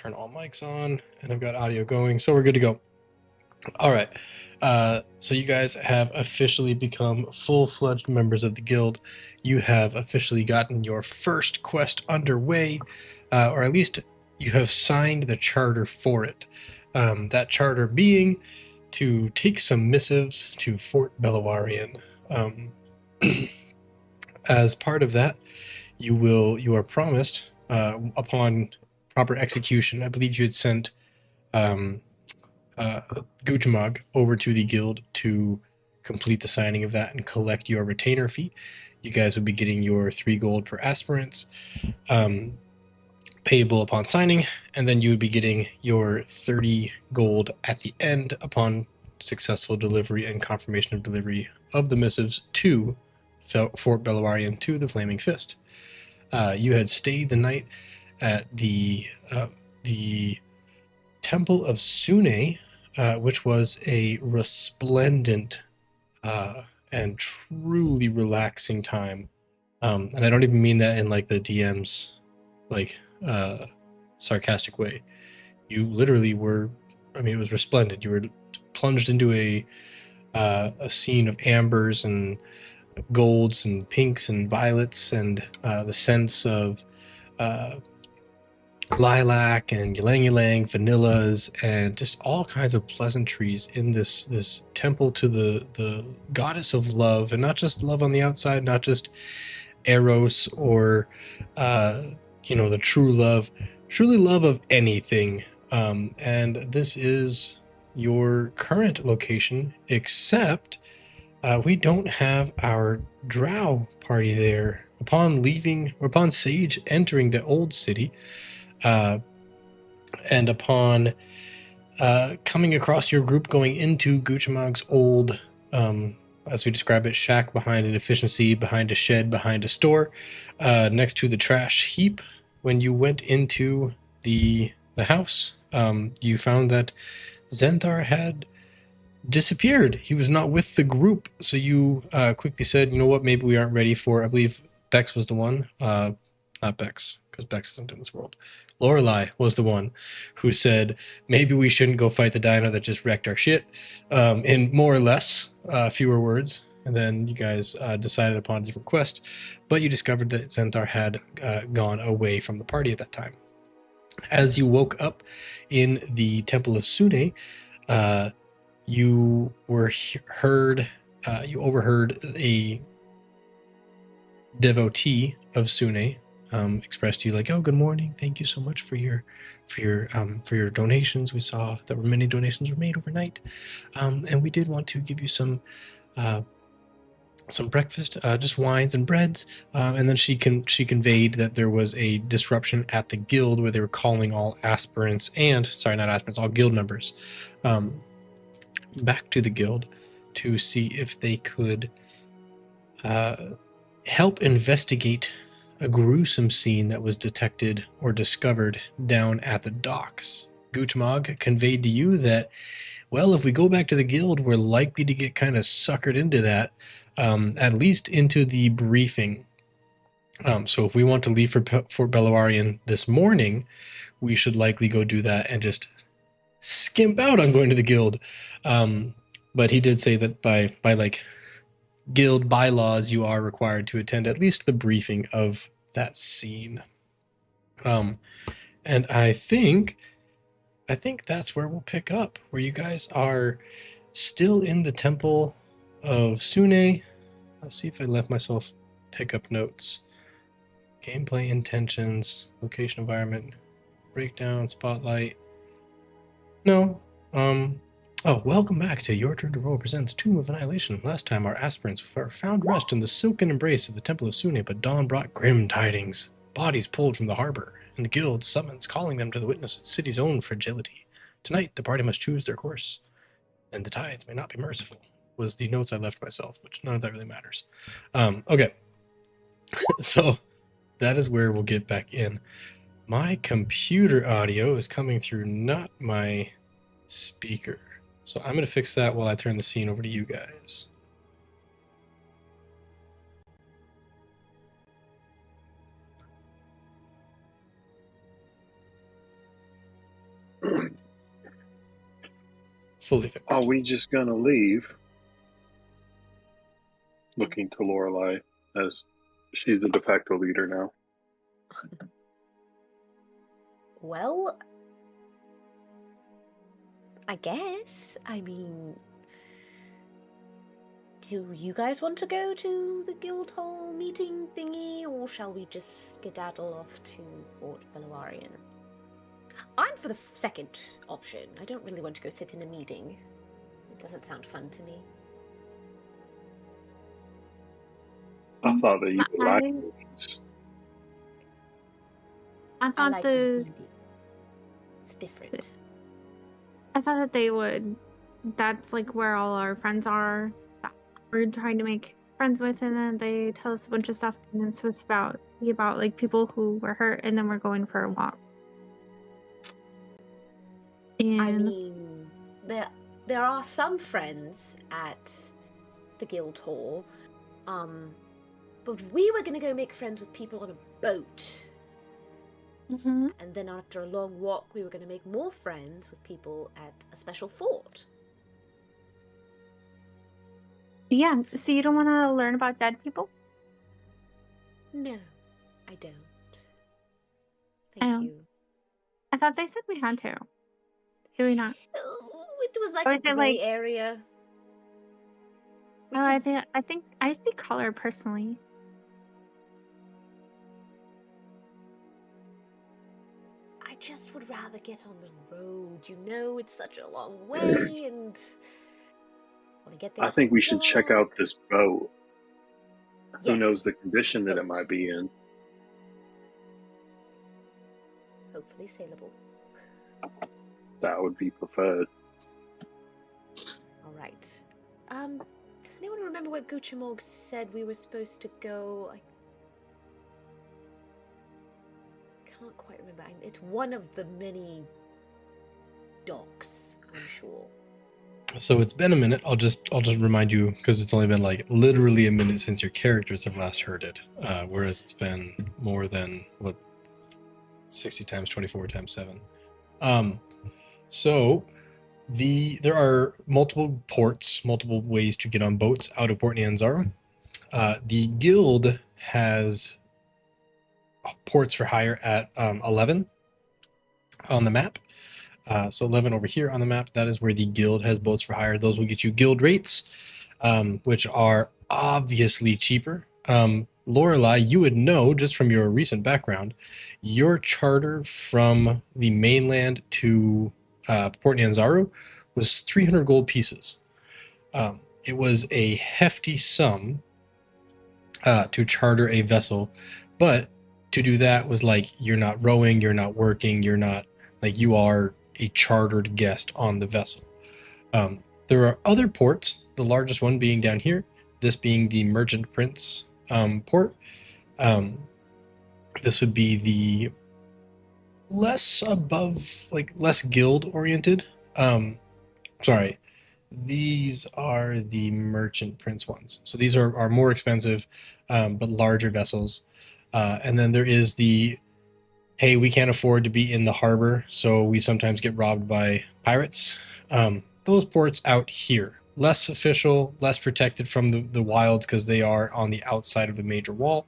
turn all mics on, and I've got audio going, so we're good to go. All right. So you guys have officially become full-fledged members of the guild. You have officially gotten your first quest underway, or at least you have signed the charter for it. That charter being to take some missives to Fort Beluarian. As part of that, you are promised, upon proper execution. I believe you had sent Guchamog over to the guild to complete the signing of that and collect your retainer fee. You guys would be getting your 3 gold per aspirants, payable upon signing, and then you would be getting your 30 gold at the end upon successful delivery and confirmation of delivery of the missives to Fort Beluarian, to the Flaming Fist. You had stayed the night at the Temple of Sune, which was a resplendent and truly relaxing time. And I don't even mean that in like the DM's like sarcastic way. You literally were, I mean, it was resplendent. You were plunged into a scene of ambers and golds and pinks and violets, and the sense of lilac and ylang ylang, vanillas, and just all kinds of pleasantries in this temple to the goddess of love, and not just love on the outside, not just eros or the true love, truly love of anything. And this is your current location, except we don't have our drow party there. Upon Sage entering the old city, and upon coming across your group going into Guchamog's old, as we describe it, shack behind an efficiency, behind a shed, behind a store, next to the trash heap, when you went into the house, you found that Zenthar had disappeared. He was not with the group, so you quickly said, you know what, maybe we aren't ready for, I believe Bex was the one, not Bex, because Bex isn't in this world. Lorelei was the one who said, maybe we shouldn't go fight the dino that just wrecked our shit, in more or less fewer words. And then you guys decided upon a different quest, but you discovered that Zenthar had gone away from the party at that time. As you woke up in the Temple of Sune, you overheard a devotee of Sune expressed to you like, "Oh, good morning. Thank you so much for your donations. We saw that many donations were made overnight, and we did want to give you some breakfast, just wines and breads." And then she conveyed that there was a disruption at the guild where they were calling all aspirants all guild members back to the guild to see if they could help investigate a gruesome scene that was detected or discovered down at the docks. Guchamog conveyed to you that, well, if we go back to the guild, we're likely to get kind of suckered into that, at least into the briefing. So if we want to leave for Fort Beluarian this morning, we should likely go do that and just skimp out on going to the guild. But he did say that by like guild bylaws, you are required to attend at least the briefing of that scene. And I think that's where we'll pick up, where you guys are still in the Temple of Sune. Let's see if I left myself pickup notes. Gameplay intentions, location, environment, breakdown, spotlight. No. Oh, welcome back to Your Turn to Roll presents Tomb of Annihilation. Last time our aspirants were found rest in the silken embrace of the Temple of Sune, but dawn brought grim tidings. Bodies pulled from the harbor, and the guild summons calling them to the witness the city's own fragility. Tonight, the party must choose their course, and the tides may not be merciful, was the notes I left myself, which none of that really matters. Okay. So that is where we'll get back in. My computer audio is coming through, not my speaker. So I'm going to fix that while I turn the scene over to you guys. Fully fixed. Are we just gonna leave? Looking to Lorelei as she's the de facto leader now. Well, I guess. I mean, do you guys want to go to the Guildhall meeting thingy, or shall we just skedaddle off to Fort Beluarian? I'm for the second option. I don't really want to go sit in a meeting. It doesn't sound fun to me. I thought that you would like these. I I thought like reading. It's different. I thought that they would. That's like where all our friends are. That we're trying to make friends with, and then they tell us a bunch of stuff, and it's supposed to be about like people who were hurt, and then we're going for a walk. And I mean, there are some friends at the Guildhall, but we were gonna go make friends with people on a boat. mm-hmm. And then after a long walk, we were going to make more friends with people at a special fort. Yeah, so you don't want to learn about dead people? No, I don't. Thank you. I thought they said we had to. Do we not? It was like Or a is it gray like- area. I think I see color personally. I just would rather get on the road. You know, it's such a long way, and I want to get there. I think we should check out this boat. Yes. Who knows the condition that it might be in? Hopefully sailable. That would be preferred. All right. Does anyone remember where Guchamog said we were supposed to go? I can't quite remember. It's one of the many docks, I'm sure. So it's been a minute. I'll just remind you, because it's only been like literally a minute since your characters have last heard it. Whereas it's been more than 60 times 24 times 7. So there are multiple ports, multiple ways to get on boats out of Port Nyanzaru. The guild has ports for hire at 11 on the map. So 11 over here on the map, that is where the guild has boats for hire. Those will get you guild rates, which are obviously cheaper. Lorelei, you would know just from your recent background, your charter from the mainland to Port Nyanzaru was 300 gold pieces. It was a hefty sum to charter a vessel, but to do that was like, you're not rowing, you're not working, you're not like, you are a chartered guest on the vessel. There are other ports, the largest one being down here, this being the Merchant Prince port. This would be the less guild oriented. Sorry, these are the Merchant Prince ones. So these are more expensive, but larger vessels. And then there is the, hey, we can't afford to be in the harbor, so we sometimes get robbed by pirates. Those ports out here, less official, less protected from the wilds because they are on the outside of the major wall,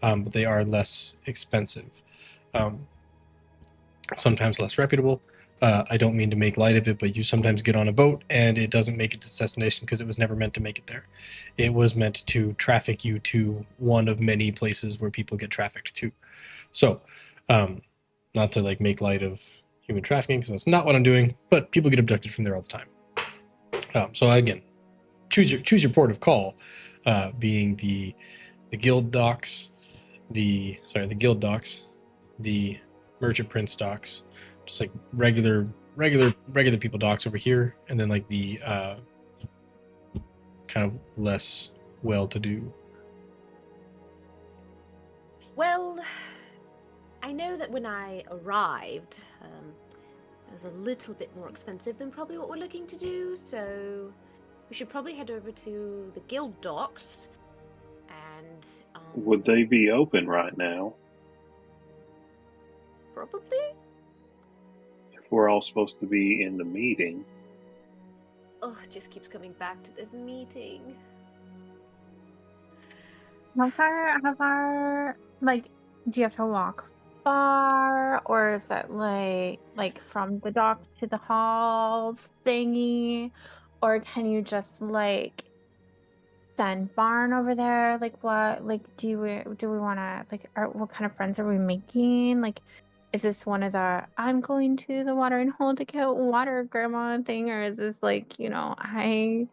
but they are less expensive. Sometimes less reputable. I don't mean to make light of it, but you sometimes get on a boat and it doesn't make it to destination because it was never meant to make it there. It was meant to traffic you to one of many places where people get trafficked to. So, not to like make light of human trafficking because that's not what I'm doing, but people get abducted from there all the time. So again, choose your port of call, being the guild docks, the guild docks, the Merchant Prince docks, just like regular people docks over here, and then like the kind of less well-to-do. Well, I know that when I arrived, it was a little bit more expensive than probably what we're looking to do, so we should probably head over to the guild docks and... Would they be open right now? Probably. we're all supposed to be in the meeting. Oh, it just keeps coming back to this meeting. Like, do you have to walk far, or is it like from the dock to the halls thingy, or can you just like send Barn over there? Like, what? Like, do we want to what kind of friends are we making? Like, is this one of the I'm going to the watering hole to get water, grandma thing, or is this like I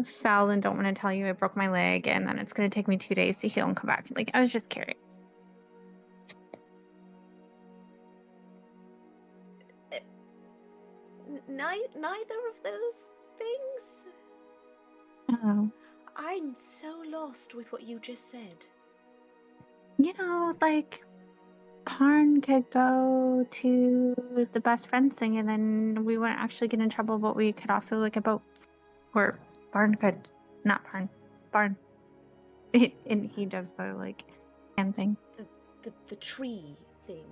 fell and don't want to tell you I broke my leg and then it's going to take me 2 days to heal and come back. Like, I was just curious. Neither of those things? Oh, I'm so lost with what you just said. like Parn could go to the best friends thing and then we wouldn't actually get in trouble, but we could also like a boat. Or Barn could, not Parn, Barn. And he does the like hand thing. The tree thing.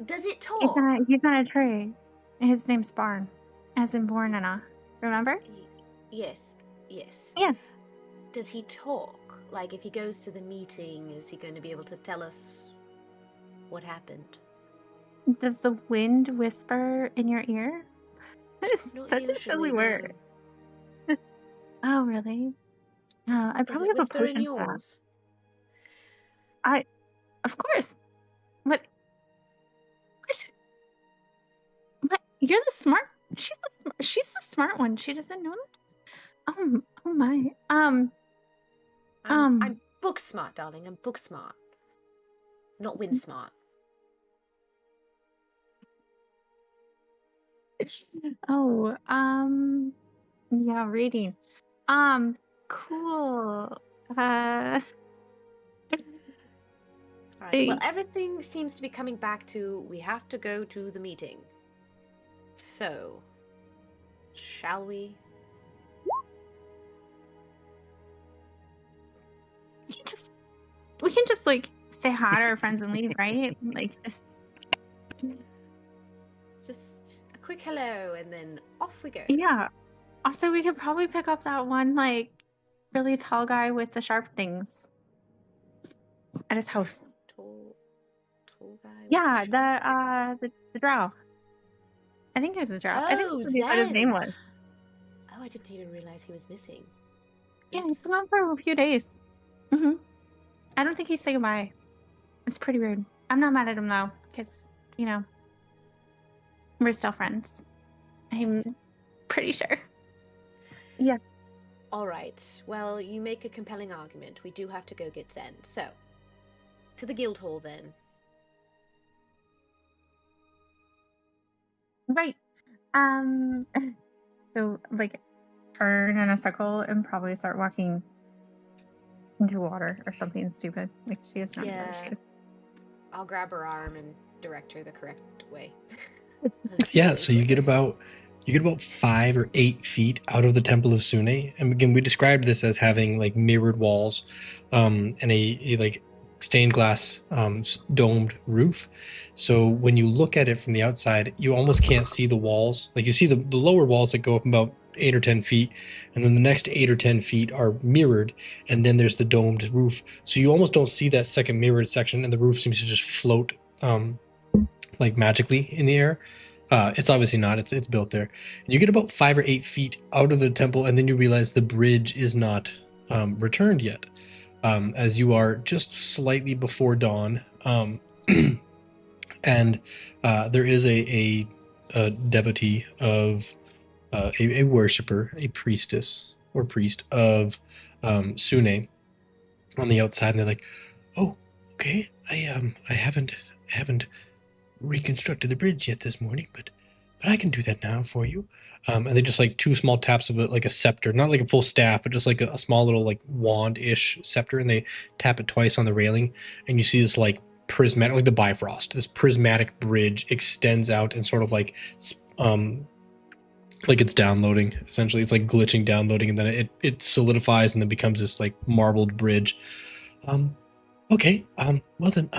Does it He's talk? not a tree. His name's Barn, as in born in a. Remember? Yes. Yeah. Does he talk? Like, if he goes to the meeting, is he going to be able to tell us what happened? Does the wind whisper in your ear? That is Not such a silly usually, word. no. Oh, really? I Does probably it have a whisper in potion for that. yours? Of course. What? What? You're the smart. She's the smart one. She doesn't know that. Oh my. I'm book smart, darling. I'm book smart. Not wind smart. Oh, yeah, reading. Cool. Alright, well, everything seems to be coming back to we have to go to the meeting. So, shall we? we can just like say hi to our friends and leave, right? Like Just a quick hello and then off we go. yeah. Also, we could probably pick up that one like really tall guy with the sharp things at his house. Tall guy. Yeah, the drow. I think it was the drow. I think Oh, that's what his name Zen. was. Oh, I didn't even realize he was missing. Yeah, he's been gone for a few days. I don't think he said goodbye. It's pretty rude. I'm not mad at him though, because we're still friends. I'm pretty sure. Yeah. All right. Well, you make a compelling argument. We do have to go get Zen. So, to the guild hall then. Right. So like turn in a circle and probably start walking into water or something stupid. Like she has not Yeah. shoes. I'll grab her arm and direct her the correct way. Yeah, so you get about 5 or 8 feet out of the Temple of Sune, and again, we described this as having like mirrored walls, and a like stained glass domed roof. So when you look at it from the outside, you almost can't see the walls. Like you see the lower walls that go up about 8 or 10 feet, and then the next 8 or 10 feet are mirrored, and then there's the domed roof. So you almost don't see that second mirrored section, and the roof seems to just float like magically in the air. It's obviously not. It's built there. And you get about 5 or 8 feet out of the temple, and then you realize the bridge is not returned yet, as you are just slightly before dawn. And there is a devotee of a worshiper, a priestess or priest of Sune on the outside, and they're like, "Oh, okay. I haven't reconstructed the bridge yet this morning, but I can do that now for you." And they just like 2 small taps of it, like a scepter, not like a full staff, but just like a small little like wand-ish scepter, and they tap it twice on the railing, and you see this like prismatic, like the Bifrost, this prismatic bridge extends out and sort of like it's downloading. Essentially, it's like glitching, downloading, and then it solidifies and then becomes this like marbled bridge. Okay. Well then,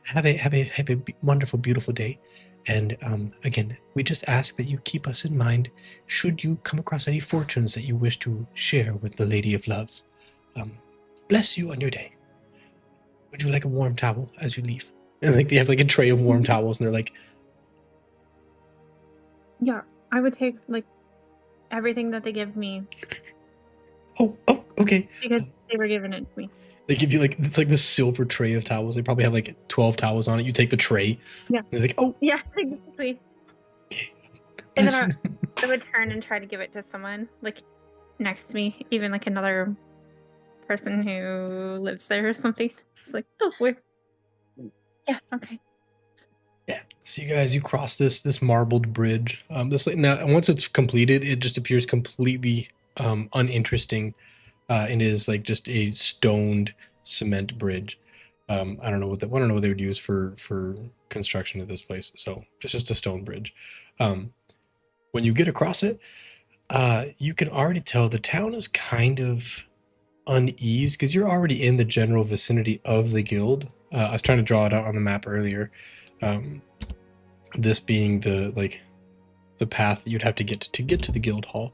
have a wonderful, beautiful day, And again, we just ask that you keep us in mind should you come across any fortunes that you wish to share with the Lady of Love. Bless you on your day. Would you like a warm towel as you leave? And like they have like a tray of warm towels, and they're like, Yeah, I would take like everything that they give me oh, okay. because they were giving it to me. They give you like, it's like this silver tray of towels. They probably have like 12 towels on it. You take the tray. Yeah. And they're like, oh, Yeah, exactly. okay. And Bless then you. I would turn and try to give it to someone like next to me, even like another person who lives there or something. It's like, oh, we're yeah, okay. Yeah. So you cross this marbled bridge. Now once it's completed, it just appears completely uninteresting. And is like just a stoned cement bridge. I don't know what they would use for construction of this place. So it's just a stone bridge. When you get across it, you can already tell the town is kind of unease because you're already in the general vicinity of the guild. I was trying to draw it out on the map earlier. This being the path that you'd have to get to the guild hall,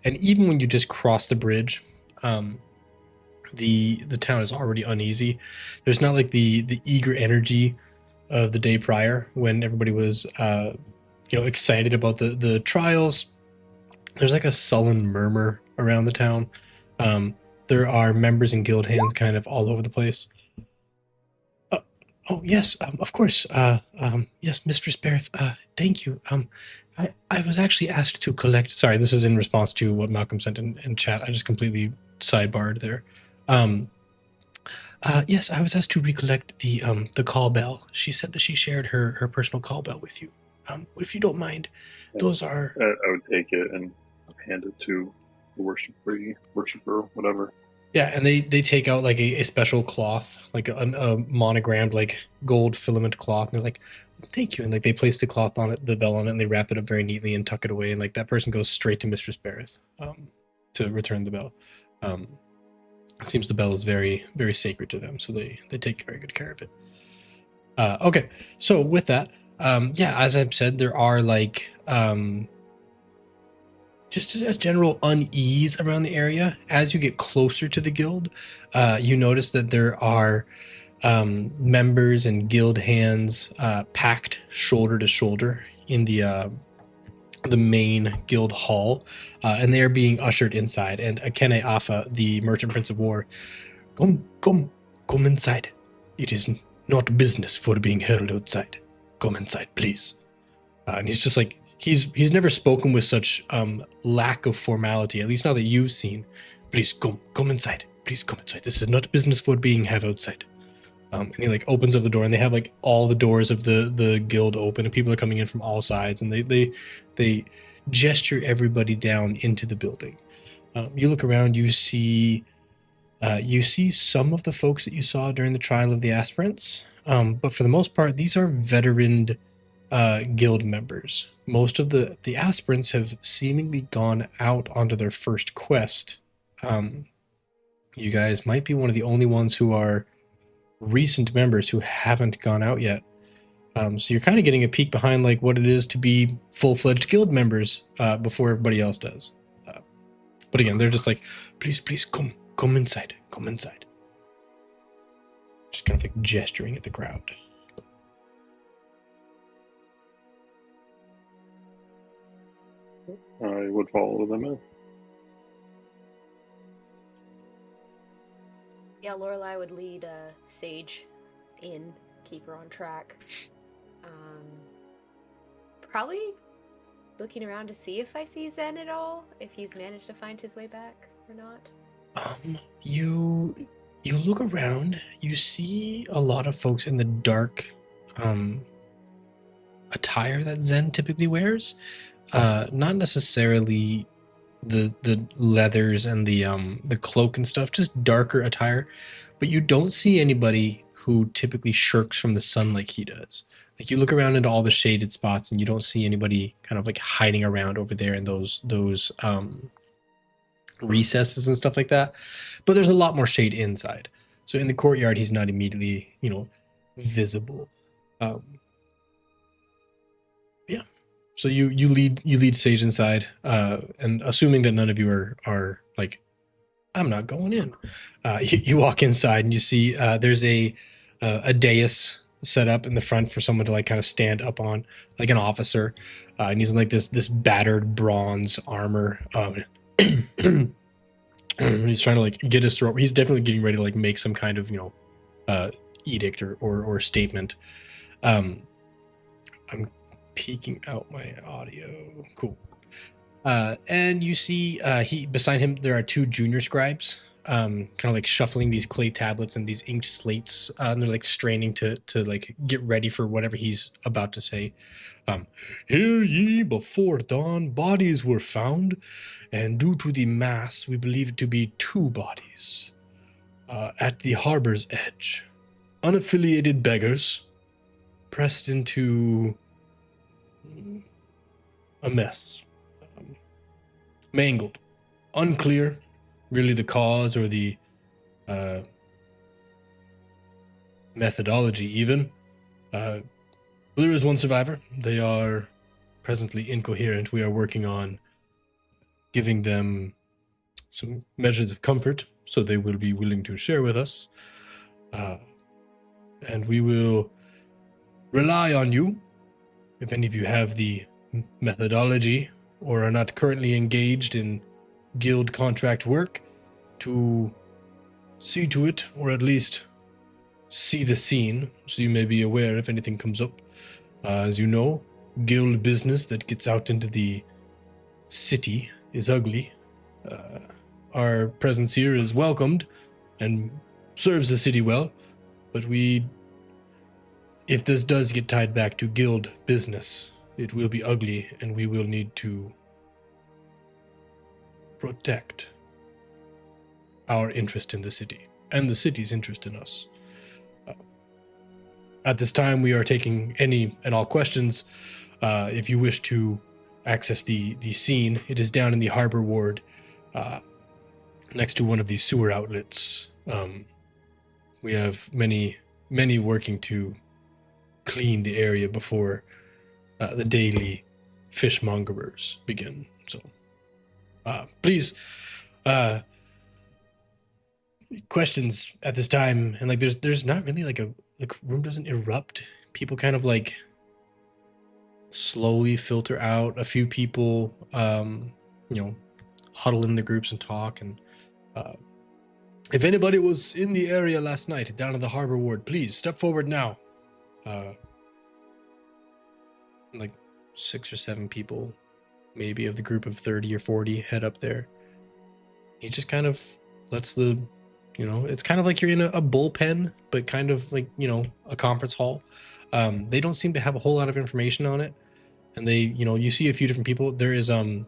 and even when you just cross the bridge, the town is already uneasy. There's not like the eager energy of the day prior when everybody was excited about the trials. There's like a sullen murmur around the town. There are members and guild hands kind of all over the place. Oh yes, of course. Yes, Mistress Berth. Thank you. I was actually asked to collect. Sorry, this is in response to what Malcolm sent in chat. I just completely sidebarred there. Yes, I was asked to recollect the call bell. She said that she shared her personal call bell with you. If you don't mind, those are. I would take it and hand it to the worshiper, whatever. Yeah, and they take out like a special cloth, like a monogrammed like gold filament cloth, and they're like, "Thank you," and like they place the cloth on it, the bell on it, and they wrap it up very neatly and tuck it away, and like that person goes straight to Mistress Berth to return the bell. It seems the bell is very, very sacred to them, so they take very good care of it. Okay, so with that, yeah, as I've said, there are like just a general unease around the area. As you get closer to the guild, you notice that there are members and guild hands packed shoulder to shoulder in the main guild hall, and they are being ushered inside. And Akene Afa, the merchant prince of war, come inside. It is not business for being held outside. Come inside, please. And he's just like, he's never spoken with such lack of formality, at least not that you've seen. Please come inside. Please come inside. This is not business for being have outside. And he like opens up the door, and they have like all the doors of the guild open, and people are coming in from all sides, and they gesture everybody down into the building. You look around, you see some of the folks that you saw during the trial of the aspirants, but for the most part, these are veteran guild members. Most of the aspirants have seemingly gone out onto their first quest. You guys might be one of the only ones who are recent members who haven't gone out yet. So you're kind of getting a peek behind like what it is to be full-fledged guild members before everybody else does. But again, they're just like, please come inside, come inside. Just kind of like gesturing at the crowd. I would follow them in. Yeah, Lorelai would lead Sage in, keep her on track. Probably looking around to see if I see Zen at all, if he's managed to find his way back or not. You look around, you see a lot of folks in the dark attire that Zen typically wears. Not necessarily the leathers and the cloak and stuff, just darker attire. But you don't see anybody who typically shirks from the sun like he does. Like you look around into all the shaded spots and you don't see anybody kind of like hiding around over there in those recesses and stuff like that. But there's a lot more shade inside. So in the courtyard, he's not immediately, visible. So you lead Sage inside, and assuming that none of you are like, I'm not going in. You walk inside and you see there's a dais set up in the front for someone to like kind of stand up on, like an officer, and he's in like this battered bronze armor. He's trying to like get his throat. He's definitely getting ready to like make some kind of edict or statement. I'm peeking out my audio. Cool. And you see he beside him there are two junior scribes, kind of like shuffling these clay tablets and these inked slates, and they're like straining to like get ready for whatever he's about to say. Hear ye, before dawn bodies were found, and due to the mass we believe it to be two bodies at the harbor's edge. Unaffiliated beggars pressed into a mess. Mangled. Unclear, really, the cause or the methodology, even. There is one survivor. They are presently incoherent. We are working on giving them some measures of comfort, so they will be willing to share with us. And we will rely on you, if any of you have the methodology or are not currently engaged in guild contract work, to see to it, or at least see the scene, so you may be aware if anything comes up. As you know, guild business that gets out into the city is ugly. Our presence here is welcomed and serves the city well, but if this does get tied back to guild business, it will be ugly, and we will need to protect our interest in the city and the city's interest in us. At this time, we are taking any and all questions. If you wish to access the scene, it is down in the harbor ward, next to one of these sewer outlets. We have many working to clean the area before the daily fishmongerers begin. So please, questions at this time. And like there's not really like the room doesn't erupt. People kind of like slowly filter out. A few people huddle in the groups and talk. And if anybody was in the area last night down in the harbor ward, please step forward now. Like 6 or 7 people, maybe of the group of 30 or 40, head up there. He just kind of lets it's kind of like you're in a bullpen, but kind of like, a conference hall. They don't seem to have a whole lot of information on it. And they, you see a few different people. There is, the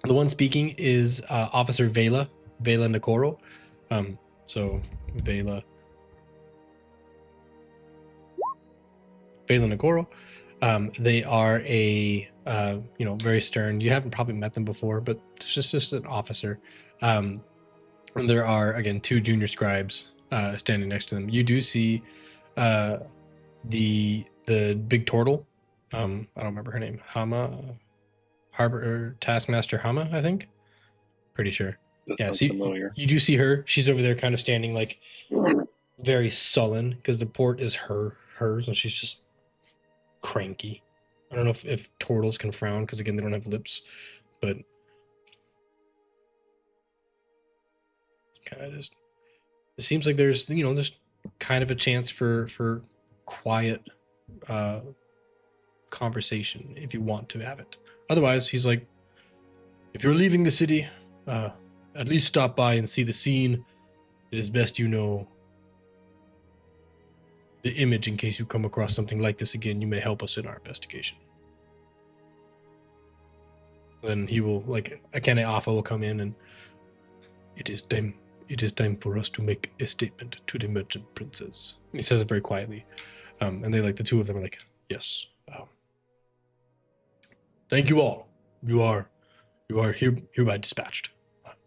one speaking is Officer Vela Nakoro. So Vela Nakoro. They are a, very stern. You haven't probably met them before, but it's just an officer. And there are, again, 2 junior scribes standing next to them. You do see the big turtle. I don't remember her name. Taskmaster Hama, I think. Pretty sure. That sounds familiar. You do see her. She's over there kind of standing like very sullen because the port is hers, and she's just cranky. I don't know if turtles can frown because, again, they don't have lips, but kind of just, it seems like there's kind of a chance for quiet conversation if you want to have it. Otherwise, he's like, if you're leaving the city, at least stop by and see the scene. It is best you know the image in case you come across something like this again. You may help us in our investigation. Then he will, like, Akane Afa will come in, and it is time for us to make a statement to the merchant princess. And he says it very quietly. And they, like, the 2 of them are like, yes. Thank you all. You are hereby dispatched.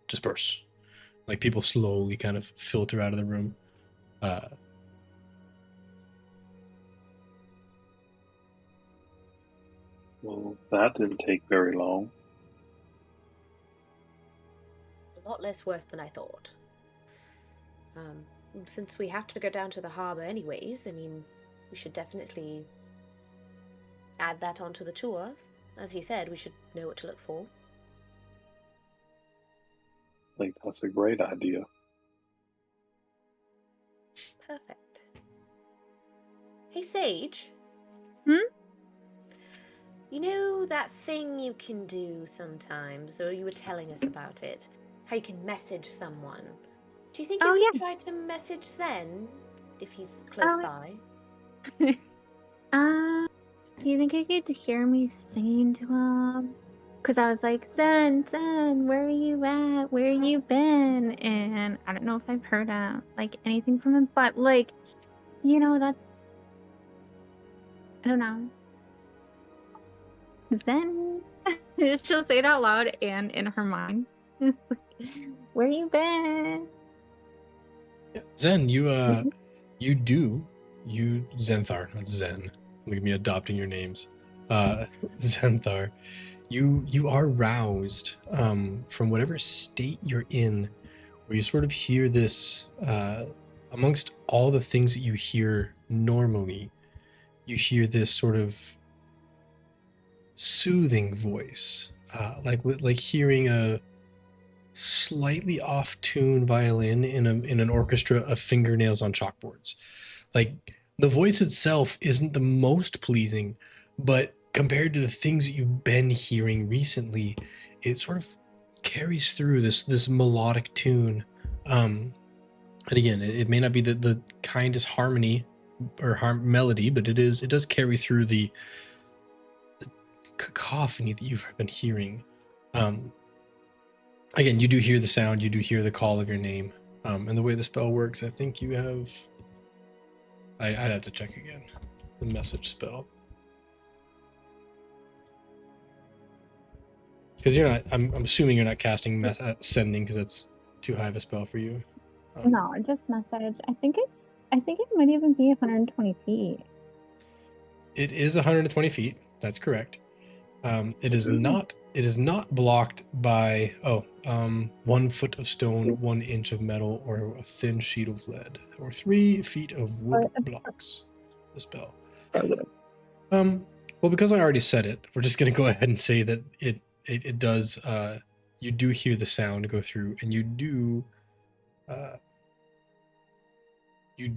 Disperse. Like, people slowly kind of filter out of the room. Well, that didn't take very long. A lot less worse than I thought. Since we have to go down to the harbor anyways, I mean, we should definitely add that onto the tour. As he said, we should know what to look for. I think that's a great idea. Perfect. Hey, Sage. Hmm? You know that thing you can do sometimes, or you were telling us about it? How you can message someone. Do you think you Oh, could yeah. try to message Zen if he's close Oh. by? Do you think you could hear me singing to him? Because I was like, Zen, Zen, where are you at? Where you been? And I don't know if I've heard like anything from him, but like, that's, I don't know. Zen. She'll say it out loud and in her mind. Where you been? Zen, you Zenthar, not Zen. Look at me adopting your names. Zenthar, you are roused from whatever state you're in, where you sort of hear this amongst all the things that you hear normally. You hear this sort of soothing voice, like hearing a slightly off tune violin in an orchestra of fingernails on chalkboards. Like the voice itself isn't the most pleasing, but compared to the things that you've been hearing recently, it sort of carries through this melodic tune. And again, it may not be the kindest harmony or melody, but it does carry through the cacophony that you've been hearing. Again, you do hear the sound, you do hear the call of your name. And the way the spell works, I think you have... I'd have to check again. The message spell. Because you're not... I'm assuming you're not casting sending, because that's too high of a spell for you. No, just message. I think it might even be 120 feet. It is 120 feet. That's correct. It is not blocked by 1 foot of stone, 1 inch of metal, or a thin sheet of lead, or 3 feet of wood blocks. The spell. Well, because I already said it, we're just gonna go ahead and say that it does. You do hear the sound go through, and you do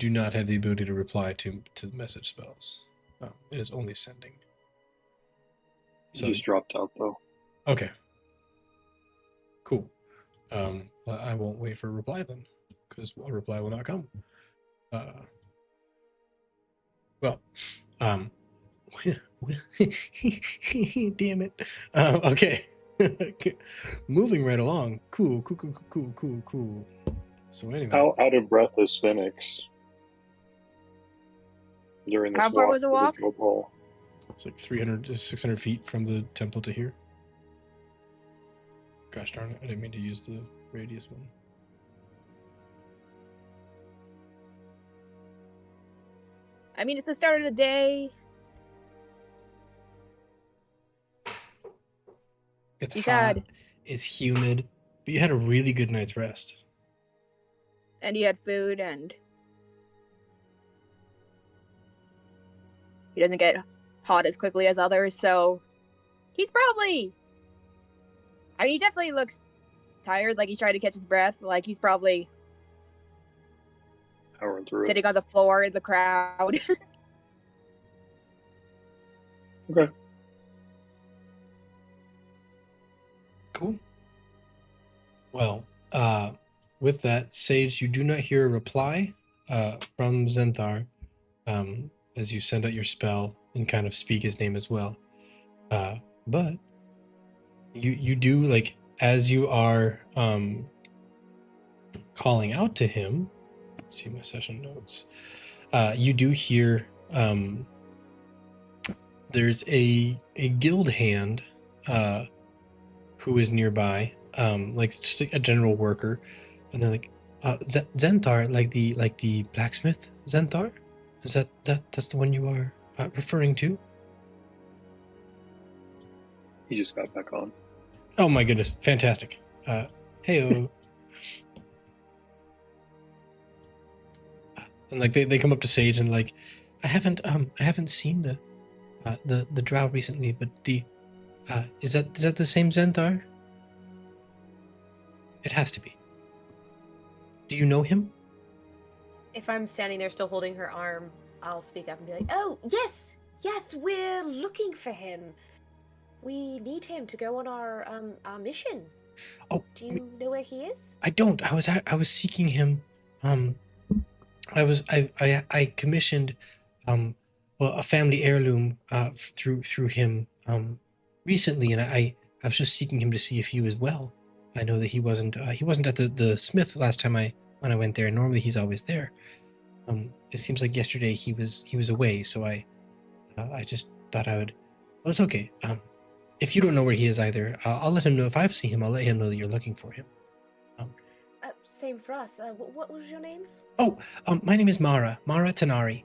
not have the ability to reply to the message spells. It is only sending. So just dropped out though. Okay. Cool. I won't wait for a reply then, because a reply will not come. Damn it. Okay. Moving right along. Cool. So anyway. How out of breath is Phoenix during this How far was the walk? Hall? It's like 300 to 600 feet from the temple to here. Gosh darn it, I didn't mean to use the radius one. I mean, it's the start of the day. It's You hot, said- it's humid, but you had a really good night's rest. And you had food, and he doesn't get hot as quickly as others, so he's probably... I mean, he definitely looks tired, like he's trying to catch his breath, like he's probably Powering through sitting on the floor in the crowd. Okay. Cool. Well, with that, Sage, you do not hear a reply from Zenthar as you send out your spell and kind of speak his name as well. But you do, like, as you are calling out to him, let's see my session notes, you do hear there's a guild hand who is nearby, like just a general worker, and they're like, Zenthar, like the blacksmith Zenthar? Is that's the one you are referring to? He just got back on. Oh my goodness, fantastic. Hey-o. And like they come up to Sage and like, I haven't seen the drow recently, but is that the same Zenthar? It has to be. Do you know him? If I'm standing there still holding her arm, I'll speak up and be like, "Oh, yes, we're looking for him. We need him to go on our mission. Oh, Do you know where he is?" I don't. I was seeking him. I commissioned a family heirloom through him recently, and I was just seeking him to see if he was well. I know that he wasn't at the smith last time when I went there. Normally he's always there. It seems like yesterday he was away, so I just thought I would. Well, it's okay. If you don't know where he is either, I'll let him know. If I see him, I'll let him know that you're looking for him. Same for us. What was your name? Oh, my name is Mara Tanari.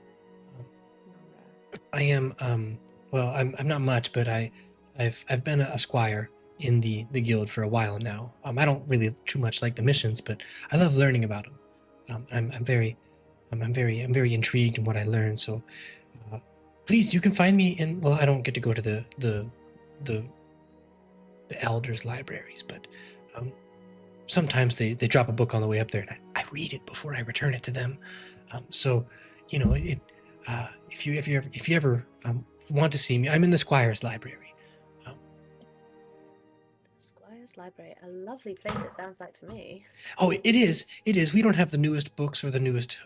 I am well, I'm not much, but I've been a squire in the guild for a while now. I don't really too much like the missions, but I love learning about them. I'm very intrigued in what I learn. So please, you can find me in. Well, I don't get to go to the elders' libraries, but sometimes they drop a book on the way up there, and I read it before I return it to them. So, you know, if you ever want to see me, I'm in the Squire's library. Squire's library, a lovely place. It sounds like to me. Oh, it is. We don't have the newest books or the newest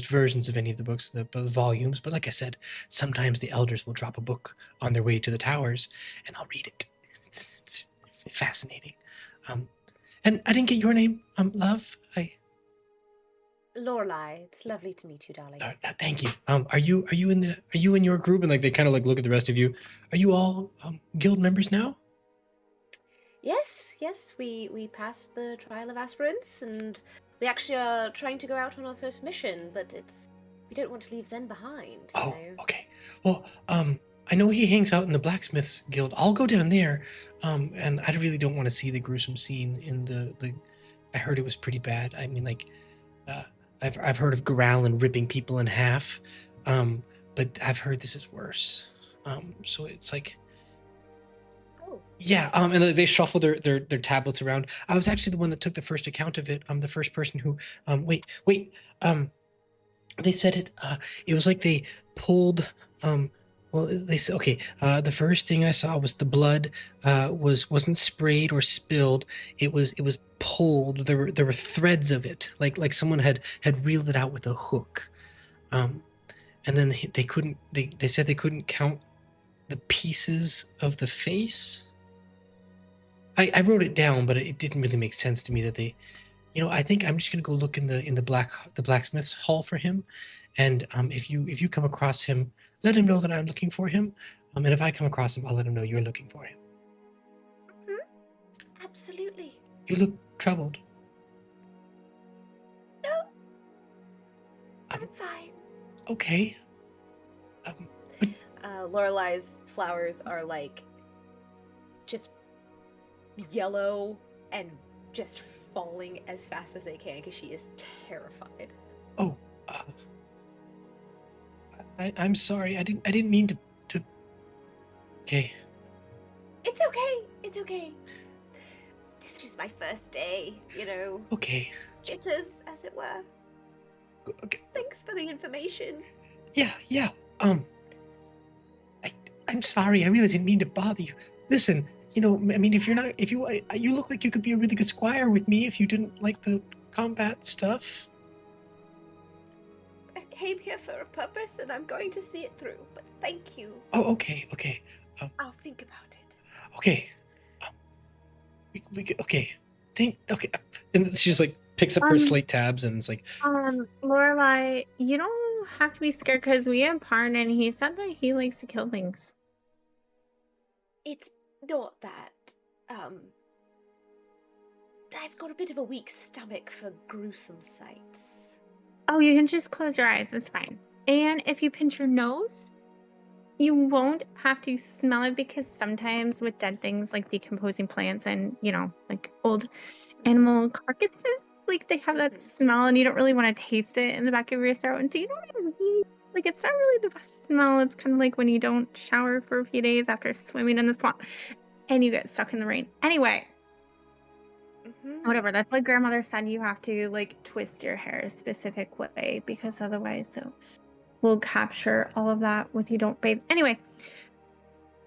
versions of any of the books, the volumes. But like I said, sometimes the elders will drop a book on their way to the towers, and I'll read it. It's fascinating. And I didn't get your name, love. Lorelai, it's lovely to meet you, darling. Thank you. Are you in your group? And like they kind of like look at the rest of you. Are you all guild members now? Yes, we passed the trial of aspirants, and we actually are trying to go out on our first mission, but we don't want to leave Zen behind. Oh, okay. Well, I know he hangs out in the blacksmiths guild. I'll go down there, and I really don't want to see the gruesome scene in the. I heard it was pretty bad. I mean, like, I've heard of Garalin ripping people in half, but I've heard this is worse. So it's like. Yeah, and they shuffle their tablets around. I was actually the one that took the first account of it. I'm the first person who. Wait. They said it was like they pulled. Well, they said okay. The first thing I saw was the blood wasn't sprayed or spilled. It was pulled. There were threads of it, like someone had reeled it out with a hook. And then they couldn't. They said they couldn't count the pieces of the face. I wrote it down, but it didn't really make sense to me that they, I think I'm just gonna go look in the blacksmith's hall for him, and if you come across him, let him know that I'm looking for him, and if I come across him, I'll let him know you're looking for him. Mm-hmm. Absolutely. You look troubled. No, I'm fine. Okay. Lorelai's flowers are like just yellow and just falling as fast as they can because she is terrified. Oh, I'm sorry. I didn't mean to. Okay. It's okay. This is just my first day, Okay. Jitters, as it were. Okay. Thanks for the information. Yeah. I'm sorry. I really didn't mean to bother you. Listen, I mean, if you look like you could be a really good squire with me if you didn't like the combat stuff. I came here for a purpose, and I'm going to see it through. But thank you. Oh, okay. I'll think about it. Okay. Okay. Okay. And she just like picks up her slate tabs and it's like. Lorelai, you don't have to be scared because we have Parn, and he said that he likes to kill things. It's not that. I've got a bit of a weak stomach for gruesome sights. Oh, you can just close your eyes. It's fine. And if you pinch your nose, You won't have to smell it because sometimes with dead things like decomposing plants and, like old animal carcasses, like they have that smell and you don't really want to taste it in the back of your throat. And so you don't really, like, it's not really the best smell. It's kind of like when you don't shower for a few days after swimming in the swamp and you get stuck in the rain. Anyway, whatever. That's like grandmother said, you have to like twist your hair a specific way because otherwise we'll capture all of that with you don't bathe. Anyway,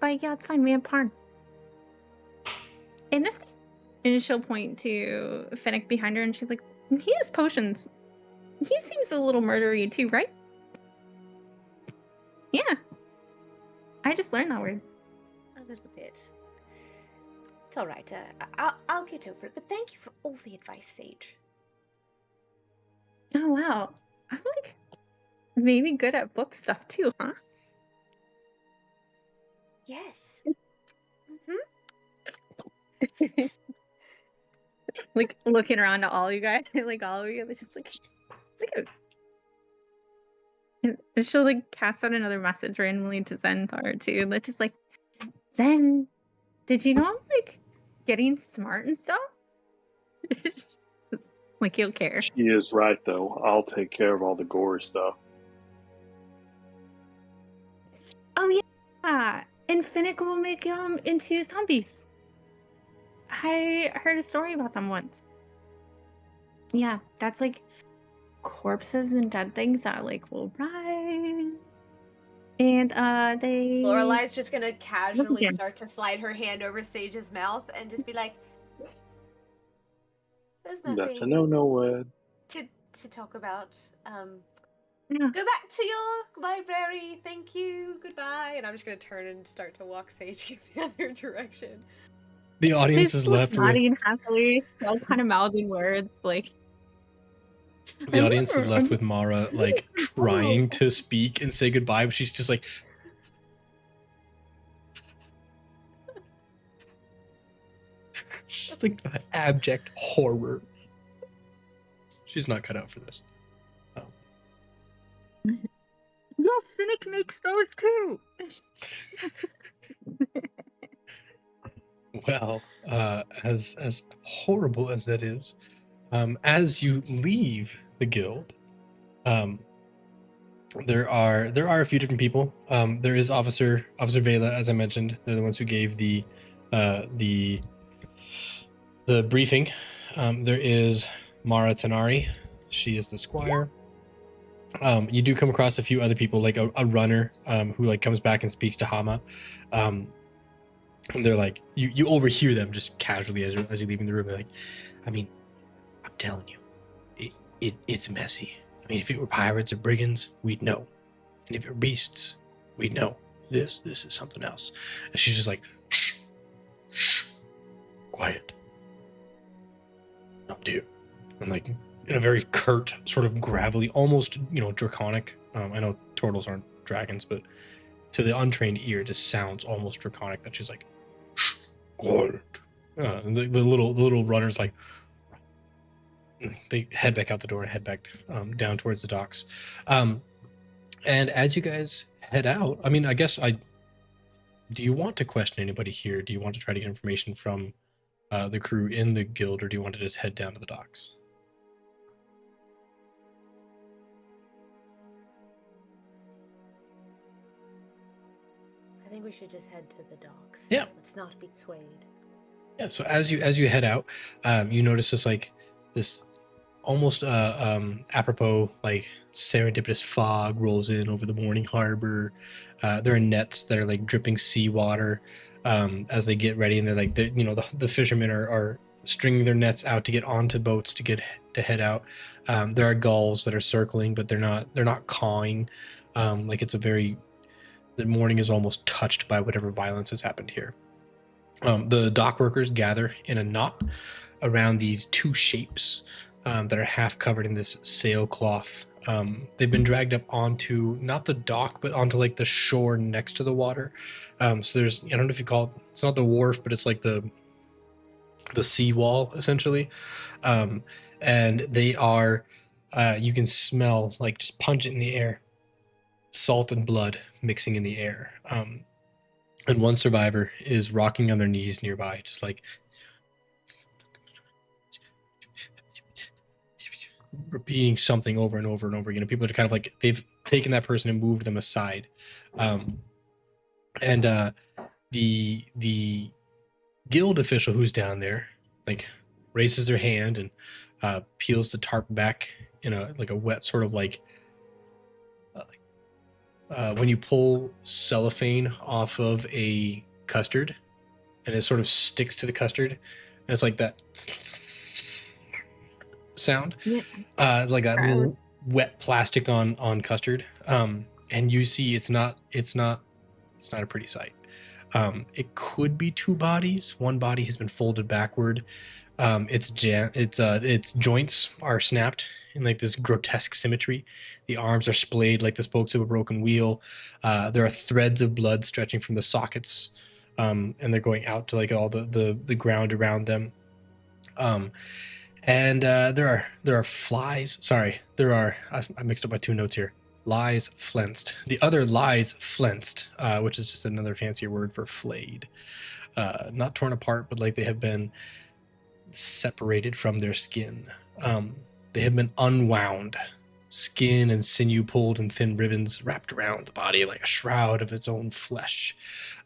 but yeah, it's fine. We have Parn. And she'll point to Finnick behind her and she's like, he has potions. He seems a little murdery too, right? Yeah. I just learned that word. A little bit. It's all right. I'll get over it. But thank you for all the advice, Sage. Oh, wow. I'm like maybe good at book stuff too, huh? Yes. Like looking around at all you guys, like all of you, just like, look at it. And she'll like cast out another message randomly to Zenthar too. That's just like, Zen, did you know I'm like getting smart and stuff? Like he'll care. She is right, though. I'll take care of all the gory stuff. Oh yeah, and Finnick will make into zombies. I heard a story about them once. Yeah, that's like corpses and dead things that like will rise. And they Lorelei's just gonna casually again. start to slide her hand over Sage's mouth and just be like, "There's nothing That's a no word. to talk about. Yeah. Go back to your library. Thank you. Goodbye." And I'm just gonna turn and start to walk Sage the other direction. The audience is left with nodding happily, still kind of mouthing words like. the audience is left with Mara like trying to speak and say goodbye, but she's just like she's like abject horror. She's not cut out for this. No, Finnick makes those too. Well, as horrible as that is, as you leave the guild, there are a few different people. There is Officer Vela, as I mentioned. They're the ones who gave the briefing. There is Mara Tanari. She is the squire. You do come across a few other people, like a runner who like comes back and speaks to Hama. And they're like, you overhear them just casually as you're leaving the room. They're like, I mean, I'm telling you, it's messy. I mean, if it were pirates or brigands, we'd know. And if it were beasts, we'd know. This is something else. And she's just like, shh, quiet. No, dear. And like, in a very curt, sort of gravelly, almost, draconic. I know turtles aren't dragons, but to the untrained ear, it just sounds almost draconic. That she's like, shh, quiet. And the little runners like, they head back out the door and head back down towards the docks. And as you guys head out, I mean, I guess do you want to question anybody here? Do you want to try to get information from the crew in the guild, or do you want to just head down to the docks? I think we should just head to the docks. Yeah. Let's not be swayed. Yeah. So as you head out, you notice this almost apropos, like serendipitous fog rolls in over the morning harbor. There are nets that are like dripping seawater as they get ready, and they're like, the fishermen are stringing their nets out to get onto boats to head out. There are gulls that are circling, but they're not cawing. Like the morning is almost touched by whatever violence has happened here. The dock workers gather in a knot around these two shapes that are half covered in this sailcloth. They've been dragged up onto not the dock, but onto like the shore next to the water. So there's, I don't know if you call it's not the wharf, but it's like the seawall essentially. And they are, you can smell like just pungent in the air, salt and blood mixing in the air. And one survivor is rocking on their knees nearby, just like repeating something over and over and over again. People are kind of like, they've taken that person and moved them aside. The guild official who's down there, like, raises their hand and peels the tarp back in a wet sort of like when you pull cellophane off of a custard and it sort of sticks to the custard, and it's like that sound, like that wet plastic on custard. And you see it's not a pretty sight. It could be two bodies. One body has been folded backward. Its joints are snapped in like this grotesque symmetry. The arms are splayed like the spokes of a broken wheel. There are threads of blood stretching from the sockets, and they're going out to like all the ground around them. And there are flies. Sorry, I mixed up my two notes here. Lies flensed. The other lies flensed, which is just another fancier word for flayed. Not torn apart, but like they have been separated from their skin. They have been unwound. Skin and sinew pulled in thin ribbons wrapped around the body like a shroud of its own flesh.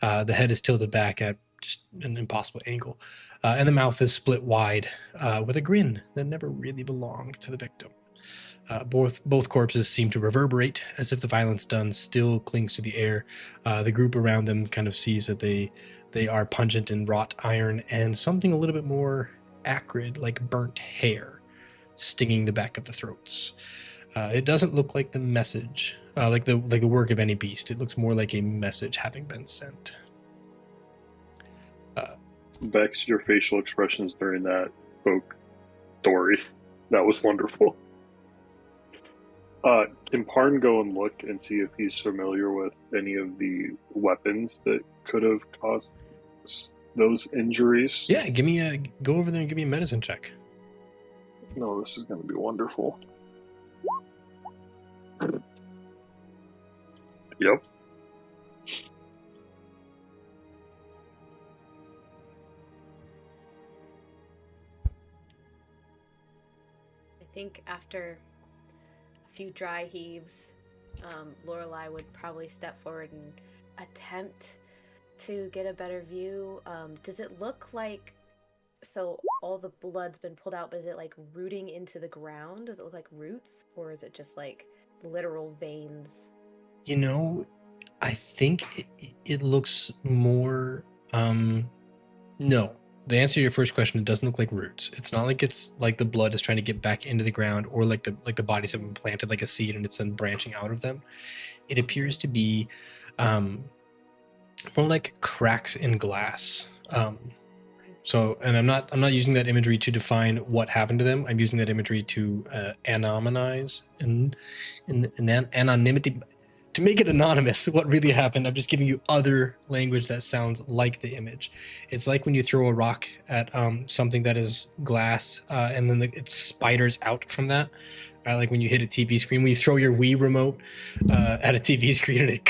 The head is tilted back at just an impossible angle. And the mouth is split wide with a grin that never really belonged to the victim. Both corpses seem to reverberate as if the violence done still clings to the air. The group around them kind of sees that they are pungent in wrought iron and something a little bit more acrid, like burnt hair, stinging the back of the throats. It doesn't look like the message, like the work of any beast. It looks more like a message having been sent. Bex, your facial expressions during that folk story, that was wonderful. Can Parn go and look and see if he's familiar with any of the weapons that could have caused those injuries? Yeah, go over there and give me a medicine check. No, this is going to be wonderful. Yep. I think after a few dry heaves, Lorelei would probably step forward and attempt to get a better view. Does it look like, so all the blood's been pulled out, but is it like rooting into the ground? Does it look like roots, or is it just like literal veins? You know, I think it looks more, no. The answer to your first question, it doesn't look like roots. It's not like it's like the blood is trying to get back into the ground, or like the bodies have been planted like a seed and it's then branching out of them. It appears to be more like cracks in glass. So, and I'm not using that imagery to define what happened to them. I'm using that imagery to anonymize and anonymity, to make it anonymous what really happened. I'm just giving you other language that sounds like the image. It's like when you throw a rock at something that is glass, and then it spiders out from that. Like when you hit a TV screen, when you throw your Wii remote at a TV screen, and it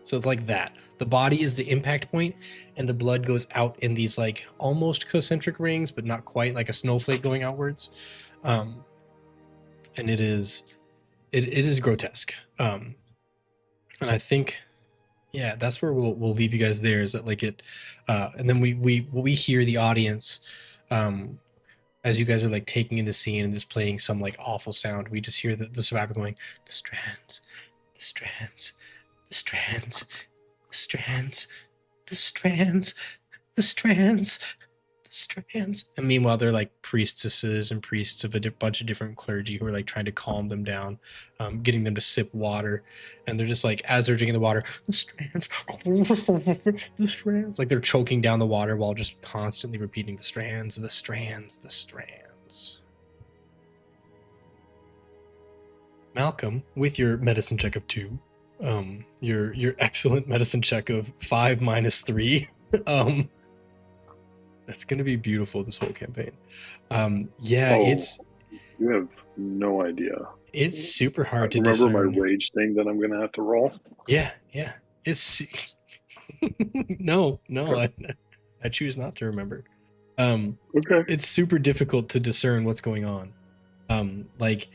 so it's like that. The body is the impact point, and the blood goes out in these like almost concentric rings, but not quite, like a snowflake going outwards. And it is grotesque. And I think, yeah, that's where we'll leave you guys there, is that like it, and then we hear the audience, as you guys are like taking in the scene and just playing some like awful sound, we just hear the survivor going, the strands, the strands, the strands, the strands, the strands, the strands, the strands. And meanwhile, they're like priestesses and priests of a bunch of different clergy who are like trying to calm them down, getting them to sip water. And they're just like, as they're drinking the water, the strands, the strands. Like they're choking down the water while just constantly repeating the strands, the strands, the strands. Malcolm, with your medicine check of 2, your excellent medicine check of 5 minus 3, that's gonna be beautiful this whole campaign. You have no idea. It's super hard to Remember discern. my rage thing that I'm going to have to roll? Yeah, yeah. It's no, I choose not to remember. Okay. It's super difficult to discern what's going on. Like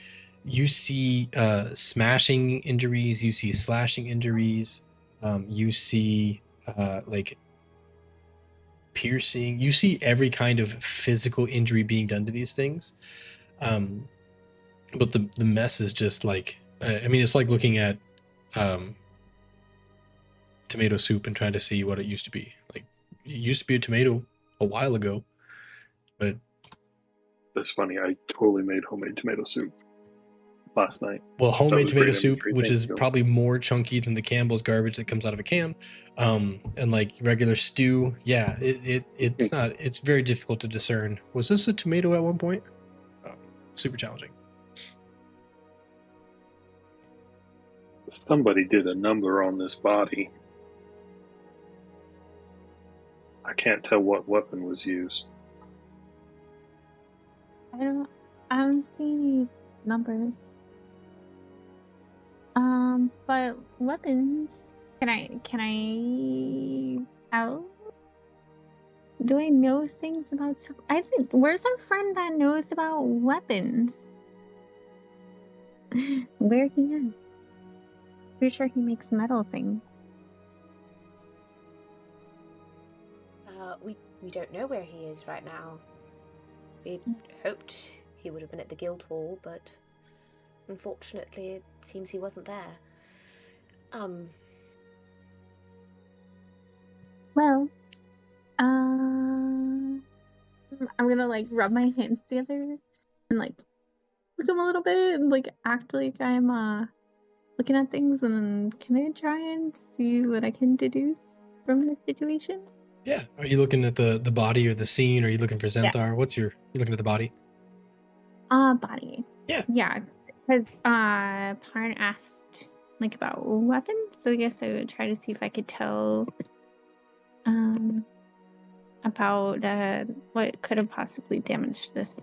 you see smashing injuries, you see slashing injuries, you see like piercing, you see every kind of physical injury being done to these things. But the mess is just like, I mean, it's like looking at tomato soup and trying to see what it used to be. Like it used to be a tomato a while ago, but That's funny. I totally made homemade tomato soup last night. well, homemade was tomato great soup, imagery, which thank is you. probably more chunky than the Campbell's garbage that comes out of a can, and like regular stew, yeah, it's not. It's very difficult to discern. Was this a tomato at one point? Super challenging. Somebody did a number on this body. I can't tell what weapon was used. I don't see any numbers. But weapons. Can I tell? Do I know things about? I think. Where's our friend that knows about weapons? Where he is? Pretty sure he makes metal things. We don't know where he is right now. We hoped he would have been at the guild hall, but unfortunately, it seems he wasn't there. Well, I'm gonna like rub my hands together and like look him a little bit and like act like I'm looking at things, and can I try and see what I can deduce from the situation? Yeah. Are you looking at the body or the scene? Or are you looking for Zenthar? You looking at the body? Body. Yeah. Yeah. Because Parn asked like about weapons, so I guess I would try to see if I could tell about what could have possibly damaged this.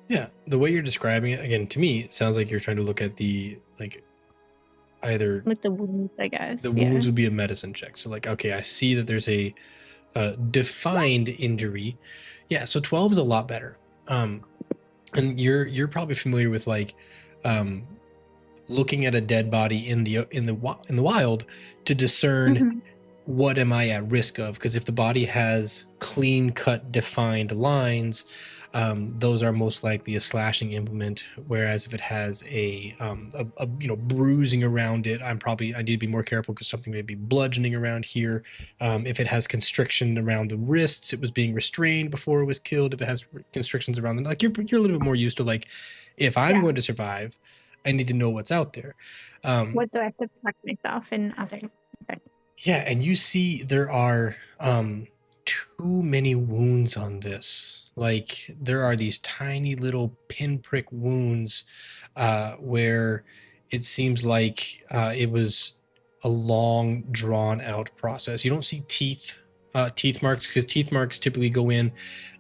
Yeah. The way you're describing it, again, to me, it sounds like you're trying to look at the like either With the wounds, I guess. the wounds would be a medicine check. So like, okay, I see that there's a defined injury. Yeah, so 12 is a lot better. And you're probably familiar with like looking at a dead body in the wild to discern what am I at risk of, because if the body has clean cut defined lines, those are most likely a slashing implement, whereas if it has a bruising around it, I need to be more careful because something may be bludgeoning around here. If it has constriction around the wrists, it was being restrained before it was killed. If it has constrictions around them, like you're a little bit more used to like, if I'm going to survive, I need to know what's out there. What do I have to protect myself and others? Yeah, and you see there are too many wounds on this. Like there are these tiny little pinprick wounds where it seems like it was a long, drawn out process. You don't see teeth marks, because teeth marks typically go in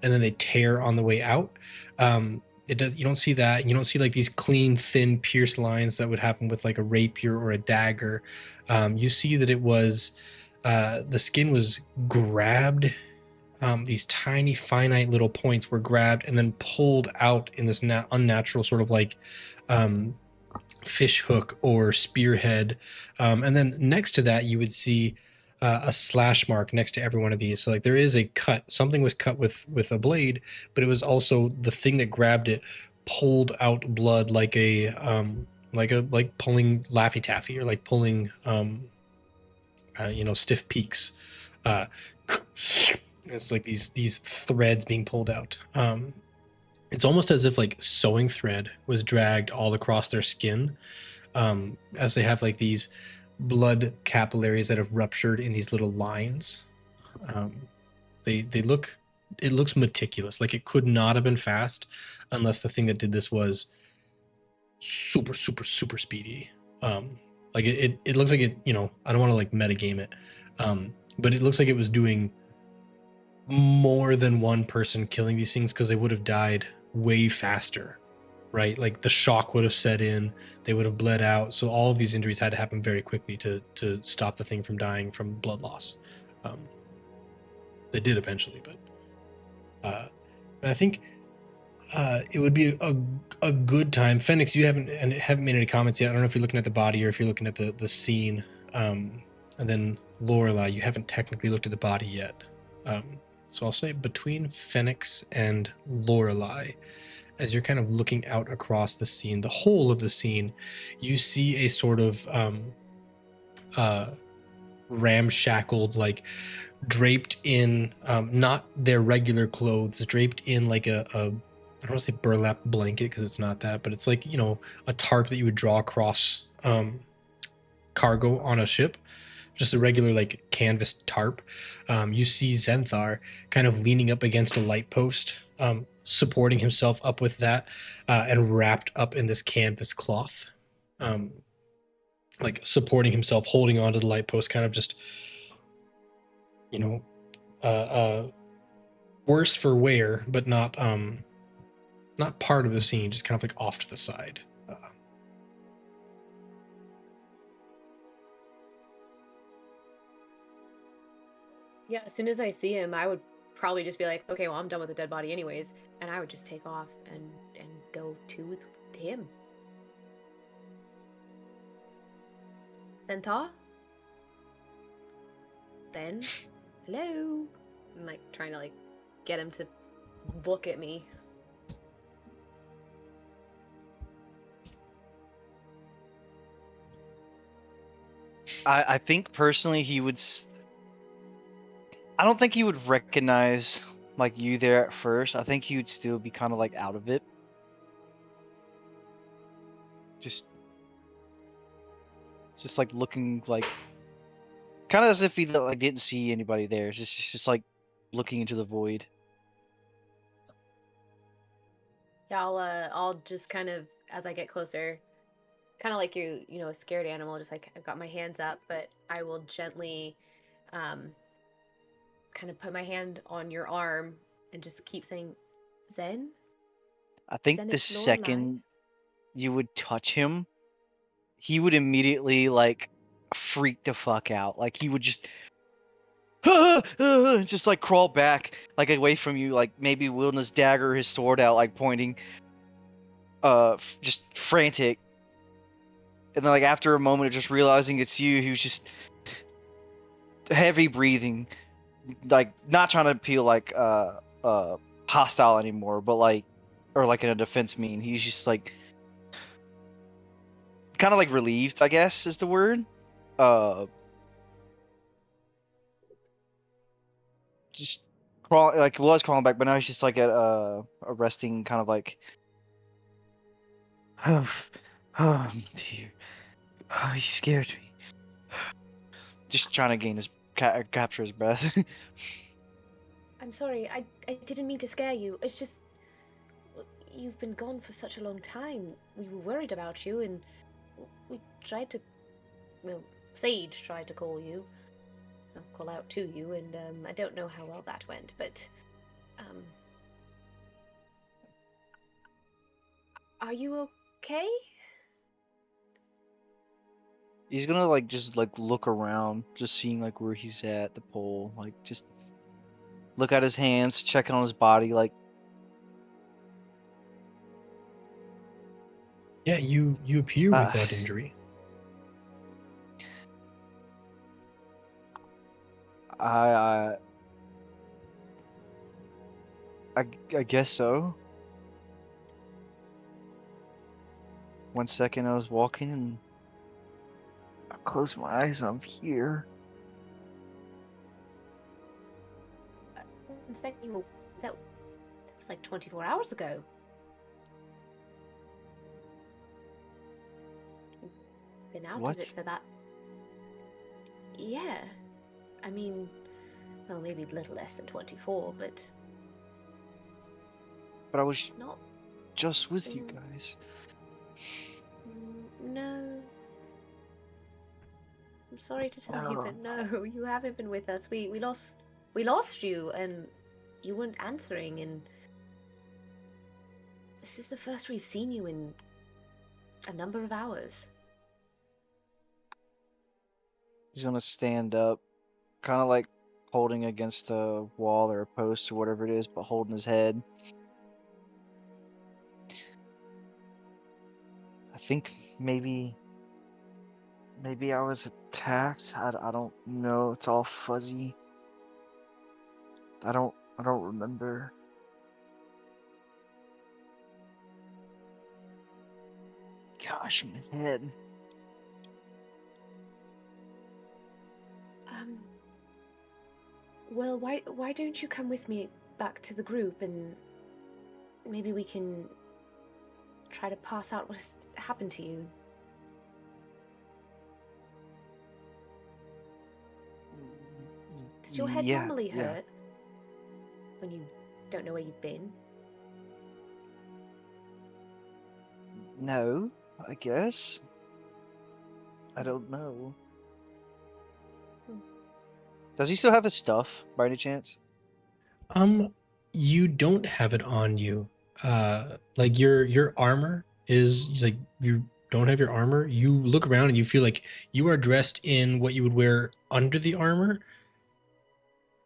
and then they tear on the way out. You don't see that. You don't see like these clean, thin, pierced lines that would happen with like a rapier or a dagger. You see that it was the skin was grabbed. These tiny, finite little points were grabbed and then pulled out in this unnatural sort of like fish hook or spearhead. And then next to that, you would see a slash mark next to every one of these. So like there is a cut. Something was cut with a blade, but it was also the thing that grabbed it pulled out blood like pulling Laffy Taffy, or like pulling stiff peaks. It's like these threads being pulled out. It's almost as if like sewing thread was dragged all across their skin, as they have like these blood capillaries that have ruptured in these little lines. It looks meticulous. Like it could not have been fast unless the thing that did this was super, super, super speedy. Like it looks like it, I don't want to like metagame it. But it looks like it was doing more than one person killing these things, because they would have died way faster right? Like the shock would have set in, they would have bled out. So all of these injuries had to happen very quickly to stop the thing from dying from blood loss. They did eventually, but I think it would be a good time. Phoenix, you haven't made any comments yet. I don't know if you're looking at the body or if you're looking at the scene. And then Lorelei, you haven't technically looked at the body yet. So I'll say between Phoenix and Lorelei, as you're kind of looking out across the scene, the whole of the scene, you see a sort of ramshackled, like draped in not their regular clothes, draped in like a I don't want to say burlap blanket because it's not that, but it's like, you know, a tarp that you would draw across cargo on a ship, just a regular like canvas tarp. You see Zenthar kind of leaning up against a light post, supporting himself up with that, and wrapped up in this canvas cloth, like supporting himself, holding onto the light post, kind of just, you know, worse for wear, but not part of the scene, just kind of like off to the side. Yeah, as soon as I see him, I would probably just be like, okay, well, I'm done with the dead body anyways, and I would just take off and go to him. Zenthar? Zen? Hello? I'm like trying to like get him to look at me. I think personally he would. I don't think he would recognize like you there at first. I think he would still be kind of like out of it. Just like looking like kind of as if he like didn't see anybody there. Just like looking into the void. Yeah, I'll just kind of, as I get closer, kind of like you know, a scared animal, just like I've got my hands up, but I will gently, kind of put my hand on your arm and just keep saying, Zen? I think Zen, the it's Lorelei. second you would touch him, he would immediately like freak the fuck out. Like he would just just like crawl back like away from you, like maybe wielding his dagger or his sword out, like pointing, just frantic. And then like after a moment of just realizing it's you, he was just heavy breathing, like not trying to appeal like hostile anymore, but like, or like in a defense mean. He's just like kind of like relieved, I guess is the word. Just crawl, like was crawling back, but now he's just like at a resting kind of like oh dear, oh, he scared me. Just trying to gain his capture his breath. I'm sorry, I didn't mean to scare you. It's just, you've been gone for such a long time. We were worried about you, and we tried to, well, Sage tried to call you, call out to you, and I don't know how well that went, but are you okay? He's gonna like just like look around, just seeing like where he's at, the pole, like just look at his hands, checking on his body, like Yeah, you appear without injury. I guess so. 1 second I was walking and I closed my eyes, I'm here. That was like 24 hours ago. Been out What? of it for that. Yeah. I mean, well, maybe a little less than 24, but But I was it's not. just with you guys. No. I'm sorry to tell you, but no, you haven't been with us. We lost you, and you weren't answering, and This is the first we've seen you in a number of hours. He's gonna stand up, kind of like holding against a wall or a post or whatever it is, but holding his head. I think maybe I was attacked. I don't know. It's all fuzzy. I don't remember. Gosh, my head. Well, why don't you come with me back to the group and maybe we can try to pass out what has happened to you? Does your head Yeah, normally yeah. hurt when you don't know where you've been? No, I guess. I don't know. Does he still have his stuff by any chance? You don't have it on you. Like your armor is like you don't have your armor. You look around and you feel like you are dressed in what you would wear under the armor,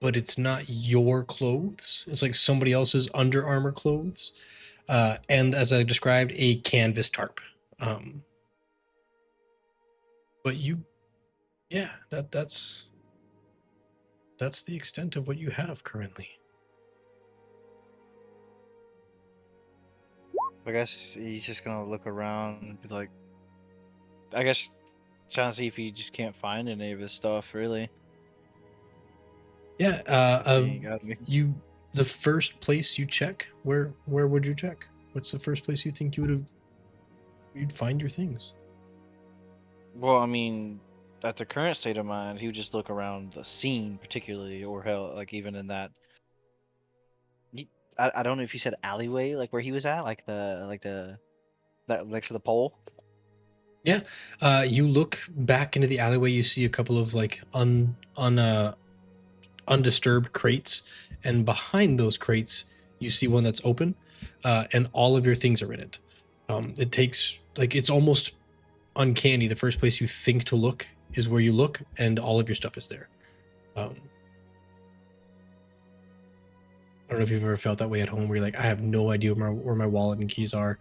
but it's not your clothes. It's like somebody else's Under Armour clothes. And as I described, a canvas tarp. But you, yeah, that's the extent of what you have currently. I guess he's just gonna look around and be like, I guess trying to see if he just can't find any of his stuff, really. Yeah, He got me. the first place you check, where would you check? What's the first place you think you'd find your things? Well, I mean, at the current state of mind, he would just look around the scene, particularly, or hell, like even in that. I don't know if you said alleyway, like where he was at, like that next to the pole. Yeah, you look back into the alleyway. You see a couple of like undisturbed crates, and behind those crates, you see one that's open, and all of your things are in it. It takes like it's almost uncanny. The first place you think to look is where you look, and all of your stuff is there. I don't know if you've ever felt that way at home, where you're like, I have no idea where my wallet and keys are.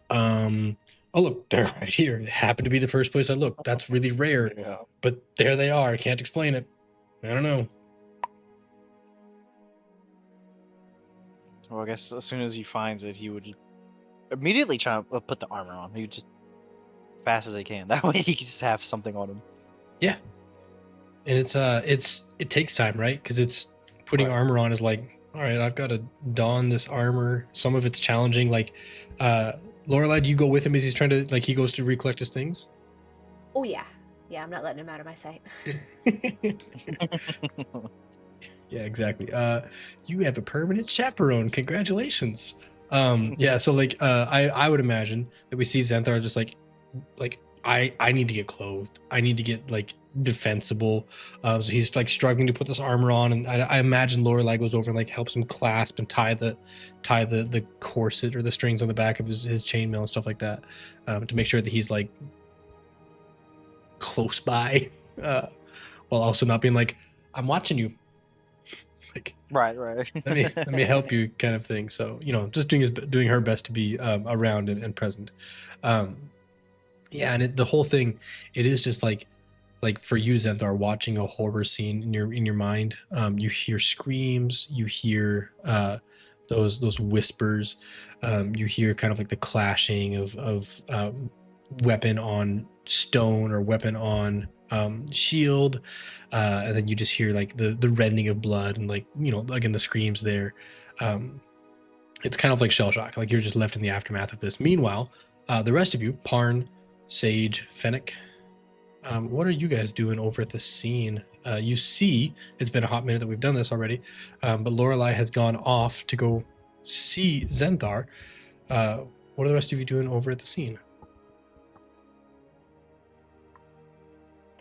Oh look, they're right here. They happen to be the first place I looked. That's really rare, Yeah. but there they are. I can't explain it. I don't know. Well, I guess as soon as he finds it, he would immediately try to put the armor on. He would just fast as he can. That way, he can just have something on him. Yeah, and it takes time, right? Because it's putting armor on is like, all right, I've got to don this armor. Some of it's challenging. Like, Lorelai, do you go with him as he's trying to he goes to recollect his things? Oh yeah, I'm not letting him out of my sight. Yeah, exactly. You have a permanent chaperone. Congratulations. Yeah, so I would imagine that we see Xanthar just like I need to get clothed. I need to get defensible. So he's struggling to put this armor on, and I imagine Lorelai goes over and helps him clasp and tie the corset or the strings on the back of his chainmail and stuff like that, to make sure that he's close by, while also not being like, I'm watching you. Right. let me help you, kind of thing. So just doing her best to be around and present. Yeah, and the whole thing, it is just like for you, Xanthar, watching a horror scene in your mind. You hear screams, you hear those whispers, you hear kind of the clashing of weapon on stone or weapon on shield, and then you just hear the rending of blood and again the screams there. It's kind of like shell shock, you're just left in the aftermath of this. Meanwhile, the rest of you, Parn, Sage, Fennec, what are you guys doing over at the scene? You see, it's been a hot minute that we've done this already, but Lorelai has gone off to go see Xanthar. What are the rest of you doing over at the scene?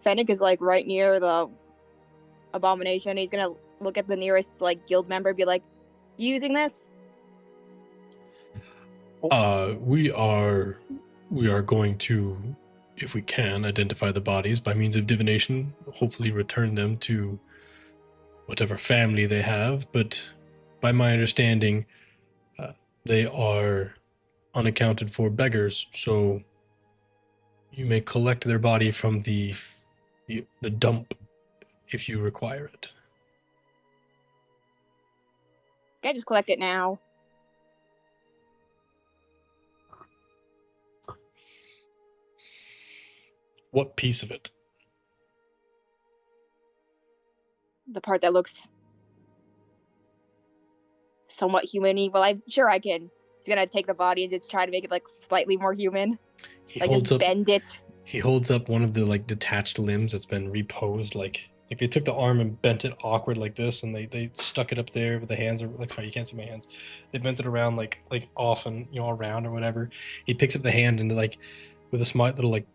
Fennec is right near the abomination. He's gonna look at the nearest guild member and be like, "You using this?" We are going to, if we can, identify the bodies by means of divination, hopefully return them to whatever family they have, but by my understanding, they are unaccounted for beggars, so you may collect their body from the dump if you require it. Can I just collect it now? What piece of it? The part that looks somewhat human-y. Well, I'm sure I can. He's gonna take the body and just try to make it like slightly more human. He Like holds just up bend it. He holds up one of the like detached limbs that's been reposed, like they took the arm and bent it awkward like this, and they stuck it up there with the hands. Like, sorry, you can't see my hands. They bent it around like off and around or whatever. He picks up the hand and like with a smart little like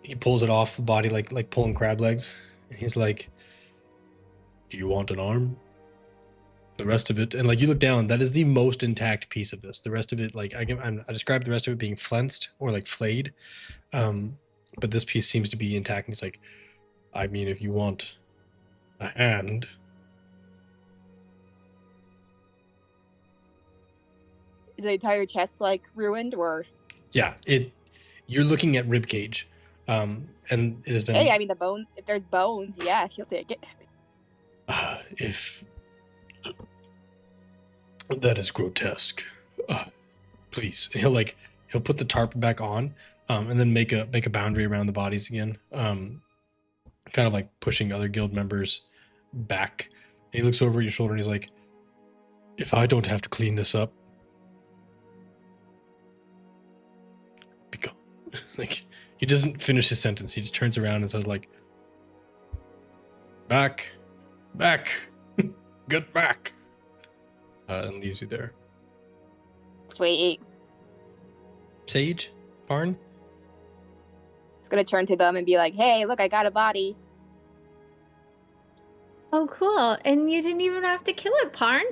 he pulls it off the body like pulling crab legs, and he's like, "Do you want an arm?" The rest of it, and like you look down, that is the most intact piece of this. The rest of it, like I described the rest of it being flensed or like flayed, but this piece seems to be intact. And he's like, I mean, if you want a hand, Is the entire chest like ruined or? yeah, you're looking at rib cage, and it has been. Hey, I mean the bones. If there's bones, yeah, he'll take it. If that is grotesque, please. And he'll put the tarp back on, and then make a boundary around the bodies again, kind of like pushing other guild members back. And he looks over your shoulder and he's like, "If I don't have to clean this up, be gone." Like he doesn't finish his sentence. He just turns around and says like, "Back, get back." And leaves you there. Sweet. Sage, Barn? He's gonna turn to them and be like, "Hey, look, I got a body." Oh, cool. And you didn't even have to kill it, Parn.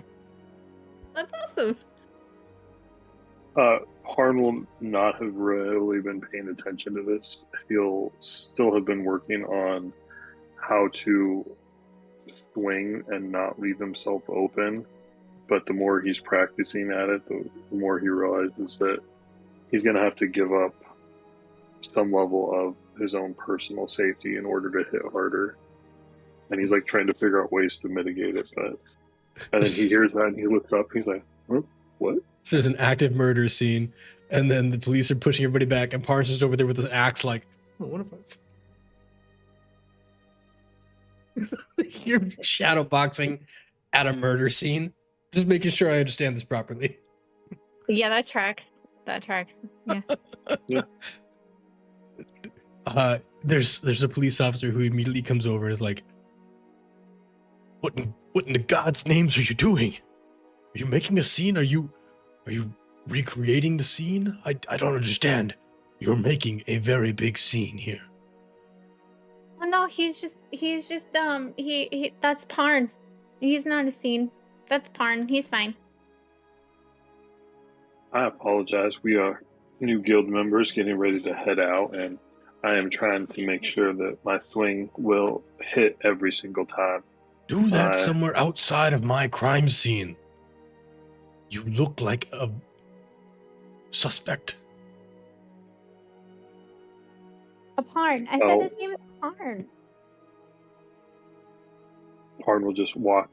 That's awesome. Harn will not have really been paying attention to this. He'll still have been working on how to swing and not leave himself open. But the more he's practicing at it, the more he realizes that he's going to have to give up some level of his own personal safety in order to hit harder. And he's like trying to figure out ways to mitigate it. But and then he hears that and he looks up. He's like, huh? What? So there's an active murder scene, and then the police are pushing everybody back, and Parnes is over there with his axe, like, oh, what if you're shadow boxing at a murder scene? Just making sure I understand this properly. Yeah, that tracks. Yeah. There's a police officer who immediately comes over and is like, What in the God's names are you doing? Are you making a scene? Are you recreating the scene? I don't understand. You're making a very big scene here. Well, no, he's just that's Parn. He's not a scene. That's Parn. He's fine. I apologize. We are new guild members getting ready to head out, and I am trying to make sure that my swing will hit every single time. Do that somewhere outside of my crime scene. You look like a suspect. A Parn. I said his name is Parn. Parn will just walk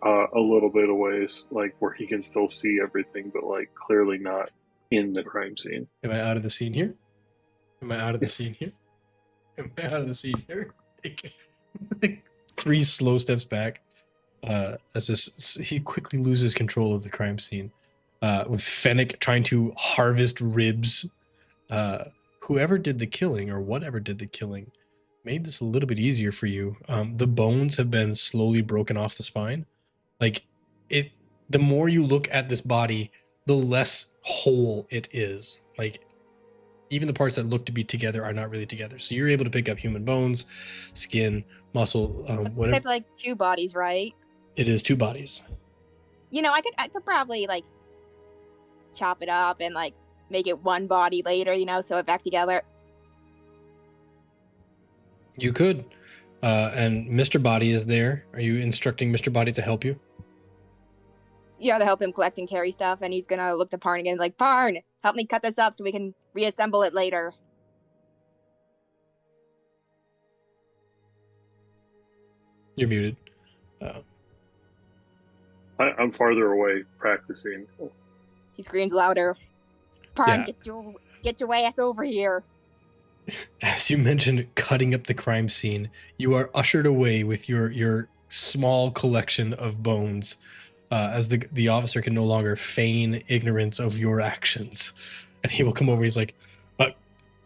a little bit away, like where he can still see everything, but like clearly not in the crime scene. Am I out of the scene here? Am I out of the scene here? Am I out of the scene here? Like 3 slow steps back. He quickly loses control of the crime scene. With Fennec trying to harvest ribs. Whoever did the killing or whatever did the killing made this a little bit easier for you. The bones have been slowly broken off the spine. Like the more you look at this body, the less whole it is. Like even the parts that look to be together are not really together. So you're able to pick up human bones, skin, muscle, whatever. It's like 2 bodies, right? It is 2 bodies. You know, I could probably like chop it up and like make it one body later, sew it back together? You could. And Mr. Body is there. Are you instructing Mr. Body to help you? To help him collect and carry stuff, and he's gonna look to Parn again like, Parn, help me cut this up so we can reassemble it later. You're muted. I'm farther away practicing. He screams louder. Parn, Yeah. get your ass over here. As you mentioned, cutting up the crime scene, you are ushered away with your small collection of bones, as the officer can no longer feign ignorance of your actions, and he will come over. He's like,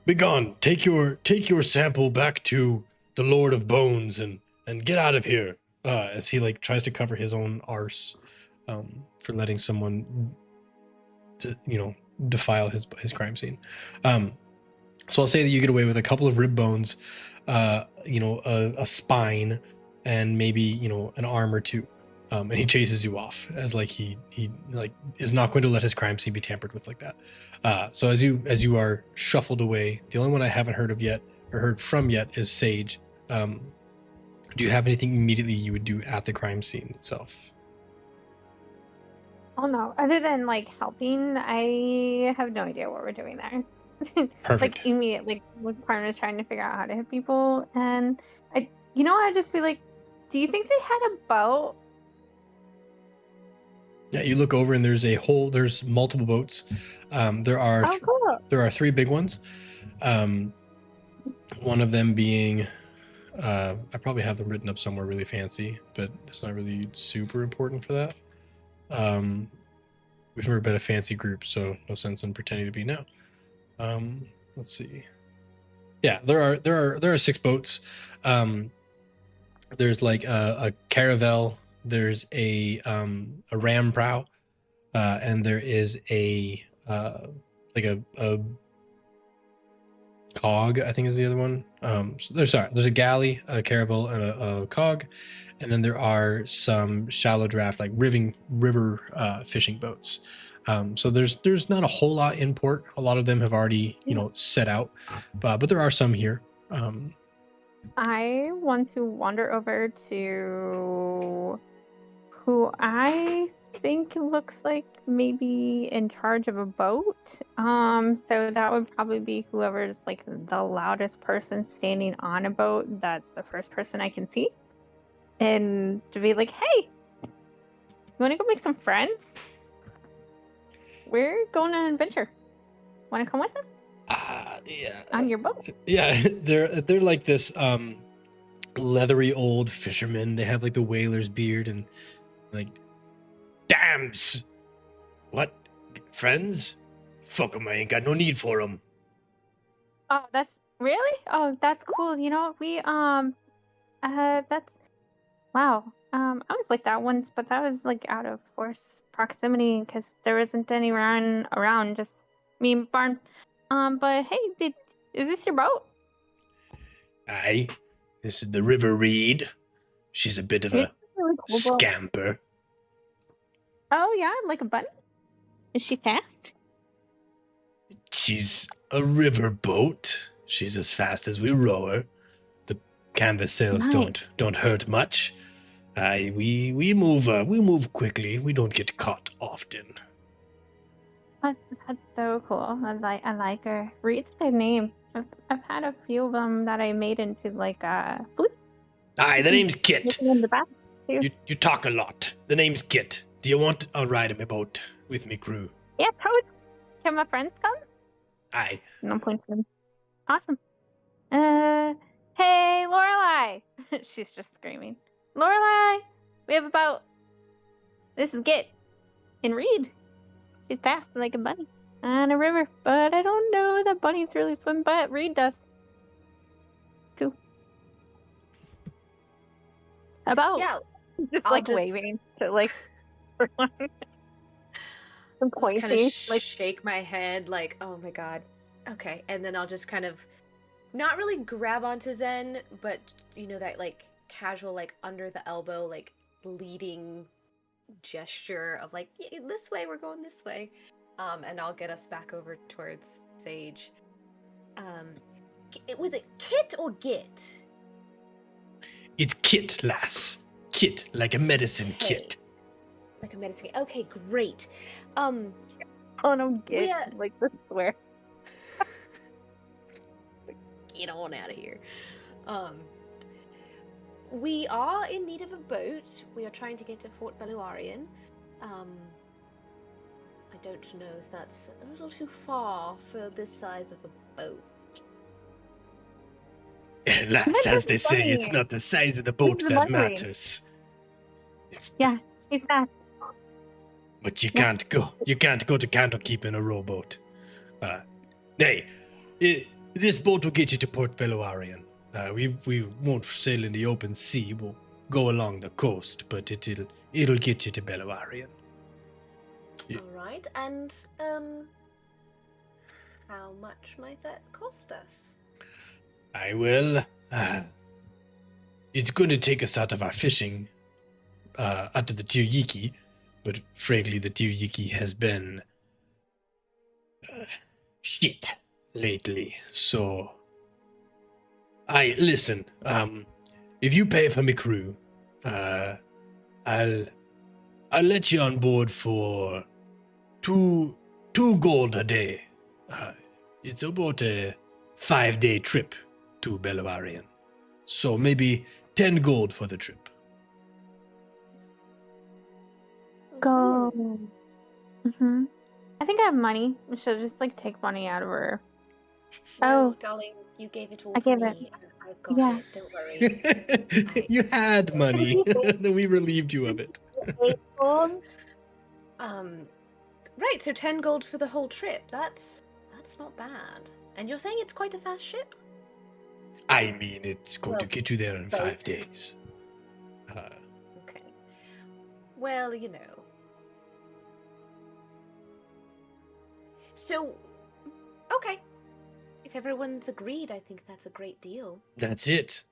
"Begone! Take your sample back to the Lord of Bones and get out of here." As he like tries to cover his own arse, for letting someone, defile his crime scene. So I'll say that you get away with a couple of rib bones, a spine, and maybe an arm or two, and he chases you off as like he is not going to let his crime scene be tampered with like that. So as you are shuffled away, the only one I haven't heard from yet is Sage. Do you have anything immediately you would do at the crime scene itself? Oh no, other than like helping, I have no idea what we're doing there. Perfect. Like immediately, when Parn is trying to figure out how to hit people, and I'd just be like, "Do you think they had a boat?" Yeah, you look over and there's multiple boats. There are cool. there are 3 big ones. One of them being, I probably have them written up somewhere really fancy, but it's not really super important for that. We've never been a fancy group, so no sense in pretending to be now. Let's see. Yeah, there are 6 boats. There's like a caravel. There's a ram prow, and there is a cog, I think is the other one. So there's a galley, a caravel, and a cog, and then there are some shallow draft like river fishing boats. So there's not a whole lot in port. A lot of them have already set out, but there are some here. I want to wander over to who I think looks like maybe in charge of a boat. So that would probably be whoever's like the loudest person standing on a boat. That's the first person I can see. And to be like, "Hey, you want to go make some friends? We're going on an adventure. Want to come with us?" Yeah. On your boat. Yeah, they're like this leathery old fishermen. They have like the whaler's beard and like, "Dams! What? Friends? Fuck 'em, I ain't got no need for 'em." Oh, that's really? Oh, that's cool. That's wow. I was like that once, but that was like out of force proximity because there isn't anyone around, just me and Barn. But hey, is this your boat? Aye, this is the River Reed. She's a bit of a It's a really cool boat. scamper. Oh yeah, like a bunny. Is she fast? She's a river boat. She's as fast as we row her. The canvas sails Nice. don't hurt much. Aye, we move quickly. We don't get caught often. That's so cool. I like her. Reed's a good name. I've had a few of them that I made into like flute. Aye, the name's Kit. Making in the back too. You talk a lot. The name's Kit. Do you want a ride in my boat with me crew? Yeah, totally. Can my friends come? Aye. No point to them. Awesome. Hey, Lorelai! She's just screaming. Lorelai! We have a boat. This is Git. And Reed. She's fast like a bunny on a river, but I don't know that bunnies really swim, but Reed does. Cool. About Yeah, just I'll like just- waving to like some just kind pointing. of Like shake my head like, oh my god. Okay, and then I'll just kind of not really grab onto Zen, but that like casual like under the elbow like leading gesture of like, "Yeah, this way, we're going this way." And I'll get us back over towards Sage. Was it Kit or Git? It's kit, lass. Kit, like a medicine Okay. kit. Like a medicine. Okay, great. Oh no, We, get like the swear. Get on out of here. We are in need of a boat. We are trying to get to Fort Beluarian. I don't know if that's a little too far for this size of a boat. Lass, as they say, funny. it's not the size of the boat the that money ring. matters. It's Yeah, it's that. But you Yeah. can't go. You can't go to Candlekeep in a rowboat. Nay, this boat will get you to Port Beluarian. We won't sail in the open sea. We'll go along the coast, but it'll get you to Beluarian. Yeah. All right, and how much might that cost us? I will. It's going to take us out of our fishing, out of the Tiryiki, but frankly, the Tiryiki has been shit lately. So, listen. If you pay for my crew, I'll let you on board for two gold a day. It's about a 5-day trip to Beluarian. So maybe 10 gold for the trip. Go. Mm-hmm. I think I have money. We should just like take money out of her. No, Oh. darling, you gave it all I to gave me. I've got Yeah. it. Don't worry. You had money. Then we relieved you of it. Right. So 10 gold for the whole trip. That's not bad. And you're saying it's quite a fast ship? I mean, it's going to Well, get you there in both. 5 days. Okay. Well, you know. So, okay. If everyone's agreed, I think that's a great deal. That's it.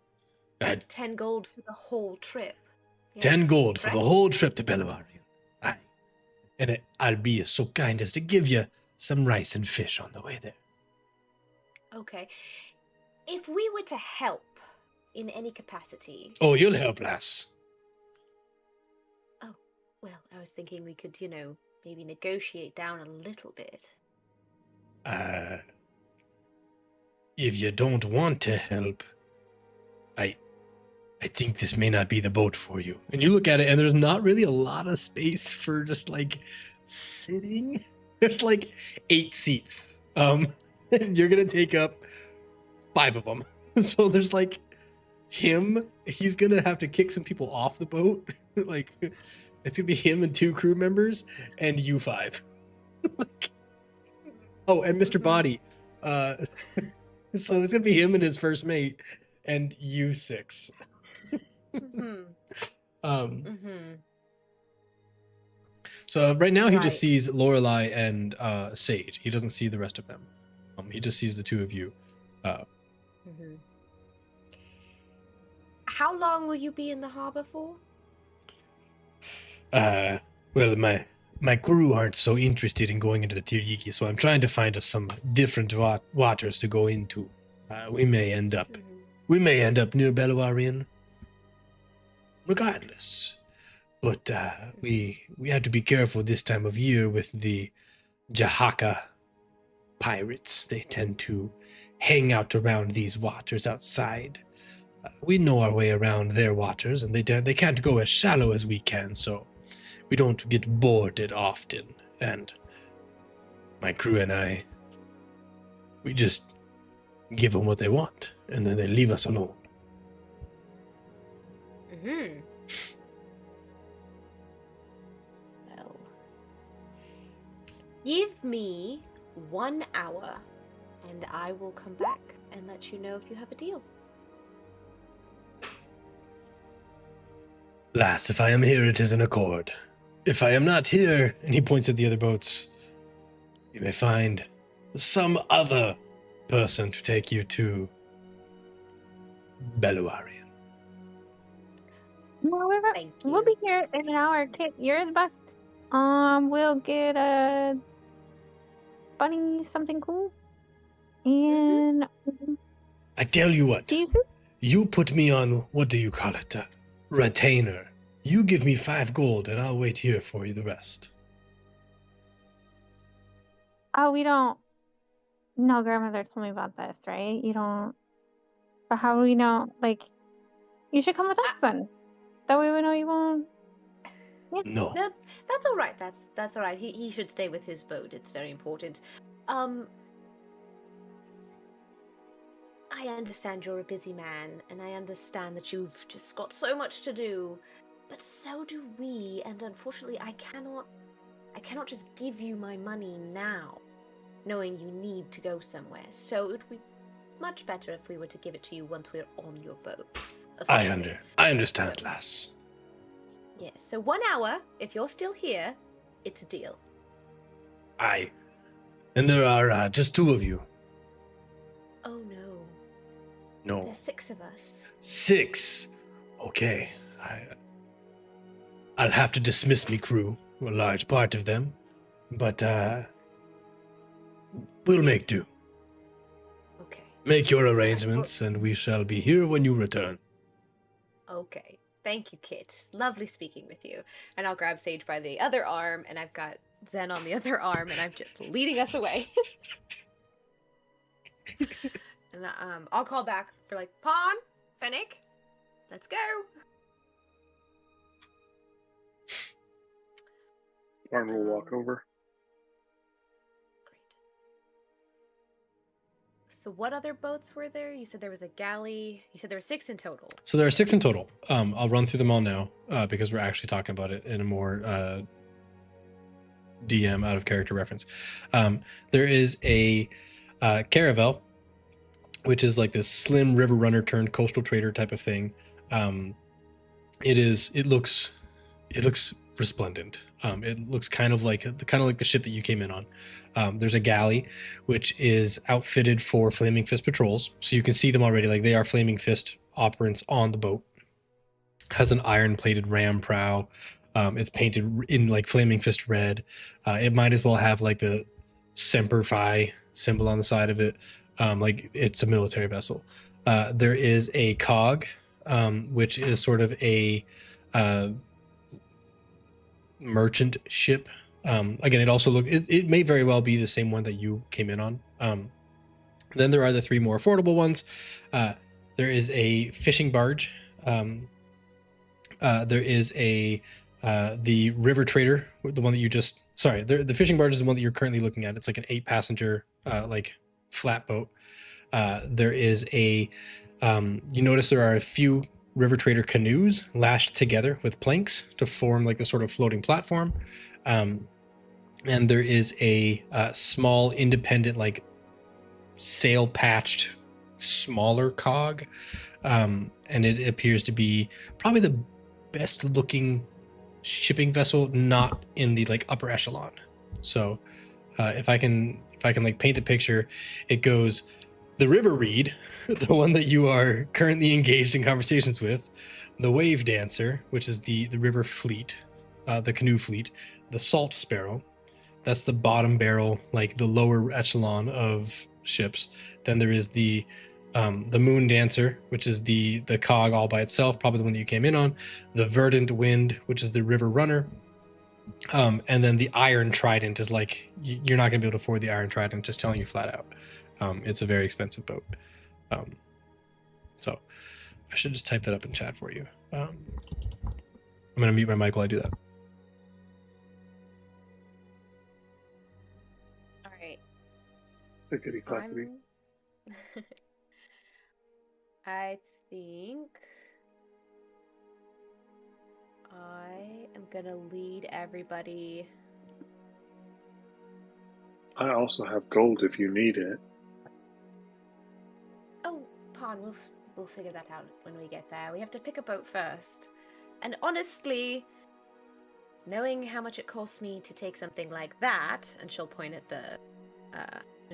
10 gold for the whole trip. 10 Yes, gold for right? the whole trip to Beluarian. Aye. And I'll be so kind as to give you some rice and fish on the way there. Okay. If we were to help in any capacity... Oh, you'll help, lass. Oh, well, I was thinking we could, maybe negotiate down a little bit. If you don't want to help, I think this may not be the boat for you. And you look at it, and there's not really a lot of space for just like sitting. There's like 8 seats. And you're gonna take up 5 of them. So there's like him. He's gonna have to kick some people off the boat. Like it's gonna be him and 2 crew members, and you 5. Like, oh, and Mr. Body. So it's gonna be him and his first mate, and you 6. So right now he just sees Lorelei and Sage. He doesn't see the rest of them. He just sees the 2 of you. How long will you be in the harbor for? Well, my crew aren't so interested in going into the Tiryiki, so I'm trying to find us some different waters to go into. We may end up near Beluarian. Regardless. But we have to be careful this time of year with the Jahaka pirates. They tend to hang out around these waters outside. We know our way around their waters, and they can't go as shallow as we can, so we don't get boarded often. And my crew and I, we just give them what they want, and then they leave us alone. Well, give me 1 hour, and I will come back and let you know if you have a deal. Lass, if I am here, it is an accord. If I am not here, and he points at the other boats, you may find some other person to take you to Beluarian. No, Thank you. we'll be here in an hour. Kit, you're the best. We'll get a Bunny something cool. And I tell you what, see you soon. you put me on, what do you call it, retainer. You give me 5 gold and I'll wait here for you the rest. Oh, we don't. No, grandmother told me about this, right? You don't. But how do we know? Like, you should come with us then. That way we know you won't. No. No, that's all right. That's all right. He should stay with his boat. It's very important. I understand you're a busy man, and I understand that you've just got so much to do, but so do we. And unfortunately, I cannot just give you my money now, knowing you need to go somewhere. So it would be much better if we were to give it to you once we're on your boat. I officially. understand, lass. Yes. So 1 hour. If you're still here, it's a deal. Aye. And there are just 2 of you. Oh no. No. There's 6 of us. 6. Okay. I'll have to dismiss me crew, a large part of them, but we'll make do. Okay. Make your arrangements, and we shall be here when you return. Okay. Thank you, Kit. Lovely speaking with you. And I'll grab Sage by the other arm, and I've got Zen on the other arm, and I'm just leading us away. And I'll call back for like, Pawn, Fennec, let's go. Arn will walk over. Great. So what other boats were there? You said there was a galley. You said there were 6 in total. So there are 6 in total. I'll run through them all now because we're actually talking about it in a more DM out of character reference. There is a caravel, which is like this slim river runner turned coastal trader type of thing. It looks resplendent. It looks kind of like the ship that you came in on. There's a galley, which is outfitted for Flaming Fist patrols, so you can see them already. Like, they are Flaming Fist operants on the boat. Has an iron-plated ram prow. It's painted in like Flaming Fist red. It might as well have like the Semper Fi symbol on the side of it. Like, it's a military vessel. There is a cog, which is sort of a merchant ship. Again, it may very well be the same one that you came in on. Then there are the 3 more affordable ones. There is a fishing barge. There is the river trader, the one that you just, sorry, the fishing barge is the one that you're currently looking at. It's like an 8-passenger, like flat boat. There is you notice there are a few river trader canoes lashed together with planks to form like the sort of floating platform. And there is a small independent, like sail patched, smaller cog. And it appears to be probably the best looking shipping vessel, not in the like upper echelon. So if I can like paint the picture, it goes the River Reed, the one that you are currently engaged in conversations with, the Wave Dancer, which is the river fleet, the canoe fleet, the Salt Sparrow, that's the bottom barrel, like the lower echelon of ships. Then there is the Moon Dancer, which is the cog all by itself, probably the one that you came in on, the Verdant Wind, which is the river runner, and then the Iron Trident is like, you're not going to be able to afford the Iron Trident, just telling you flat out. It's a very expensive boat. So I should just type that up in chat for you. I'm going to mute my mic while I do that. All right. Clickety clackety. I think I am gonna lead everybody. I also have gold if you need it. Oh, Pawn, we'll figure that out when we get there. We have to pick a boat first. And honestly, knowing how much it costs me to take something like that, and she'll point at the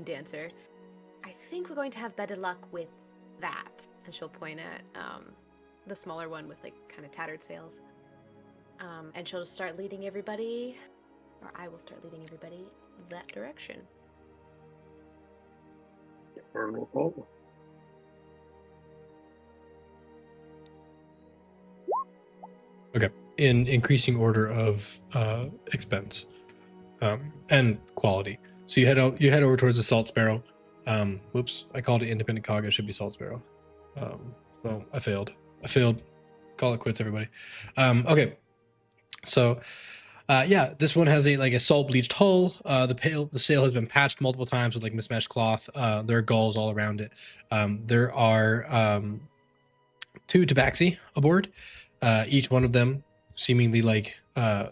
dancer, I think we're going to have better luck with that. And she'll point at the smaller one with like kind of tattered sails. And she'll just start leading everybody, or I will start leading everybody that direction. Cardinal fault. Okay. In increasing order of expense and quality. So you head out. You head over towards the Salt Sparrow. Whoops! I called it Independent Cog. It should be Salt Sparrow. Well, I failed. Call it quits, everybody. Okay. So, yeah, this one has a salt bleached hull. The sail has been patched multiple times with like mismatched cloth. There are gulls all around it. There are 2 tabaxi aboard. Each one of them seemingly like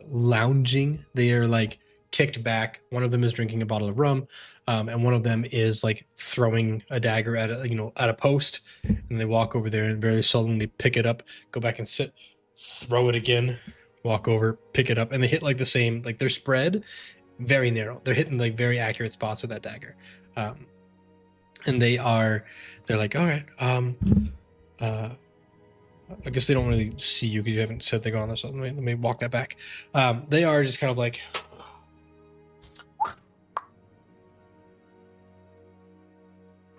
lounging. They are like kicked back. One of them is drinking a bottle of rum, and one of them is like throwing a dagger at a post. And they walk over there and very sullenly pick it up, go back and sit, throw it again, walk over, pick it up, and they hit like the same. Like they're spread very narrow. They're hitting like very accurate spots with that dagger, and they're like, all right, I guess they don't really see you because you haven't said they're gone or something. Let me walk that back. They are just kind of like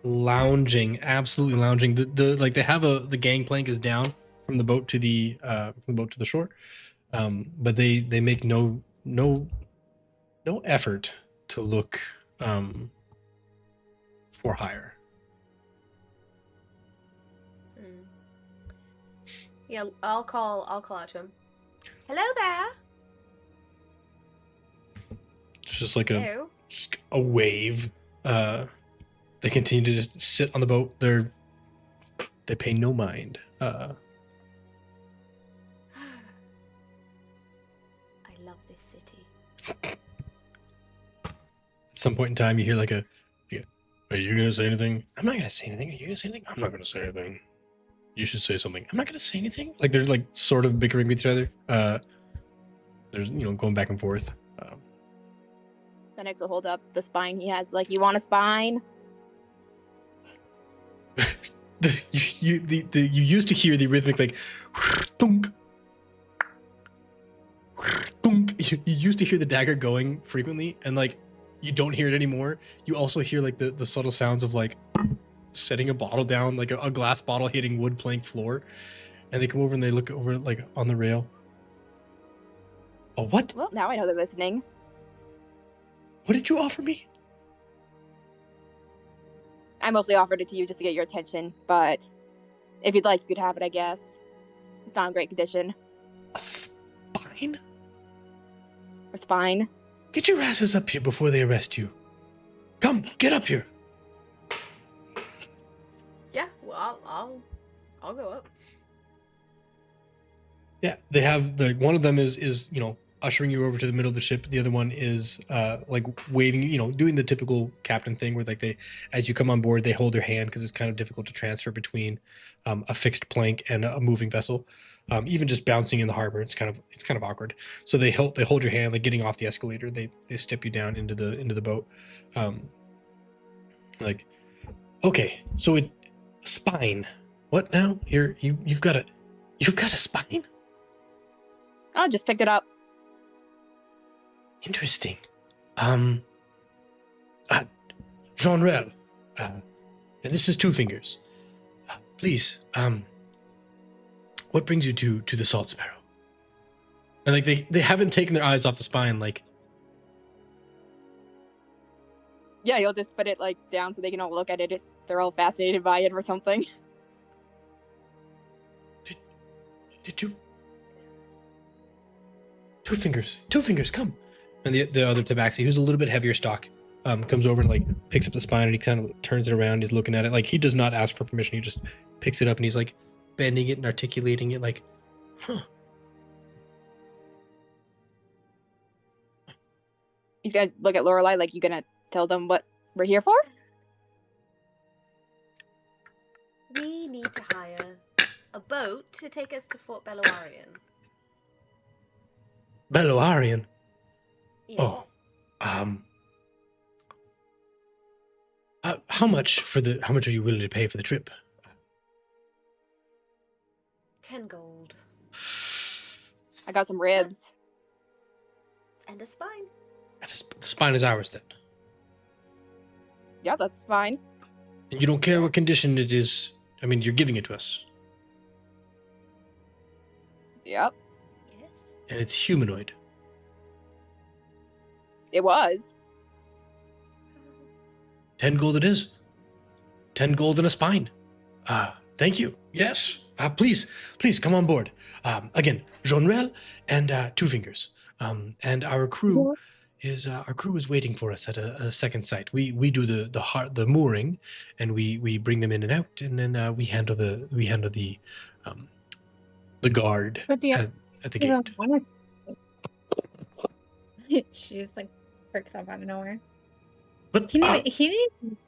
lounging, absolutely lounging. Like they have the gangplank is down from the boat to the shore, but they make no effort to look for hire. Yeah, I'll call out to him. Hello there. It's just like Hello. a wave. They continue to just sit on the boat. They pay no mind. I love this city. At some point in time, you hear like are you gonna say anything? I'm not gonna say anything. Are you gonna say anything? I'm not gonna say anything. You should say something. I'm not gonna say anything. Like they're like sort of bickering with each other. There's going back and forth. Phoenix will hold up the spine he has. Like, you want a spine? You used to hear the rhythmic like thunk, thunk. You used to hear the dagger going frequently, and like you don't hear it anymore. You also hear like the subtle sounds of like setting a bottle down, like a glass bottle hitting wood plank floor, and they come over and they look over like on the rail. Oh, what? Well, now I know they're listening. What did you offer me? I mostly offered it to you just to get your attention, but if you'd like, you could have it, I guess. It's not in great condition. A spine? A spine? Get your asses up here before they arrest you. Come, get up here. Yeah, well, I'll go up. Yeah, they have one of them is ushering you over to the middle of the ship. The other one is like waving, doing the typical captain thing where like as you come on board, they hold your hand because it's kind of difficult to transfer between a fixed plank and a moving vessel. Even just bouncing in the harbor, it's kind of awkward. So they hold your hand, like getting off the escalator. They step you down into the boat. Like, okay, so spine. What now? You've got a spine? I just picked it up. Interesting. Jean Rel, and this is Two Fingers. Please, what brings you to the Salt Sparrow? And like they haven't taken their eyes off the spine. Like, Yeah, you'll just put it like down so they can all look at it if they're all fascinated by it or something. did you? Two Fingers, come. And the other tabaxi, who's a little bit heavier stock, comes over and like picks up the spine and he kind of turns it around. He's looking at it. Like, he does not ask for permission. He just picks it up and he's like bending it and articulating it like, huh. He's gonna look at Lorelei like, you gonna tell them what we're here for? We need to hire a boat to take us to Fort Beluarian. Beluarian? Yes. Oh. How much are you willing to pay for the trip? 10 gold. I got some ribs. And a spine. The spine is ours then. Yeah, that's fine. And you don't care what condition it is. I mean, you're giving it to us. Yep, Yes. And it's humanoid. it was. 10 gold it is. 10 gold and a spine. Thank you. Yes. Please come on board. Again, Jean-Rel and Two Fingers. And our crew is waiting for us at a second site. We do the mooring, and we bring them in and out, and then we handle the guard But the at the gate. She just like perks up out of nowhere. But He didn't.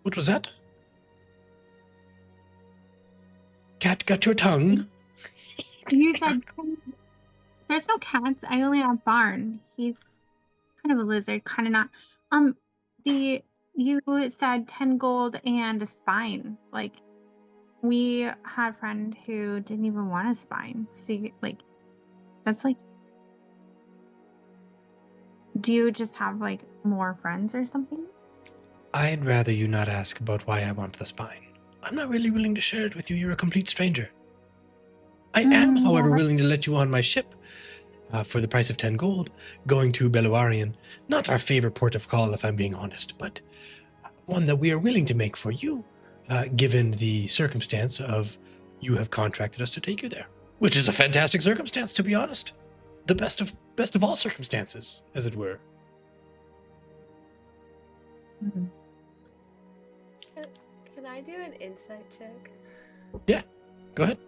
what was that? Cat got your tongue? You said there's no cats. I only have Barn. He's kind of a lizard, kind of not. You said 10 gold and a spine. Like, we had a friend who didn't even want a spine. So that's like. Do you just have like more friends or something? I'd rather you not ask about why I want the spine. I'm not really willing to share it with you. You're a complete stranger. I am, however, willing to let you on my ship for the price of 10 gold, going to Beluarian. Not our favorite port of call, if I'm being honest, but one that we are willing to make for you, given the circumstance of you have contracted us to take you there, which is a fantastic circumstance, to be honest. The best of all circumstances, as it were. Mm-hmm. Can I do an insight check? Yeah, go ahead.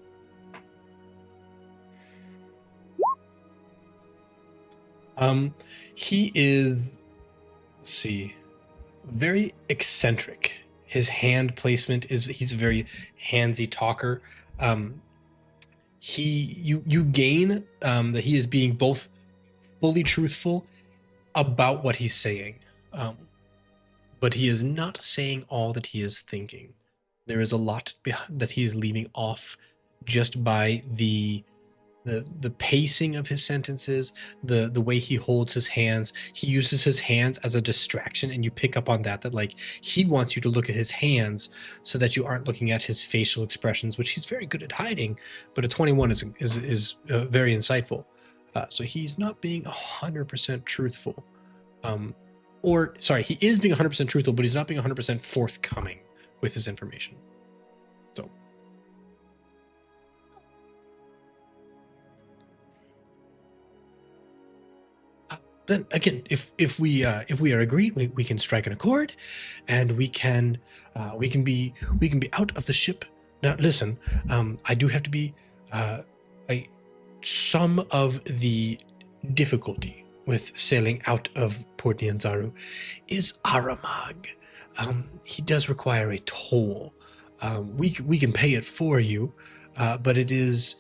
He is, let's see, very eccentric. His hand placement he's a very handsy talker. You gain that he is being both fully truthful about what he's saying, but he is not saying all that he is thinking. There is a lot that he is leaving off just by the pacing of his sentences, the way he holds his hands. He uses his hands as a distraction, and you pick up on that like he wants you to look at his hands so that you aren't looking at his facial expressions, which he's very good at hiding, but a 21 is very insightful. So he's not being 100% truthful. He is being 100% truthful, but he's not being 100% forthcoming with his information. So then again, if we are agreed, we can strike an accord, and we can be out of the ship. Now listen, I do have to be some of the difficulty with sailing out of Port Nianzaru is Aramag. He does require a toll. We can pay it for you, but it is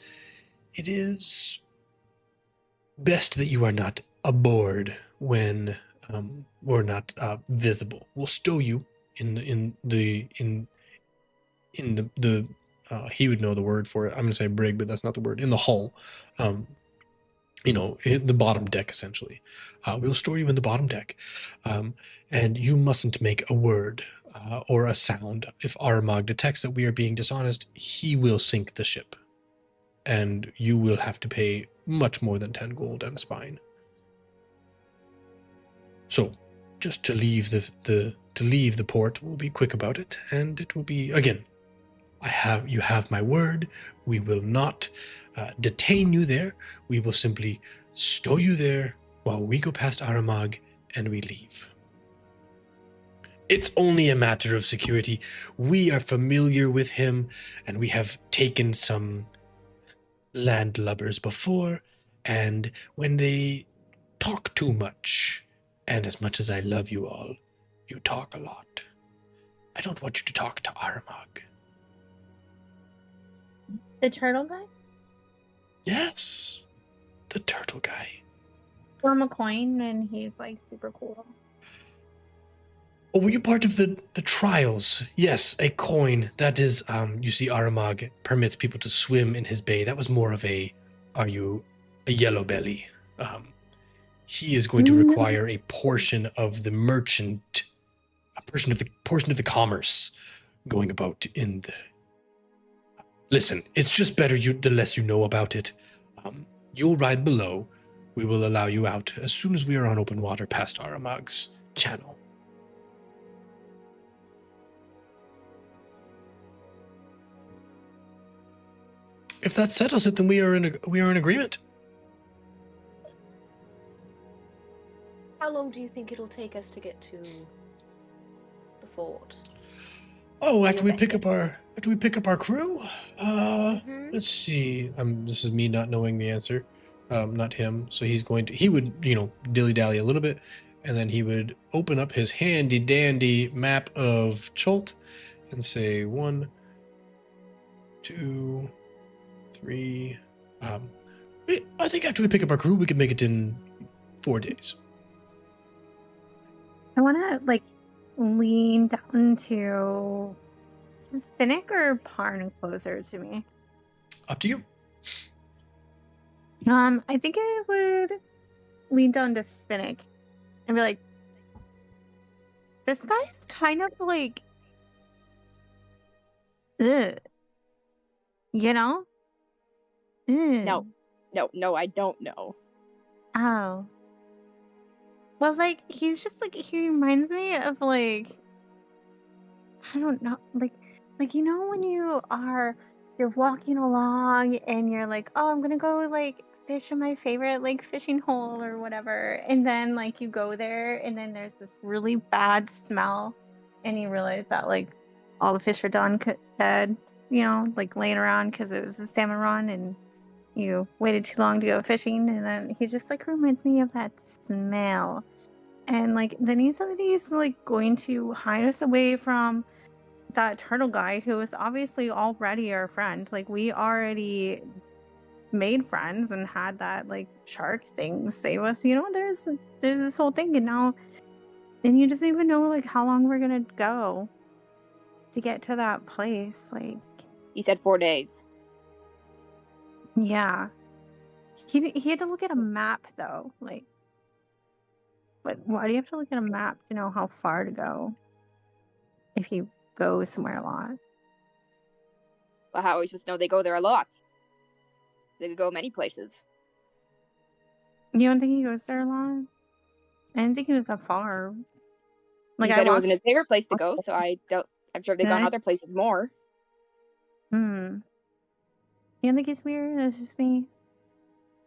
best that you are not aboard when we're not visible. We'll stow you in the he would know the word for it. I'm gonna say brig, but that's not the word. In the hull, in the bottom deck, essentially. We'll store you in the bottom deck, and you mustn't make a word or a sound. If Aramag detects that we are being dishonest, he will sink the ship, and you will have to pay much more than 10 gold and a spine. So, just to leave the port, we'll be quick about it, and it will be, again, you have my word. We will not detain you there. We will simply stow you there while we go past Aramag and we leave. It's only a matter of security. We are familiar with him, and we have taken some landlubbers before, and when they talk too much, and as much as I love you all, you talk a lot. I don't want you to talk to Aramag. The turtle guy? Yes, the turtle guy. Throw him a coin, and he's like super cool. Oh, were you part of the trials? Yes, a coin. That is, you see, Aramag permits people to swim in his bay. That was more of are you a yellow belly? he is going to require a portion of the merchant, a portion of the commerce going about in the. Listen, it's just better the less you know about it. You'll ride below. We will allow you out as soon as we are on open water past Aramag's channel. If that settles it, then we are in agreement. How long do you think it'll take us to get to the fort? Oh, after we pick up our crew? Mhm. Let's see. This is me not knowing the answer. Not him. So he would, dilly-dally a little bit, and then he would open up his handy dandy map of Chult and say 1, 2, 3. I think after we pick up our crew, we can make it in 4 days. I want to lean down to. Is Finnick or Parn closer to me? Up to you. I think I would lean down to Finnick and be like, this guy's kind of like, ugh. You know? Ugh. No, I don't know. Oh. Well, he's just he reminds me of I don't know, when you're walking along and you're like, oh, I'm gonna go fish in my favorite fishing hole or whatever, and then you go there and then there's this really bad smell, and you realize that all the fish are dead, laying around because it was a salmon run and you waited too long to go fishing, and then he just reminds me of that smell. And then he said that he's going to hide us away from that turtle guy who was obviously already our friend. We already made friends and had that shark thing save us. There's this whole thing, and now you just don't even know how long we're gonna go to get to that place. He said 4 days. Yeah. He had to look at a map though. But why do you have to look at a map to know how far to go if you go somewhere a lot? Well, how are we supposed to know they go there a lot? They could go many places. You don't think he goes there a lot? I didn't think he was that far. He said it wasn't his favorite place to go, so I'm sure they've gone other places more. You don't think he's weird? It's just me.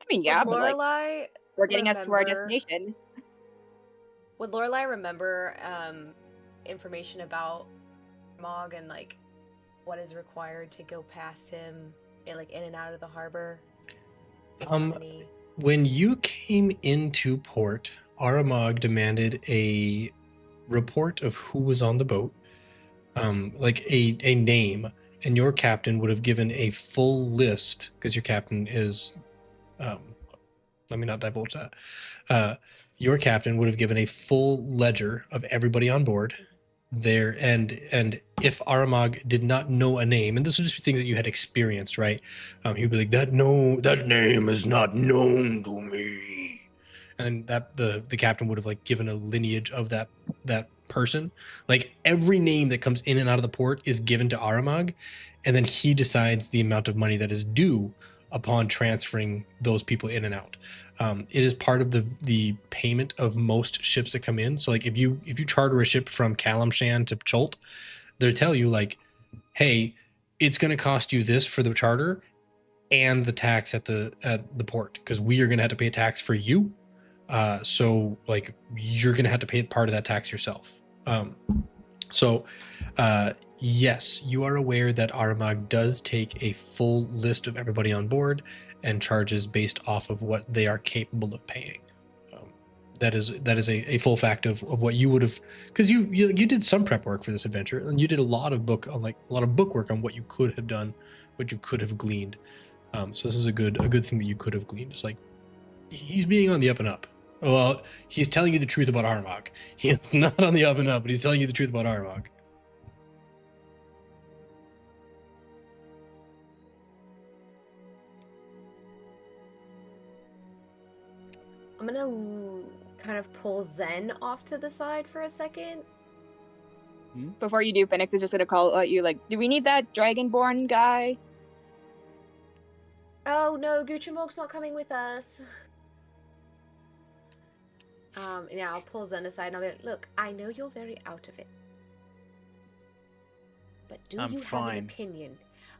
I mean, yeah, Would but Lorelai we're getting us to our destination. Would Lorelai remember information about Mog and what is required to go past him in and out of the harbor? When you came into port, Aramag demanded a report of who was on the boat, a name, and your captain would have given a full list, because your captain is, let me not divulge that. Your captain would have given a full ledger of everybody on board there, and if Aramag did not know a name, and this would just be things that you had experienced, right? He'd be like, that name is not known to me, and that the captain would have given a lineage of that person. Every name that comes in and out of the port is given to Aramag, and then he decides the amount of money that is due upon transferring those people in and out. It is part of the payment of most ships that come in. So if you charter a ship from Kalamshan to Chult, they'll tell you hey, it's going to cost you this for the charter and the tax at the port, because we are going to have to pay a tax for you. So you're going to have to pay part of that tax yourself. Yes, you are aware that Aramag does take a full list of everybody on board and charges based off of what they are capable of paying. That is a full fact of what you would have, because you did some prep work for this adventure, and you did a lot of book work on what you could have done, what you could have gleaned. So this is a good thing that you could have gleaned. It's he's being on the up and up. Well, he's telling you the truth about Aramag. He is not on the up and up, but he's telling you the truth about Aramag. gonna kind of pull Zen off to the side for a second. Before you do, Phoenix is just gonna call out you like, do we need that Dragonborn guy? Oh no, Guchamog's not coming with us. Yeah, I'll pull Zen aside and I'll be like, look, I know you're very out of it. But do I'm you have fine. an opinion?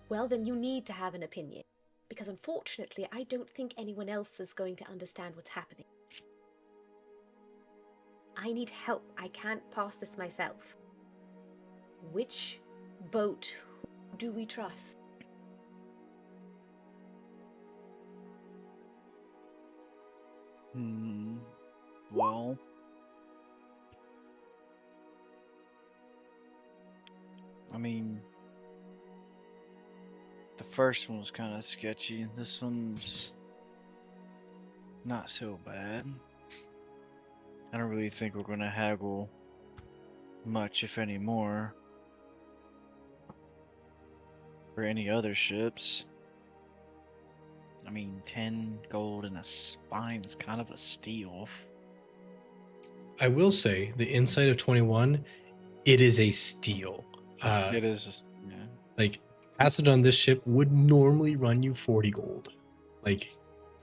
Well, then you need to have an opinion. Because unfortunately, I don't think anyone else is going to understand what's happening. I need help. I can't pass this myself. Which boat do we trust? Well, I mean, the first one was kind of sketchy. This one's not so bad. I don't really think we're going to haggle much, if any more, for any other ships. I mean, 10 gold and a spine is kind of a steal. I will say the inside of 21, it is a steal. It is just, yeah. Like acid on this ship would normally run you 40 gold, like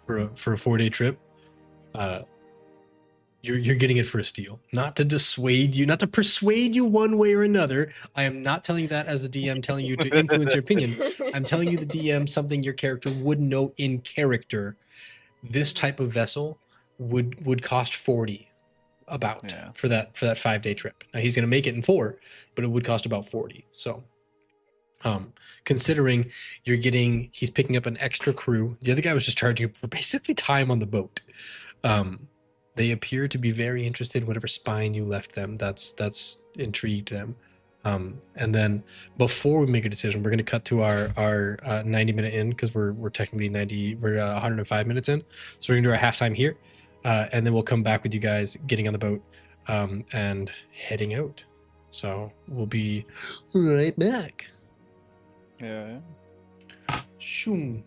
for a 4-day trip. You're getting it for a steal. Not to dissuade you, not to persuade you one way or another. I am not telling you that as the DM telling you to influence your opinion. I'm telling you the DM something your character would know in character. This type of vessel would cost 40 about Yeah. for that 5-day trip. Now he's going to make it in 4, but it would cost about 40. So considering he's picking up an extra crew. The other guy was just charging for basically time on the boat. They appear to be very interested. Whatever spine you left them, that's intrigued them. And then before we make a decision, we're going to cut to our 90-minute in, because we're technically 105 minutes in. So we're going to do our halftime here, and then we'll come back with you guys getting on the boat and heading out. So we'll be right back. Yeah. Shoom.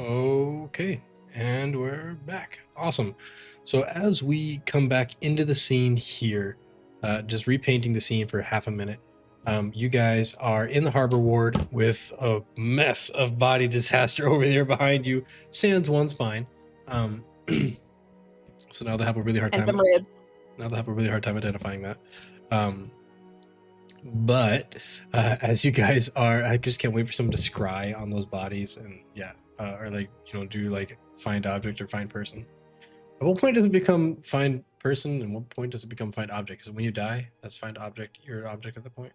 Okay, and we're back. Awesome. So as we come back into the scene here, just repainting the scene for half a minute, you guys are in the harbor ward with a mess of body disaster over there behind you. Sans one spine. So now they have a really hard And time. some ribs. Now they have a really hard time identifying that. But as you guys are, I just can't wait for someone to scry on those bodies and or like, do like find object or find person. At what point does it become find person and what point does it become find object? Is it when you die? That's find object, your object at the point?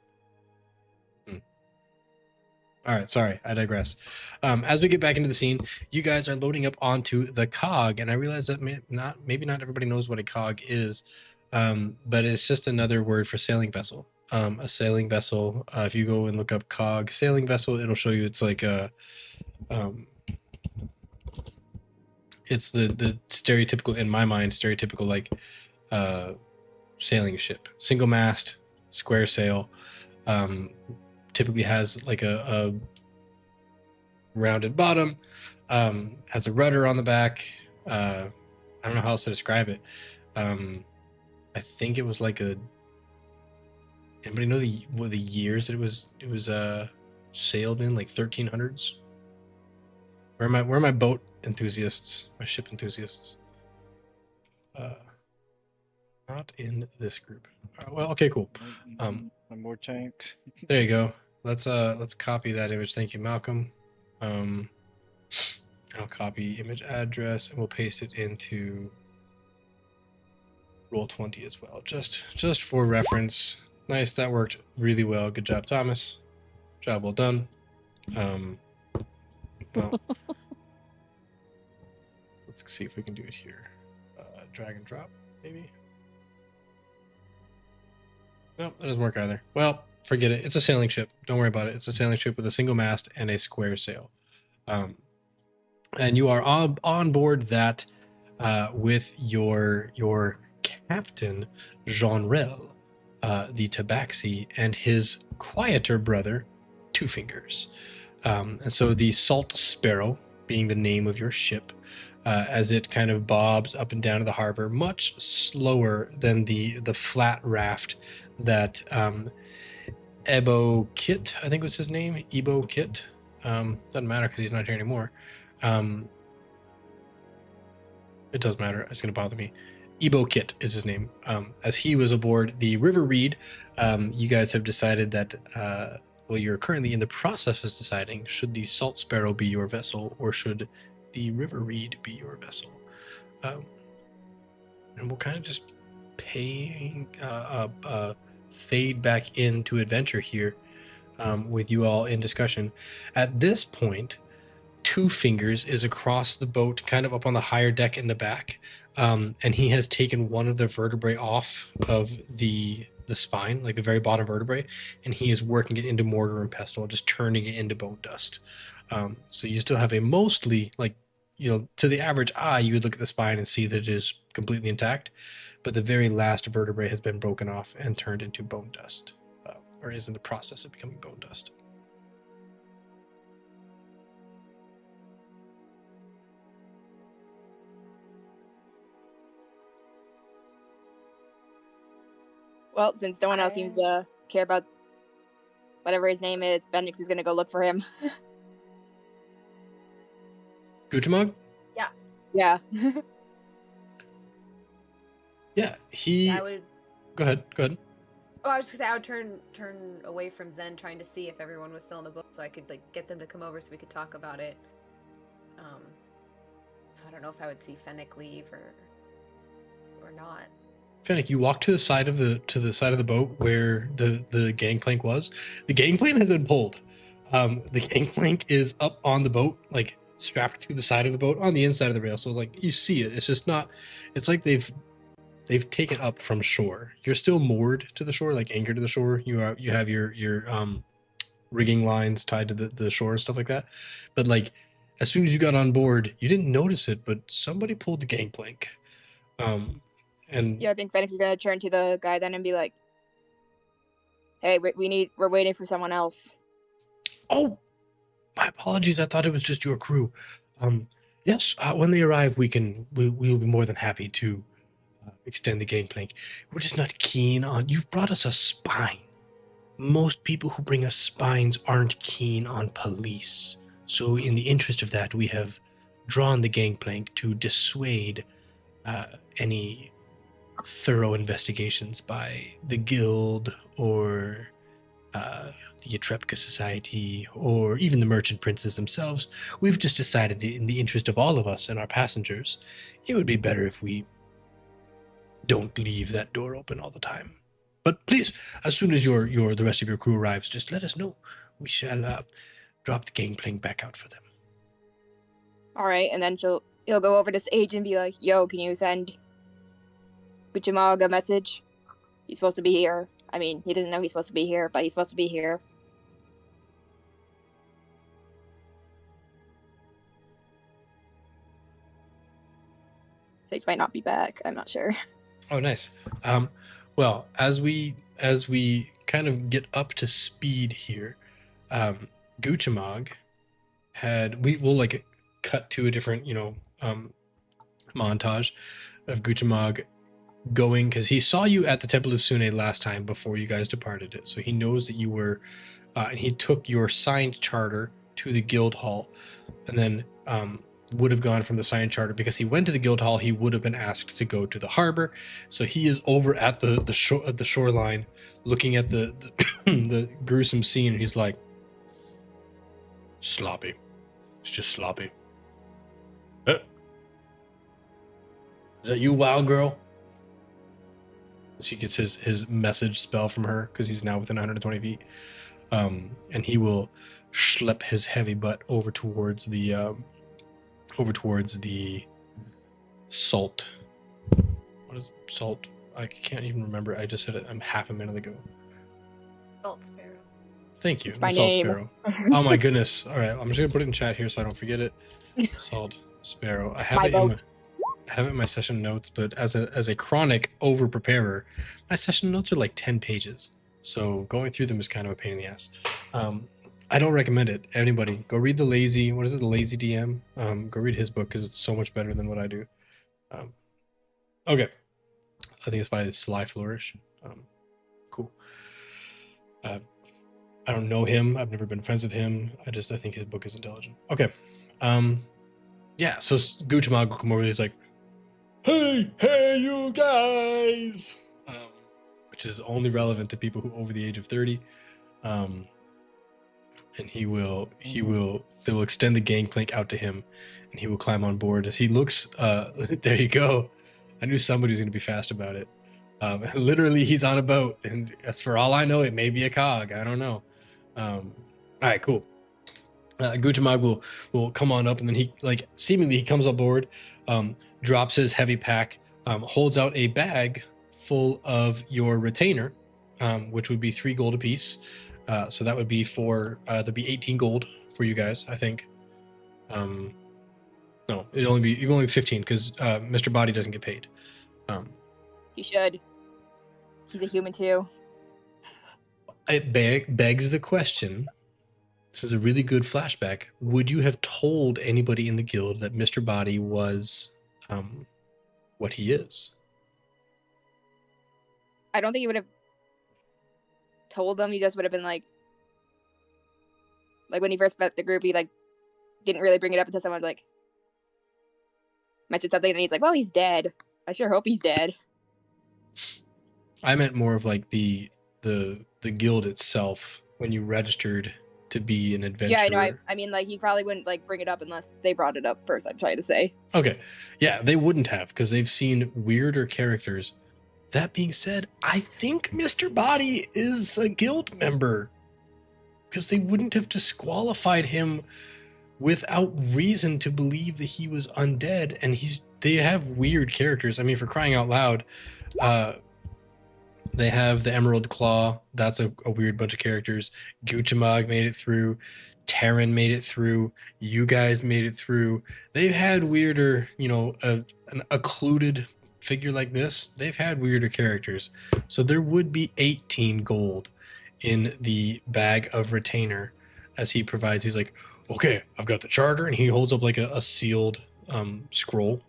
All right, sorry, I digress. As we get back into the scene, you guys are loading up onto the cog, and I realize that maybe not everybody knows what a cog is, but it's just another word for sailing vessel. A sailing vessel. If you go and look up cog sailing vessel, it'll show you it's like a, it's the stereotypical, in my mind, stereotypical like sailing ship, single mast, square sail. Typically has like a rounded bottom, has a rudder on the back. I don't know how else to describe it. I think it was like a. Anybody know what the years it was sailed in, like 1300s? Where are my boat enthusiasts, my ship enthusiasts? Not in this group. Well, okay, cool. More tanks. There you go. Let's copy that image. Thank you, Malcolm. I'll copy image address and we'll paste it into Roll20 as well, just for reference. Nice, that worked really well. Good job, Thomas. Job well done. Well, let's see if we can do it here. Drag and drop, maybe. No, that doesn't work either. Well, forget it. It's a sailing ship. Don't worry about it. It's a sailing ship with a single mast and a square sail. And you are on board that with your captain, Jean Rel, the Tabaxi, and his quieter brother, Two Fingers. And so the Salt Sparrow being the name of your ship, as it kind of bobs up and down to the harbor, much slower than the flat raft that Ebo Kit, I think was his name, Ebo Kit. Doesn't matter because he's not here anymore. It does matter. It's going to bother me. Ebo Kit is his name. As he was aboard the River Reed, you guys have decided that, well, you're currently in the process of deciding, should the Salt Sparrow be your vessel or should the River Reed be your vessel? And we'll kind of just fade back into adventure here with you all in discussion. At this point, Two Fingers is across the boat, kind of up on the higher deck in the back, and he has taken one of the vertebrae off of the spine, like the very bottom vertebrae, and he is working it into mortar and pestle, just turning it into bone dust. So you still have a mostly, like, to the average eye, you would look at the spine and see that it is completely intact, but the very last vertebrae has been broken off and turned into bone dust, or is in the process of becoming bone dust. Well, since no one else seems to care about whatever his name is, Bendix is going to go look for him. Guchamog? Yeah. Yeah, he... I would... Go ahead. Oh, I was just gonna say I would turn away from Zen, trying to see if everyone was still in the boat, so I could like get them to come over so we could talk about it. So I don't know if I would see Fennec leave or not. Fennec, you walk to the side of the boat where the gangplank was. The gangplank has been pulled. The gangplank is up on the boat, like strapped to the side of the boat on the inside of the rail. So like you see it. It's just not. It's like they've taken up from shore. You're still moored to the shore, like anchored to the shore. You have your rigging lines tied to the shore and stuff like that. But like as soon as you got on board, you didn't notice it, but somebody pulled the gangplank. And Yeah, I think Phoenix is gonna turn to the guy then and be like, "Hey, we're waiting for someone else." Oh, my apologies. I thought it was just your crew. Yes, when they arrive, we'll be more than happy to extend the gangplank. We're just not keen on. You've brought us a spine. Most people who bring us spines aren't keen on police. So, in the interest of that, we have drawn the gangplank to dissuade any thorough investigations by the guild or the Etrepka Society or even the merchant princes themselves. We've just decided, in the interest of all of us and our passengers, it would be better if we don't leave that door open all the time. But please, as soon as the rest of your crew arrives, just let us know. We shall drop the gangplank back out for them. All right, and then he'll go over to Sage and be like, "Yo, can you send Guchamog a message? He's supposed to be here. I mean, he doesn't know he's supposed to be here, but he's supposed to be here." Sage might not be back. I'm not sure. Oh, nice. Well, as we kind of get up to speed here, Guchamog we'll like cut to a different montage of Guchamog going, because he saw you at the Temple of Sune last time before you guys departed it, so he knows that you were, and he took your signed charter to the guild hall, and then would have gone from the signed charter, because he went to the guild hall, he would have been asked to go to the harbor. So he is over at the shoreline looking at the the gruesome scene, and he's like, sloppy. It's just sloppy. Is that you, wild girl? She gets his message spell from her, because he's now within 120 feet. And he will schlep his heavy butt over towards the salt. What is salt? I can't even remember. I just said it half a minute ago. Salt Sparrow. Thank you. It's The my Salt name. Sparrow. Oh my goodness. All right, I'm just gonna put it in chat here so I don't forget it. Salt Sparrow. I have My it vote. in my session notes, but as a chronic over preparer, my session notes are like 10 pages. So going through them is kind of a pain in the ass. I don't recommend it. Anybody, go read the Lazy DM. Go read his book, because it's so much better than what I do. Okay. I think it's by Sly Flourish. Cool. I don't know him. I've never been friends with him. I think his book is intelligent. Okay. Yeah, so Guchamog will come over and he's like, hey, you guys! Which is only relevant to people who are over the age of 30. And they will extend the gangplank out to him, and he will climb on board as he looks, there you go. I knew somebody was going to be fast about it. Literally, he's on a boat, and as for all I know, it may be a cog. I don't know. All right, cool. Guchamog will come on up, and then he seemingly he comes on board, drops his heavy pack, holds out a bag full of your retainer, which would be 3 gold apiece. So that would be there'd be 18 gold for you guys, I think. No, it'd only be 15, because Mr. Body doesn't get paid. He should. He's a human too. It begs the question. This is a really good flashback. Would you have told anybody in the guild that Mr. Body was what he is? I don't think he would have told them. He just would have been like when he first met the group, he didn't really bring it up until someone mentioned something, and he's like, "Well, he's dead. I sure hope he's dead." I meant more of the guild itself, when you registered to be an adventurer. Yeah, I know. I mean, he probably wouldn't bring it up unless they brought it up first. I'm trying to say. Okay, yeah, they wouldn't have, because they've seen weirder characters. That being said, I think Mr. Body is a guild member, because they wouldn't have disqualified him without reason to believe that he was undead. And they have weird characters. I mean, for crying out loud, they have the Emerald Claw. That's a weird bunch of characters. Guchamog made it through. Terran made it through. You guys made it through. They've had weirder, an occluded figure like this. They've had weirder characters. So there would be 18 gold in the bag of retainer, as he provides. He's like, okay, I've got the charter, and he holds up like a sealed scroll.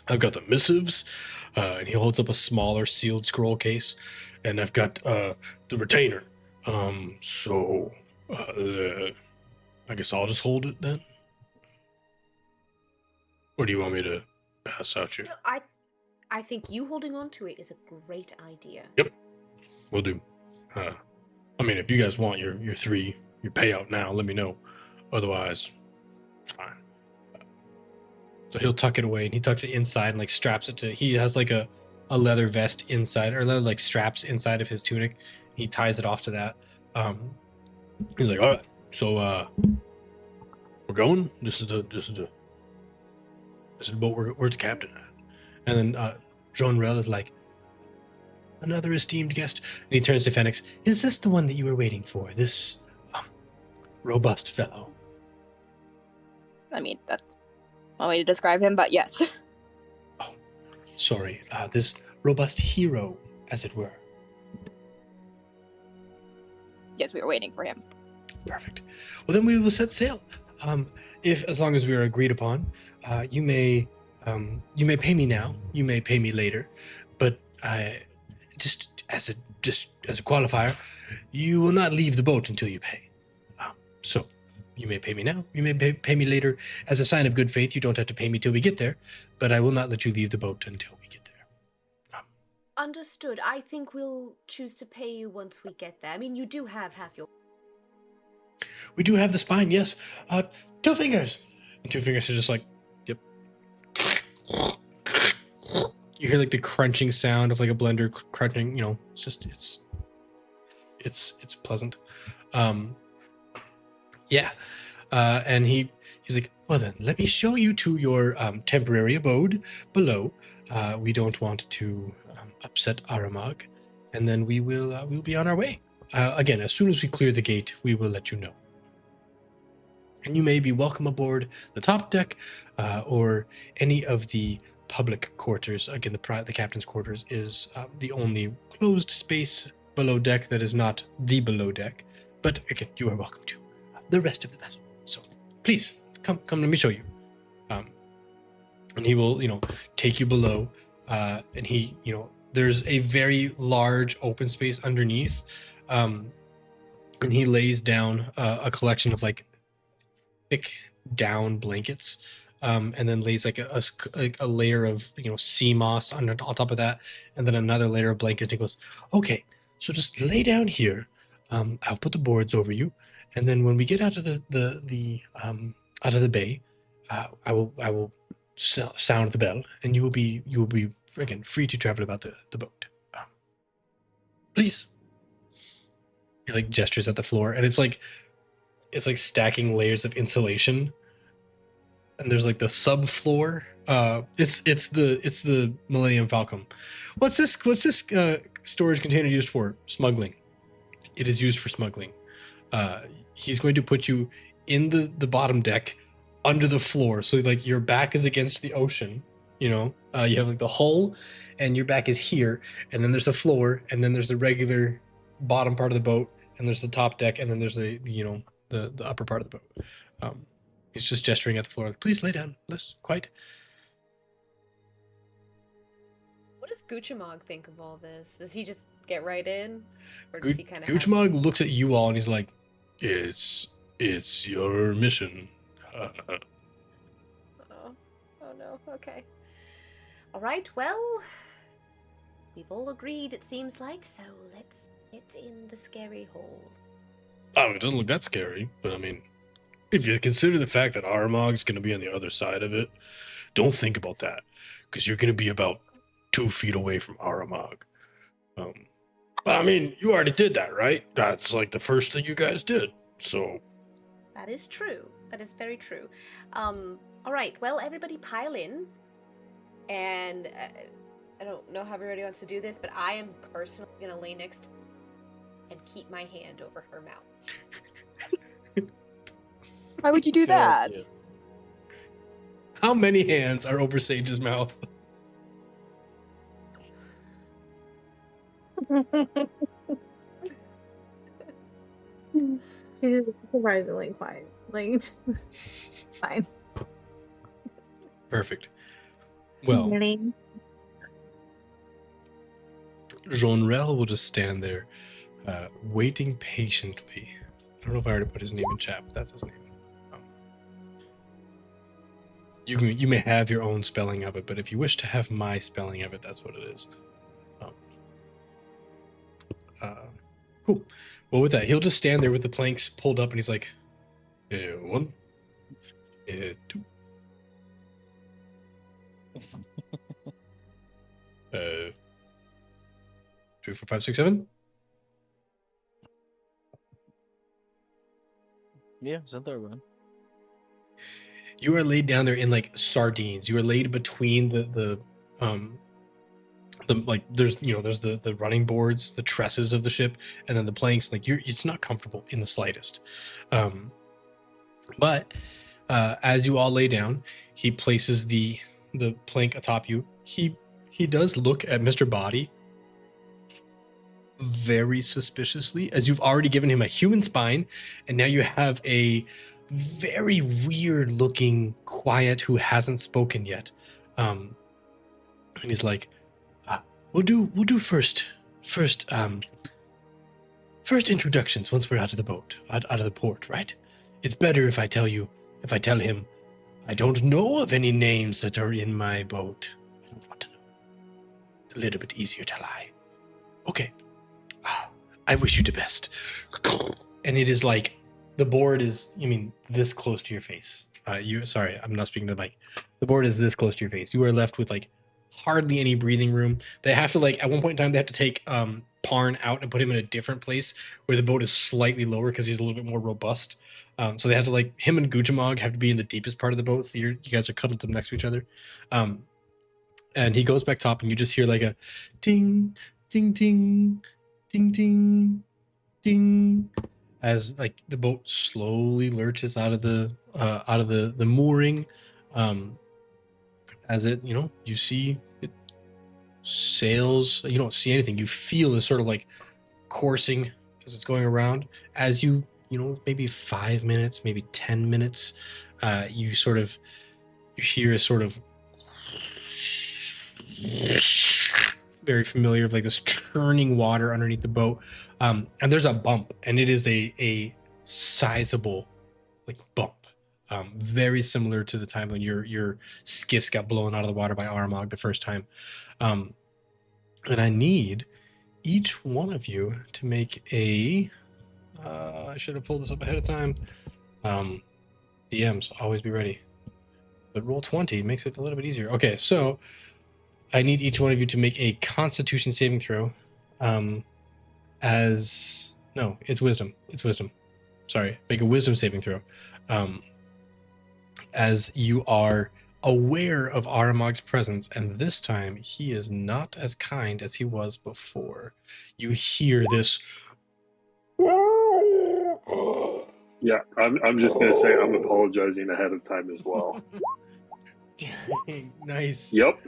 I've got the missives, and he holds up a smaller sealed scroll case, and I've got the retainer. So I guess I'll just hold it then. Or do you want me to pass out you? No, I think you holding on to it is a great idea. Yep, we'll do. I mean, if you guys want your payout now, let me know. Otherwise, it's fine. So he'll tuck it away, and he tucks it inside and like straps it to. He has like a leather vest inside, or leather like straps inside of his tunic. He ties it off to that. He's like, all right, so we're going. This is the boat. Where's the captain at? And then Jean Rel is like, another esteemed guest. And he turns to Phoenix. Is this the one that you were waiting for? This robust fellow? I mean, that's one way to describe him, but yes. Oh, sorry. This robust hero, as it were. Yes, we were waiting for him. Perfect. Well, then we will set sail. If, as long as we are agreed upon, you may pay me now. You may pay me later, but just as a qualifier, you will not leave the boat until you pay. So, you may pay me now. You may pay me later. As a sign of good faith, you don't have to pay me till we get there, but I will not let you leave the boat until we get there. Understood. I think we'll choose to pay you once we get there. I mean, you do have half your... We do have the spine, yes. 2 fingers. And 2 fingers are just like, yep. You hear like the crunching sound of like a blender crunching. You know, it's just it's pleasant. Yeah. And he's like, well then, let me show you to your temporary abode below. We don't want to upset Aramag, and then we'll be on our way. Again, as soon as we clear the gate, we will let you know. And you may be welcome aboard the top deck, or any of the public quarters. Again, the captain's quarters is the only closed space below deck that is not the below deck. But again, you are welcome to the rest of the vessel. So please come, let me show you. And he will, take you below. And he, there's a very large open space underneath. And he lays down a collection of like thick down blankets, and then lays like a layer of sea moss on top of that, and then another layer of blankets. And he goes, okay, so just lay down here. I'll put the boards over you, and then when we get out of the bay, I will sound the bell, and you will be again free to travel about the boat. Please. He like gestures at the floor, and it's like stacking layers of insulation, and there's like the subfloor. It's the Millennium Falcon. What's this storage container used for? Smuggling. It is used for smuggling. He's going to put you in the bottom deck under the floor, so like your back is against the ocean. You have like the hull, and your back is here, and then there's the floor, and then there's the regular bottom part of the boat, and there's the top deck, and then there's the upper part of the boat. He's just gesturing at the floor. Like, please lay down. Less quite. What does Guchamog think of all this? Does he just get right in, or does he kind of? Guchamog looks at you all, and he's like, "It's your mission." Oh no. Okay. All right. Well, we've all agreed. It seems like, so let's get in the scary hole. Oh, it doesn't look that scary, but I mean, if you consider the fact that Aramog's going to be on the other side of it, don't think about that, because you're going to be about 2 feet away from Aramog. But I mean, you already did that, right? That's like the first thing you guys did, so... That is true. That is very true. All right, well, everybody pile in, and I don't know how everybody wants to do this, but I am personally going to lay next to and keep my hand over her mouth. Why would you do that? Yeah. How many hands are over Sage's mouth? She's surprisingly quiet. Like, fine. Perfect. Well, Really? Jean-Rel will just stand there, waiting patiently. I don't know if I already put his name in chat, but that's his name. You may have your own spelling of it, but if you wish to have my spelling of it, that's what it is. Cool. Well, with that, he'll just stand there with the planks pulled up, and he's like, 1, 2, 3, 4, 5, 6, 7. Yeah, it's not that one. You are laid down there in like sardines. You are laid between the like there's the running boards, the trusses of the ship, and then the planks. Like it's not comfortable in the slightest. But as you all lay down, he places the plank atop you. He does look at Mr. Body very suspiciously, as you've already given him a human spine, and now you have a very weird looking quiet who hasn't spoken yet. And he's like, we'll do first introductions once we're out of the boat, out of the port, right? It's better if I tell him I don't know of any names that are in my boat. I don't want to know. It's a little bit easier to lie. Okay. I wish you the best. And it is like the board is, this close to your face. Sorry, I'm not speaking to the mic. The board is this close to your face. You are left with like hardly any breathing room. They have to at one point in time, they have to take Parn out and put him in a different place where the boat is slightly lower because he's a little bit more robust. So they have to him and Guchamog have to be in the deepest part of the boat. So you guys are cuddled up next to each other. And he goes back top and you just hear like a ding, ding, ding, ding, ding, ding, as like the boat slowly lurches out of the mooring. As it, you see it sails. You don't see anything. You feel this sort of like coursing as it's going around. As you maybe 5 minutes, maybe 10 minutes, you hear a sort of very familiar of like this churning water underneath the boat. And there's a bump, and it is a sizable bump. Very similar to the time when your skiffs got blown out of the water by Armagh the first time. And I need each one of you to make a I should have pulled this up ahead of time. DMs, always be ready. But roll 20 makes it a little bit easier. Okay, so I need each one of you to make a Constitution saving throw. It's Wisdom. It's Wisdom. Sorry, make a Wisdom saving throw. As you are aware of Aramag's presence, and this time he is not as kind as he was before. You hear this. Yeah, I'm just gonna say I'm apologizing ahead of time as well. Dang, nice. Yep.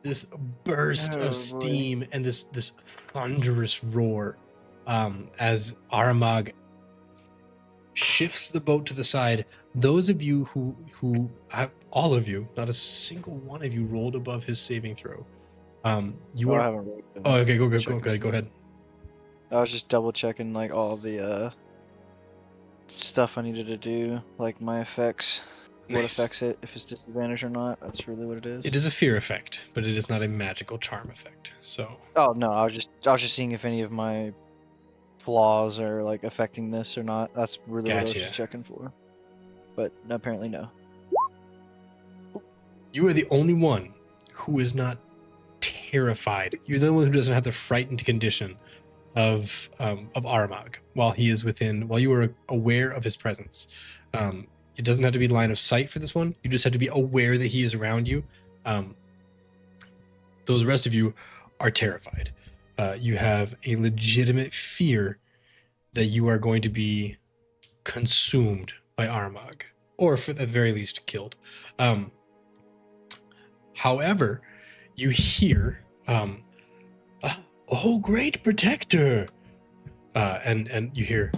This burst of steam and this thunderous roar, as Aramag shifts the boat to the side. Those of you who have, all of you, not a single one of you rolled above his saving throw. You are. Oh, okay. Go ahead. I was just double checking like all the stuff I needed to do, like my effects. What Nice. affects it, if it's disadvantage or not. That's really what it is. It is a fear effect, but it is not a magical charm effect. So. Oh no, I was just seeing if any of my flaws are like affecting this or not. That's really what I was Gotcha. just checking for. But apparently no. You are the only one who is not terrified. You're the only one who doesn't have the frightened condition of Aramag while you are aware of his presence. It doesn't have to be line of sight for this one. You just have to be aware that he is around you. Those rest of you are terrified. You have a legitimate fear that you are going to be consumed by Aramag, or at the very least killed. However, you hear, "Oh, great protector," and you hear,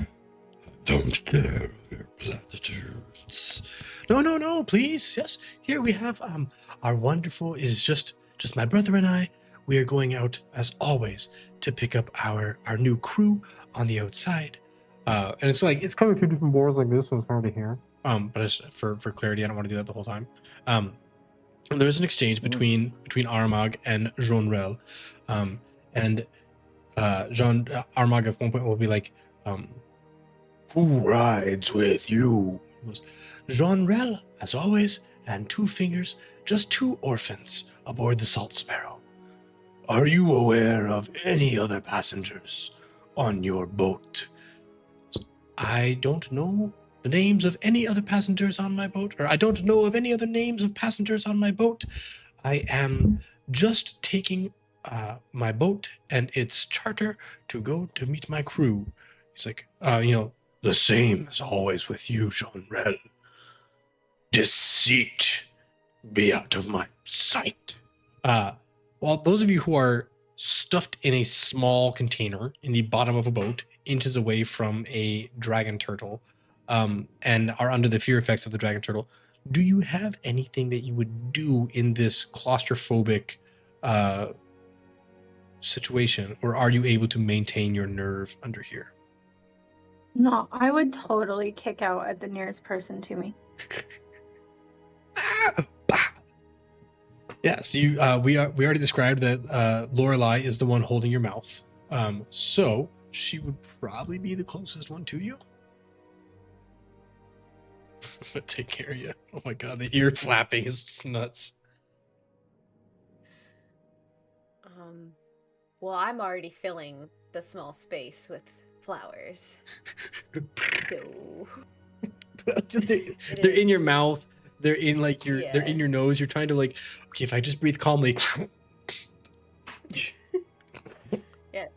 "Don't care of your platitudes. No, please. Yes, here we have our wonderful. It is just my brother and I. We are going out as always to pick up our new crew on the outside. And it's like it's coming through different boards like this, so it's hard to hear. But for clarity, I don't want to do that the whole time. There's an exchange between Armagh and Jean-Rel, and Armagh at one point will be like, "Who rides with you?" He goes, "Jean-Rel, as always, and Two Fingers, just two orphans aboard the Salt Sparrow. Are you aware of any other passengers on your boat?" "I don't know the names of any other passengers on my boat, or I don't know of any other names of passengers on my boat. I am just taking my boat and its charter to go to meet my crew." He's like, "The same as always with you, Jean-Rel. Deceit, be out of my sight." Well, those of you who are stuffed in a small container in the bottom of a boat, inches away from a dragon turtle, and are under the fear effects of the dragon turtle, do you have anything that you would do in this claustrophobic situation, or are you able to maintain your nerve under here? No, I would totally kick out at the nearest person to me. Yeah, so we already described that Lorelei is the one holding your mouth. So she would probably be the closest one to you. But take care of you. Oh my god, the ear flapping is just nuts. Well, I'm already filling the small space with flowers. So they're in your mouth. They're in like your. They're in your nose. You're trying to like. Okay, if I just breathe calmly. Yeah.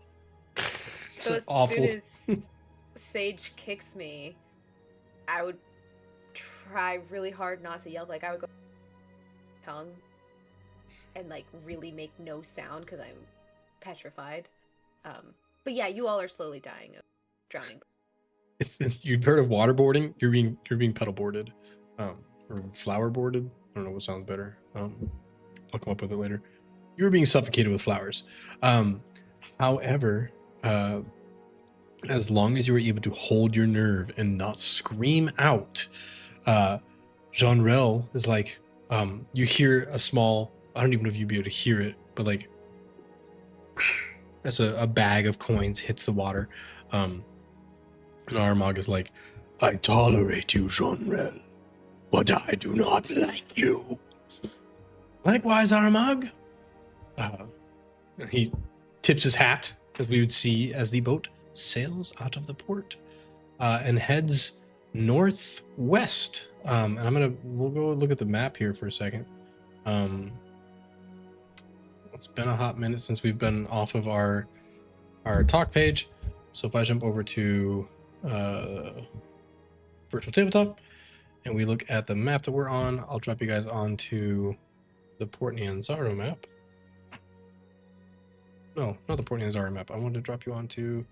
It's So as awful. soon as Sage kicks me, I would try really hard not to yell. Like I would go tongue and like really make no sound because I'm petrified. But yeah, you all are slowly dying of drowning. It's you've heard of waterboarding? You're being pedal boarded, or flower boarded. I don't know what sounds better. I'll come up with it later. You're being suffocated with flowers. However, as long as you were able to hold your nerve and not scream out, Jean-Rel is like, you hear a small. I don't even know if you'd be able to hear it, but like, as a bag of coins hits the water. And Armagh is like, "I tolerate you, Jean-Rel, but I do not like you." "Likewise, Armagh." He tips his hat, as we would see as the boat sails out of the port and heads northwest. And we'll go look at the map here for a second. It's been a hot minute since we've been off of our talk page. So if I jump over to virtual tabletop and we look at the map that we're on, I'll drop you guys onto the Port Nyanzaru map. No, not the Port Nyanzaru map. I wanted to drop you onto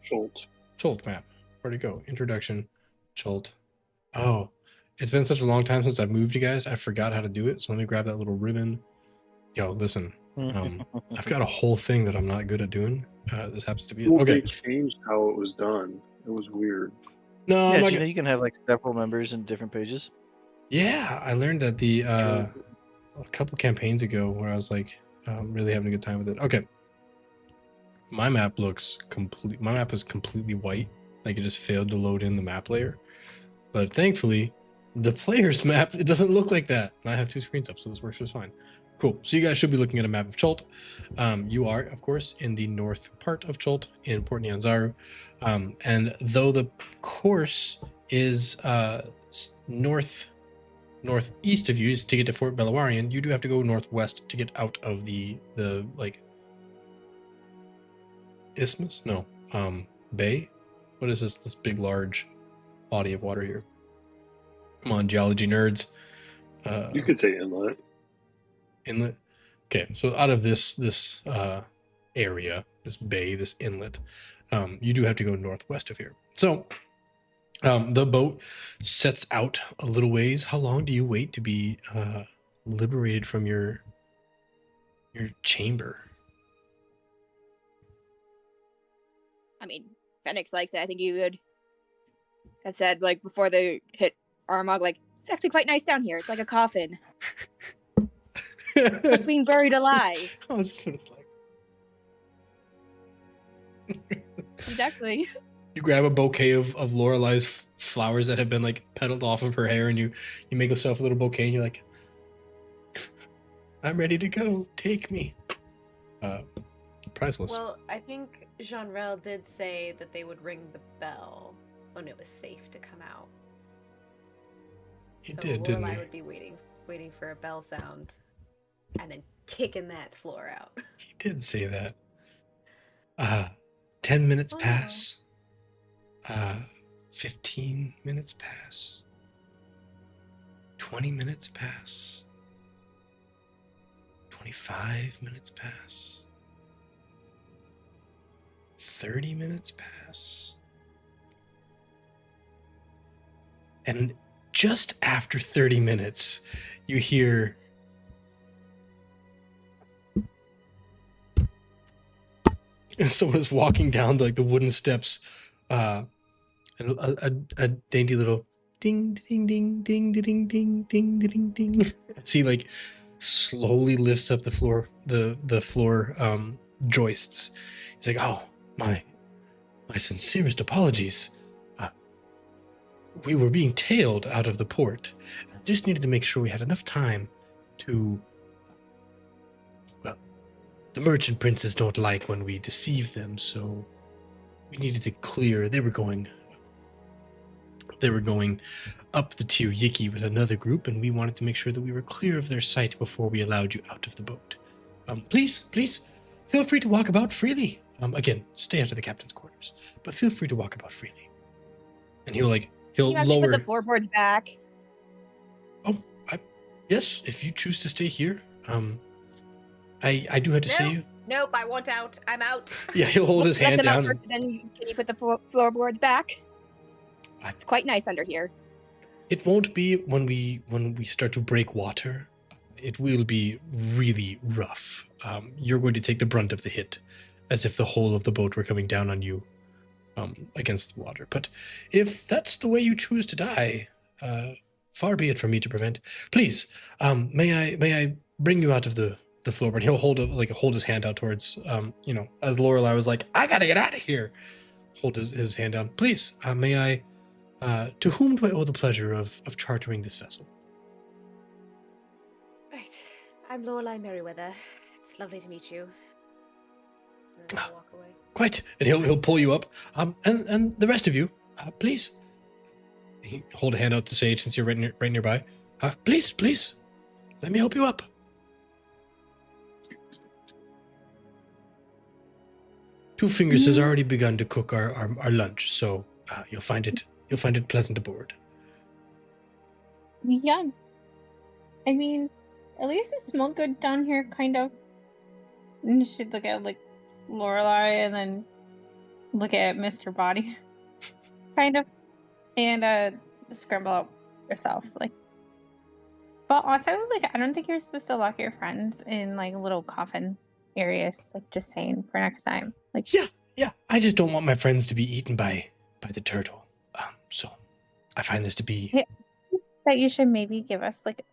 Cholt map. Where'd it go? Introduction, Cholt. Oh, it's been such a long time since I've moved you guys. I forgot how to do it. So let me grab that little ribbon. Yo, listen. I've got a whole thing that I'm not good at doing. This happens to be it. Okay. They changed how it was done. It was weird. No, Yeah, you can have like several members in different pages. Yeah, I learned that a couple campaigns ago where I was like really having a good time with it. Okay. My map looks complete. My map is completely white. Like it just failed to load in the map layer. But thankfully, the player's map, it doesn't look like that. And I have two screens up, so this works just fine. Cool. So you guys should be looking at a map of Cholt. You are, of course, in the north part of Cholt in Port Nyanzaru. And though the course is northeast of you to get to Fort Beluarian, you do have to go northwest to get out of the like isthmus? No. Bay? What is this big large body of water here? Come on, geology nerds. You could say inlet. Inlet. Okay, so out of this area, this bay, this inlet, you do have to go northwest of here. So The boat sets out a little ways. How long do you wait to be liberated from your chamber? I mean, Phoenix likes it. I think he would have said, like, before they hit Armagh, like, it's actually quite nice down here. It's like a coffin. It's like being buried alive. I was just what it's like. Exactly. You grab a bouquet of Lorelai's flowers that have been like petaled off of her hair, and you make yourself a little bouquet, and you're like, I'm ready to go. Take me. Priceless. Well, I think Jean-Rel did say that they would ring the bell when it was safe to come out. He So did, didn't Lorelai he? would be waiting for a bell sound, and then kicking that floor out. He did say that. 10 minutes Oh, no. pass. 15 minutes pass. 20 minutes pass. 25 minutes pass. 30 minutes pass. And just after 30 minutes, you hear someone is walking down like the wooden steps, and a dainty little ding ding ding ding ding ding ding ding ding. As he like slowly lifts up the floor joists. He's like, "Oh, my sincerest apologies. We were being tailed out of the port. I just needed to make sure we had enough time to, well, the merchant princes don't like when we deceive them, so we needed to clear. They were going up the Tir Yiki with another group, and we wanted to make sure that we were clear of their sight before we allowed you out of the boat. Please, feel free to walk about freely. Again, stay out of the captain's quarters, but feel free to walk about freely." And he'll You actually lower put the floorboards back. Yes, if you choose to stay here. I do have to say, Nope, I want out. I'm out. yeah, he'll hold his Let hand them out down. first, and then can you put the floorboards back? It's quite nice under here. It won't be when we start to break water. It will be really rough. You're going to take the brunt of the hit, as if the whole of the boat were coming down on you against the water. But if that's the way you choose to die, far be it from me to prevent. Please, may I bring you out of the floorboard? And he'll hold his hand out towards, as Lorelai was like, I gotta get out of here. Hold his hand down. Please, may I, to whom do I owe the pleasure of chartering this vessel? Right. I'm Lorelai Merriweather. It's lovely to meet you. And then I'll walk away. Quite. And he'll pull you up. And the rest of you, please. He hold a hand out to Sage since you're right nearby. Please, let me help you up. Two Fingers has already begun to cook our lunch, so you'll find it pleasant aboard. Yeah. I mean, at least it smelled good down here, kind of. And she'd look at, like, Lorelai and then look at Mr. Body. Kind of. And scramble up yourself, like. But also, like, I don't think you're supposed to lock your friends in, like, little coffin areas. Like, just saying, for next time. Like, Yeah. I just don't want my friends to be eaten by the turtle. So I find this to be. Yeah. That you should maybe give us, like,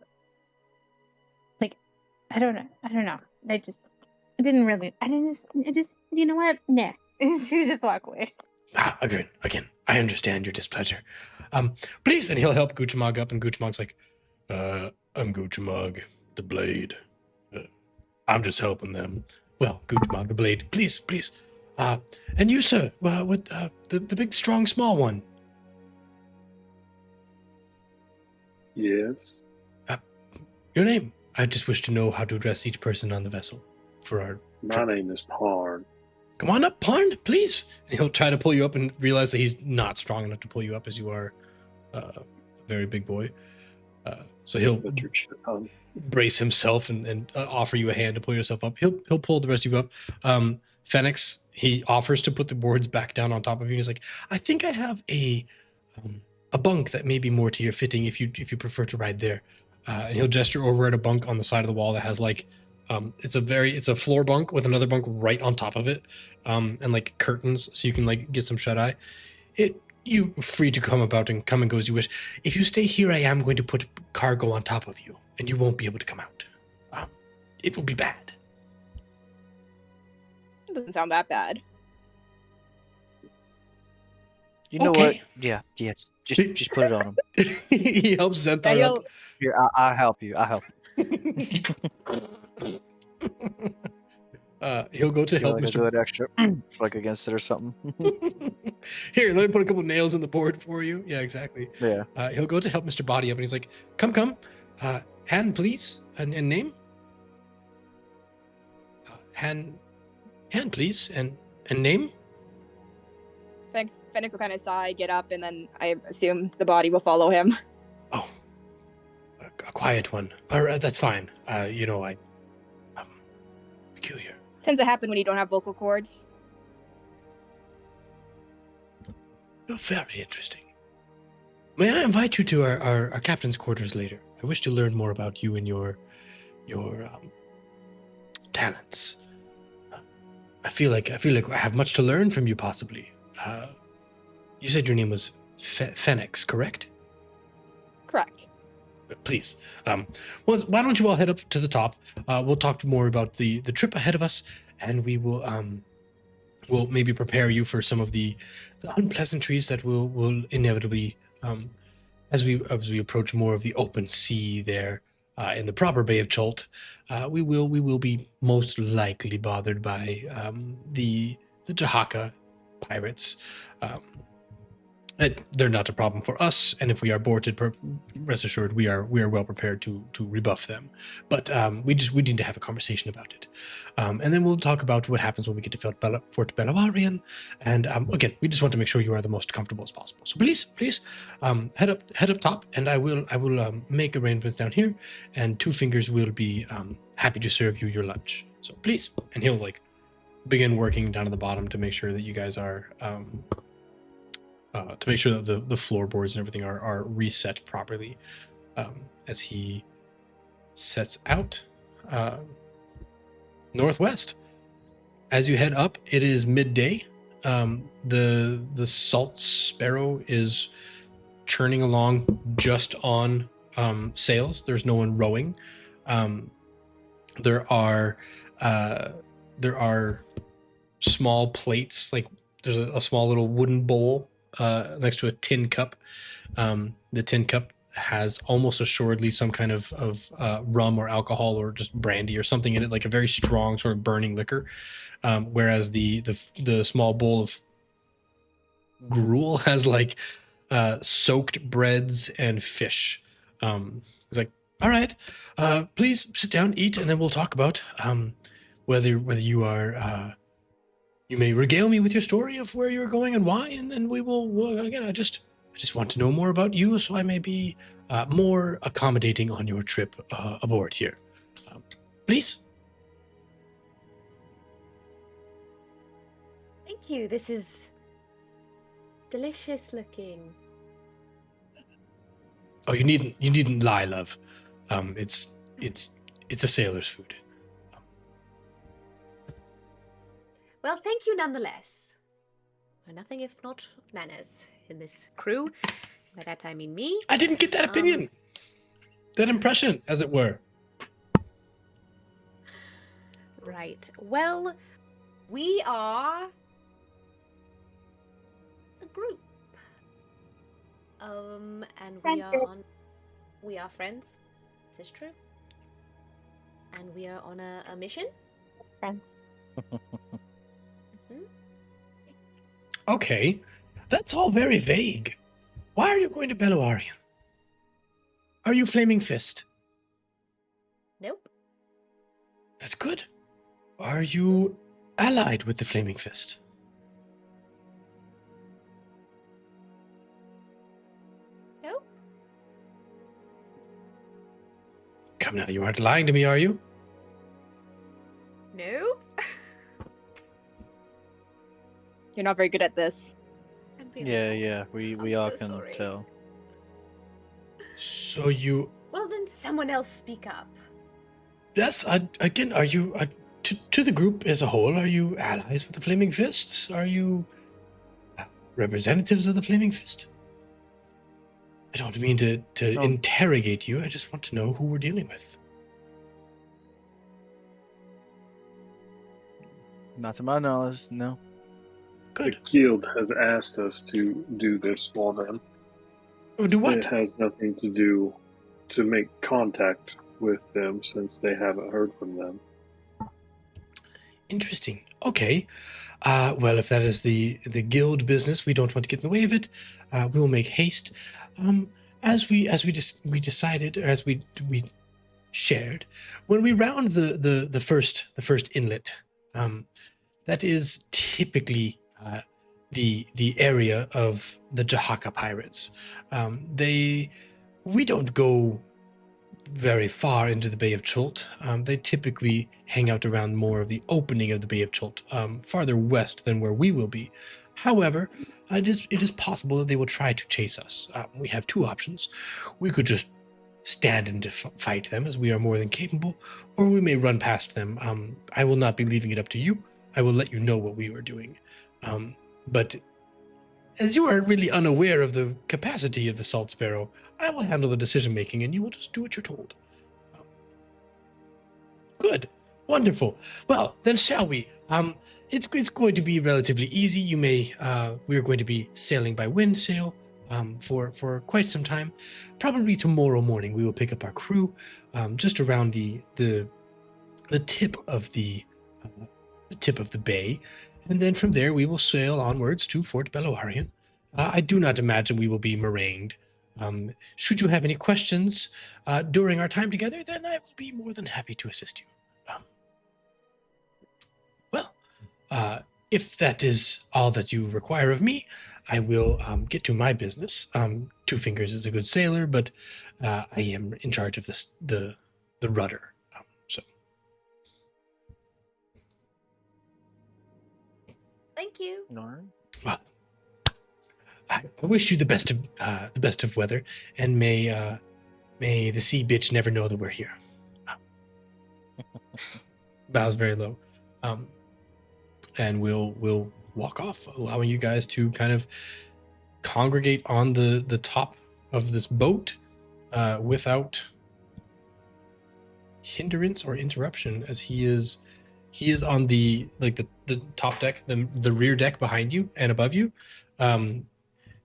I don't know. I just, you know what? Nah. She would just walk away. Again, I understand your displeasure. Please, and he'll help Guchamog up, and Guchamog's like, I'm Guchamog, the blade. I'm just helping them. Well, Guchamog, the blade, please. And you, sir, with the big, strong, small one. Yes. Your name? I just wish to know how to address each person on the vessel for our. My name is Parn. Come on up, Parn, please. And he'll try to pull you up and realize that he's not strong enough to pull you up as you are a very big boy. So he'll Put your shit on. brace himself and offer you a hand to pull yourself up. He'll pull the rest of you up. Phoenix, he offers to put the boards back down on top of you. And he's like, I think I have a a bunk that may be more to your fitting if you prefer to ride there. And he'll gesture over at a bunk on the side of the wall that has like it's a floor bunk with another bunk right on top of it, and like curtains so you can like get some shut eye. You free to come about and come and go as you wish. If you stay here, I am going to put cargo on top of you, and you won't be able to come out. It will be bad. It doesn't sound that bad. You know Okay. what? Yeah, yes. Just put it on him. He helps Zenthar Yeah, up. Here, I'll help you. I'll help you. He'll go to help Like I'll Mr. do it extra, like against it or something. Here, let me put a couple nails in the board for you. Yeah, exactly. Yeah. He'll go to help Mr. Body up, and he's like, "Come. Hand, please, and name. Hand, please, and name." Phoenix will kind of sigh, get up, and then I assume the body will follow him. Oh, a quiet one. All right, that's fine. I'm peculiar. Tends to happen when you don't have vocal cords. You're very interesting. May I invite you to our captain's quarters later? I wish to learn more about you and your talents. I feel like I have much to learn from you, possibly. You said your name was Phoenix, correct? Correct. Please. Well, why don't you all head up to the top? We'll talk more about the trip ahead of us, and we will we'll maybe prepare you for some of the unpleasantries that will inevitably as we approach more of the open sea there in the proper Bay of Chult. We will be most likely bothered by the Jahaka pirates. They're not a problem for us, and if we are aborted, rest assured we are well prepared to rebuff them. But we need to have a conversation about it, and then we'll talk about what happens when we get to Fort Beluarian. And again, we just want to make sure you are the most comfortable as possible. So please, head up top, and I will make arrangements down here, and Two Fingers will be happy to serve you your lunch. So please, and he'll like begin working down at the bottom to make sure that you guys are. To make sure that the floorboards and everything are reset properly as he sets out northwest. As you head up, it is midday. The Salt Sparrow is churning along just on sails. There's no one rowing. There are small plates, like there's a small little wooden bowl next to a tin cup. The tin cup has almost assuredly some kind of rum or alcohol or just brandy or something in it, like a very strong sort of burning liquor. Whereas the small bowl of gruel has like soaked breads and fish. It's like, all right, please sit down, eat, and then we'll talk about whether you are. You may regale me with your story of where you're going and why, and then we will again. I just want to know more about you, so I may be more accommodating on your trip aboard here. Please. Thank you. This is delicious looking. Oh, you needn't lie, love. It's a sailor's food. Well, thank you nonetheless. We're nothing if not manners in this crew. By that I mean me. I didn't get that opinion, that impression, as it were. Right. Well, we are a group. And we are friends. This is true. And we are on a mission. Friends. Okay, that's all very vague. Why are you going to Beluarian? Are you Flaming Fist? Nope. That's good. Are you allied with the Flaming Fist? Nope. Come now, you aren't lying to me, are you? Nope. You're not very good at this. I'm Really Yeah, not. we I'm all so can sorry. tell. So you, Well, then someone else speak up. yes, again, are you, to the group as a whole, are you allies with the Flaming Fists? Are you representatives of the Flaming Fist? I don't mean to No. interrogate you. I just want to know who we're dealing with. Not to my knowledge, no. Good. The guild has asked us to do this for them. Oh, do It what? has nothing to do to make contact with them since they haven't heard from them. Interesting. Okay. Well, if that is the guild business, we don't want to get in the way of it. We'll make haste. As we decided, or as we shared, when we round the first inlet, that is typically the area of the Jahaka pirates. We don't go very far into the Bay of Chult. They typically hang out around more of the opening of the Bay of Chult, farther west than where we will be. However, it is possible that they will try to chase us. We have two options. We could just stand and fight them, as we are more than capable, or we may run past them. I will not be leaving it up to you. I will let you know what we were doing. But as you are really unaware of the capacity of the Salt Sparrow, I will handle the decision-making, and you will just do what you're told. Good. Wonderful. Well, then shall we? It's going to be relatively easy. We're going to be sailing by wind sail for quite some time. Probably tomorrow morning we will pick up our crew just around the tip of the bay, and then from there we will sail onwards to Fort Beluarian. I do not imagine we will be marained. Should you have any questions during our time together, then I will be more than happy to assist you. If that is all that you require of me, I will get to my business. Two Fingers is a good sailor, but I am in charge of the rudder. Thank you. Well, I wish you the best of weather, and may the sea bitch never know that we're here. Bows very low, and we'll walk off, allowing you guys to kind of congregate on the top of this boat without hindrance or interruption, as he is on the top deck, the rear deck behind you and above you,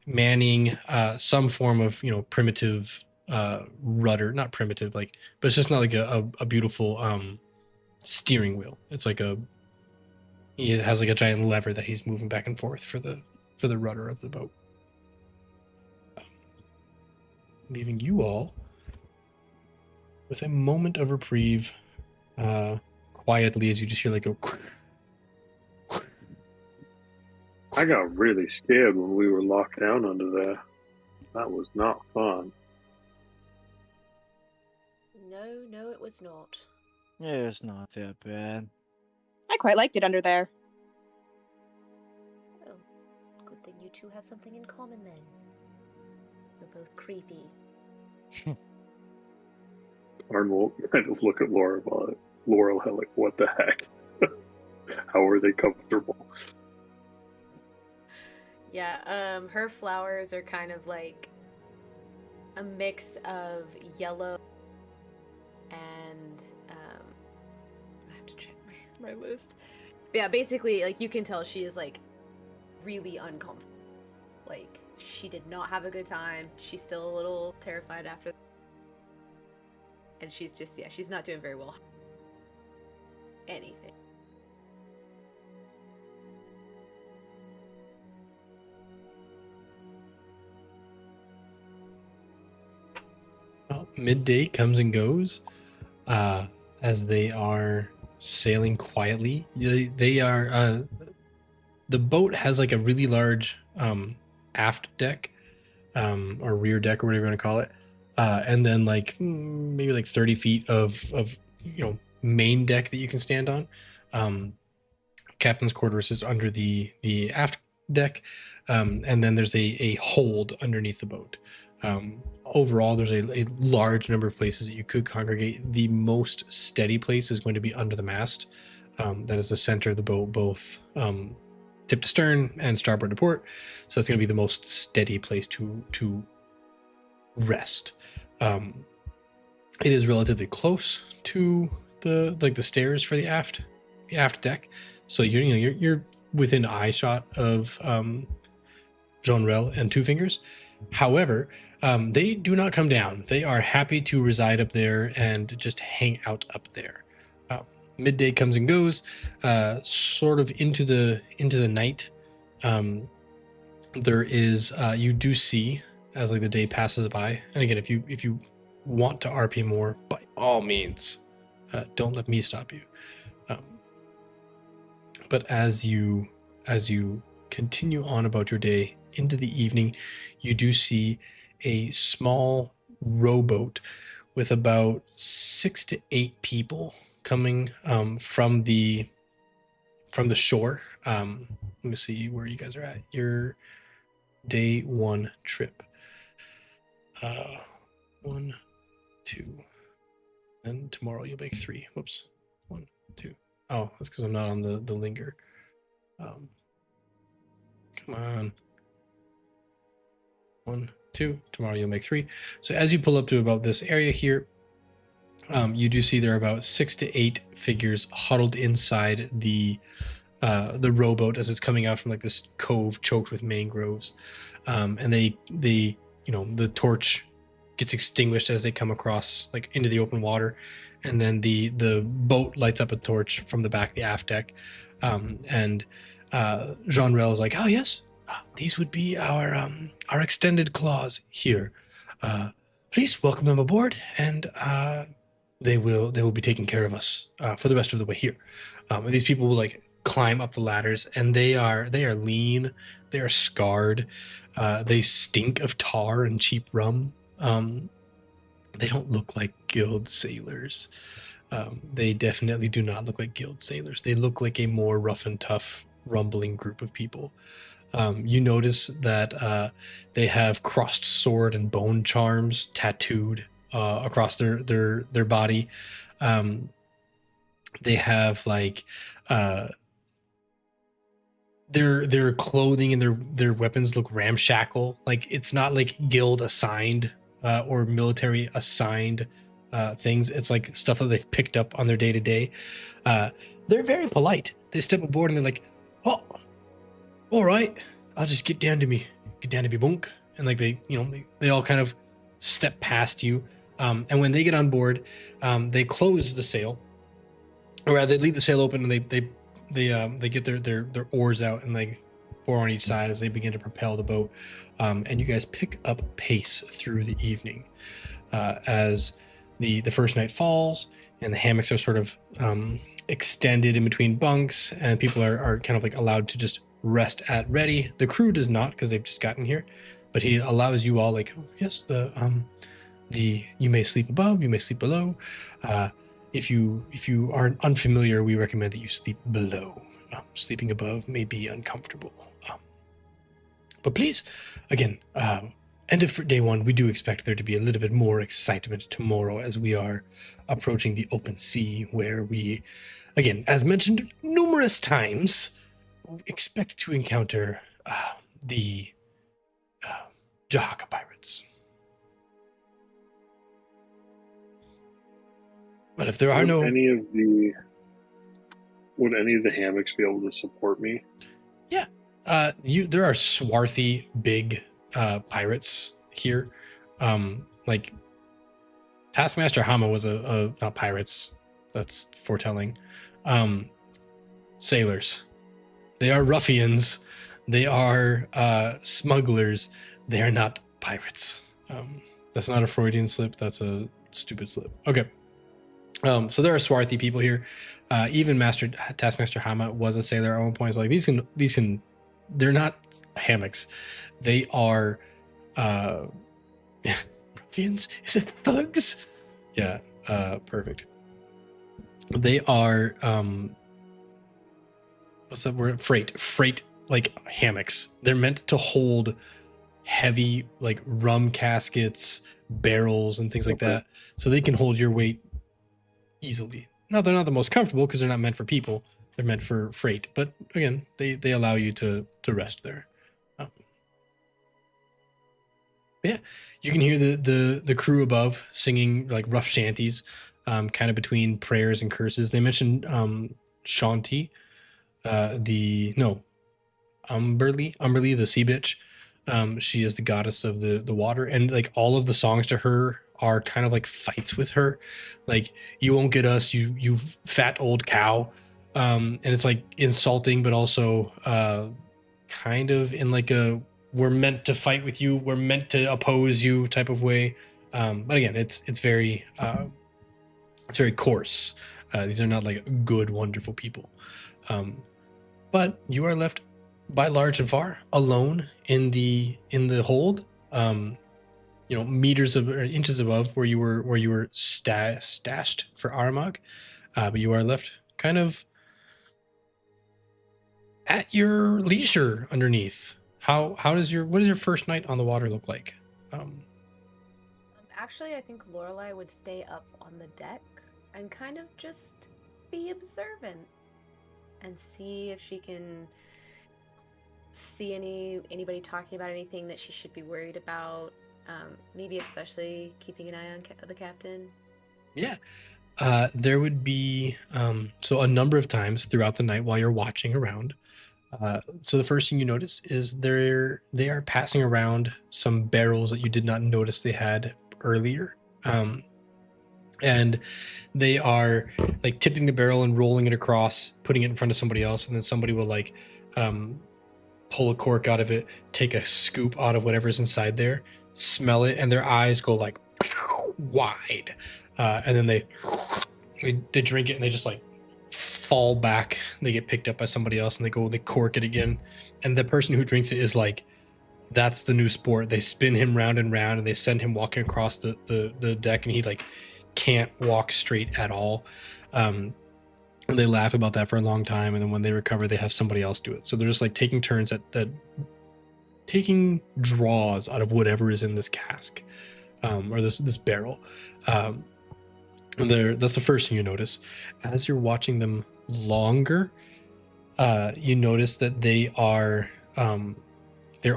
manning some form of primitive rudder, not primitive, but it's just not like a beautiful steering wheel. It's like he has like a giant lever that he's moving back and forth for the rudder of the boat, leaving you all with a moment of reprieve, quietly, as you just hear like a. I got really scared when we were locked down under there. That was not fun. No, it was not. Yeah, it's not that bad. I quite liked it under there. Well, good thing you two have something in common then. You're both creepy. Arn will kind of look at Laurel like, what the heck? How are they comfortable? Yeah, her flowers are kind of like a mix of yellow and I have to check my list. But yeah, basically, like, you can tell she is like really uncomfortable. Like, she did not have a good time. She's still a little terrified after, and she's just, yeah, she's not doing very well. Anything. Well, midday comes and goes as they are sailing quietly. They are the boat has like a really large aft deck or rear deck or whatever you want to call it, and then like maybe like 30 feet of main deck that you can stand on. Captain's quarters is under the deck, and then there's a hold underneath the boat. Overall, there's a large number of places that you could congregate. The most steady place is going to be under the mast. That is the center of the boat, both tip to stern and starboard to port. So that's going to be the most steady place to rest. It is relatively close to the stairs for the aft deck, so you're within eye shot of Jean-Rel and Two Fingers. However, they do not come down. They are happy to reside up there and just hang out up there. Midday comes and goes, sort of into the night. There is you do see as like the day passes by, and again, if you want to RP more, by all means, don't let me stop you. But as you continue on about your day into the evening, you do see a small rowboat with about 6 to 8 people coming from the shore. Let me see where you guys are at. Your day 1 trip. 1, 2, and tomorrow you'll make 3. Whoops. 1, 2. Oh, that's because I'm not on the linger. Come on. 1, 2. Tomorrow you'll make 3. So as you pull up to about this area here, you do see there are about 6 to 8 figures huddled inside the rowboat as it's coming out from like this cove choked with mangroves, and they the torch gets extinguished as they come across like into the open water, and then the boat lights up a torch from the back of the aft deck, and Jean-Rel is like, oh yes, these would be our extended claws here. Please welcome them aboard, and they will be taking care of us for the rest of the way here. And these people will like climb up the ladders, and they are lean, they are scarred, they stink of tar and cheap rum. They don't look like guild sailors. They definitely do not look like guild sailors. They look like a more rough and tough, rumbling group of people. You notice that they have crossed sword and bone charms tattooed across their body. They have like their clothing and their weapons look ramshackle. Like it's not like guild assigned or military assigned things. It's like stuff that they've picked up on their day to day. They're very polite. They step aboard and they're like, "Oh, all right, I'll just get down to me bunk." And like they all kind of step past you. And when they get on board, they close the sail, or rather, they leave the sail open, and they get their oars out, and like 4 on each side as they begin to propel the boat. And you guys pick up pace through the evening as the first night falls, and the hammocks are sort of extended in between bunks, and people are kind of like allowed to just rest at ready. The crew does not, because they've just gotten here, but he allows you all like, oh, yes, you may sleep above, you may sleep below. If you are unfamiliar, we recommend that you sleep below. Sleeping above may be uncomfortable. But please, again, end of day 1, we do expect there to be a little bit more excitement tomorrow as we are approaching the open sea, where we, again, as mentioned numerous times, expect to encounter the Jahaka pirates. But if there are would any of the hammocks be able to support me? Yeah. There are swarthy, big pirates here. Like Taskmaster Hama was not pirates. That's foretelling. Sailors. They are ruffians. They are smugglers. They are not pirates. That's not a Freudian slip. That's a stupid slip. Okay. So there are swarthy people here. Even Taskmaster Hama was a sailor at one point. It's like these can they're not hammocks. They are ruffians. Is it thugs? Yeah, perfect. They are what's that word? Freight like hammocks. They're meant to hold heavy like rum caskets, barrels, and things like Okay. that, so they can hold your weight easily. Now they're not the most comfortable because they're not meant for people. They're meant for freight. But again, they allow you to rest there. Yeah, you can hear the crew above singing like rough shanties, kind of between prayers and curses. They mentioned Shanti, Umberly, the sea bitch. She is the goddess of the water, and like all of the songs to her are kind of like fights with her, like you won't get us, you fat old cow, and it's like insulting, but also kind of in like a we're meant to fight with you, we're meant to oppose you type of way. But again, it's very coarse. These are not like good, wonderful people. But you are left by large and far alone in the hold. Meters or inches above where you were stashed for Armagh. But you are left kind of at your leisure underneath. What does your first night on the water look like? Actually, I think Lorelai would stay up on the deck and kind of just be observant and see if she can see anybody talking about anything that she should be worried about. Maybe especially keeping an eye on the captain. Yeah. There would be so a number of times throughout the night while you're watching around. So the first thing you notice is they are passing around some barrels that you did not notice they had earlier. And they are like tipping the barrel and rolling it across, putting it in front of somebody else, and then somebody will like pull a cork out of it, take a scoop out of whatever's inside there, smell it, and their eyes go like wide, and then they drink it and they just like fall back. They get picked up by somebody else and they cork it again, and the person who drinks it is like, that's the new sport. They spin him round and round and they send him walking across the deck, and he like can't walk straight at all. And they laugh about that for a long time, and then when they recover they have somebody else do it. So they're just like taking turns at taking draws out of whatever is in this cask, or this barrel. And that's the first thing you notice. As you're watching them longer, you notice that they're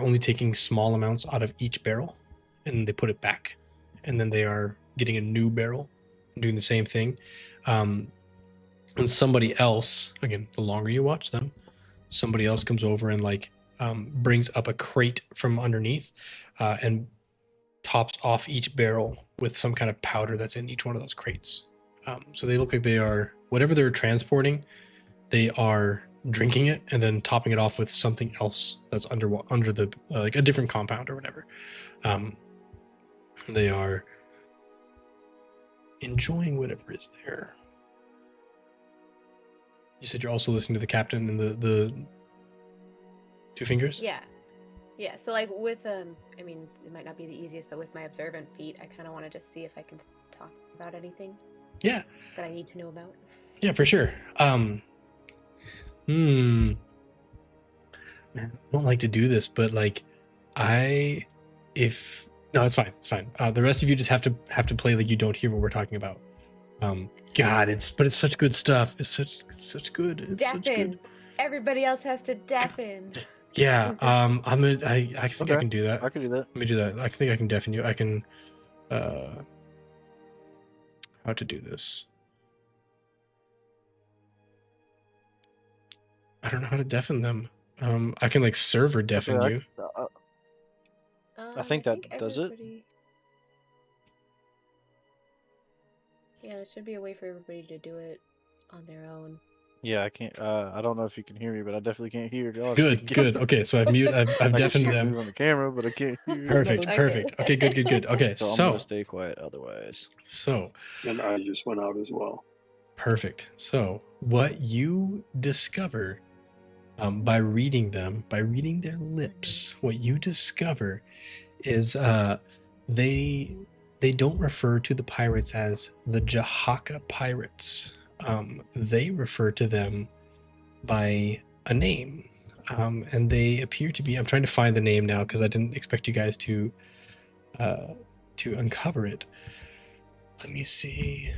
only taking small amounts out of each barrel, and they put it back, and then they are getting a new barrel, doing the same thing. And somebody else, again, the longer you watch them, somebody else comes over and like brings up a crate from underneath, and tops off each barrel with some kind of powder that's in each one of those crates. So they look like they are, whatever they're transporting, they are drinking it and then topping it off with something else that's under the like a different compound or whatever. They are enjoying whatever is there. You said you're also listening to the captain and the two fingers? Yeah. So like with I mean, it might not be the easiest, but with my observant feat, I kind of want to just see if I can talk about anything. Yeah. That I need to know about. Yeah, for sure. Man, I don't like to do this, but like no, it's fine. It's fine. The rest of you just have to play like you don't hear what we're talking about. God, it's such good stuff. It's such good. Deafen. Everybody else has to deafen. Yeah. I think I can do that. I can do that. Let me do that. I think I can deafen you. I can. How to do this? I don't know how to deafen them. I can like server deafen you. I think that does it. Yeah, there should be a way for everybody to do it on their own. Yeah, I can't. I don't know if you can hear me, but I definitely can't hear Josh. Good. Okay, so I've deafened them. Move on the camera, but I can't hear. Perfect. Okay, good. Okay, so I'm gonna stay quiet otherwise. So. And I just went out as well. Perfect. So what you discover by reading their lips, what you discover is they don't refer to the pirates as the Jahaka pirates. They refer to them by a name. and they appear to be. I'm trying to find the name now because I didn't expect you guys to uncover it. Let me see.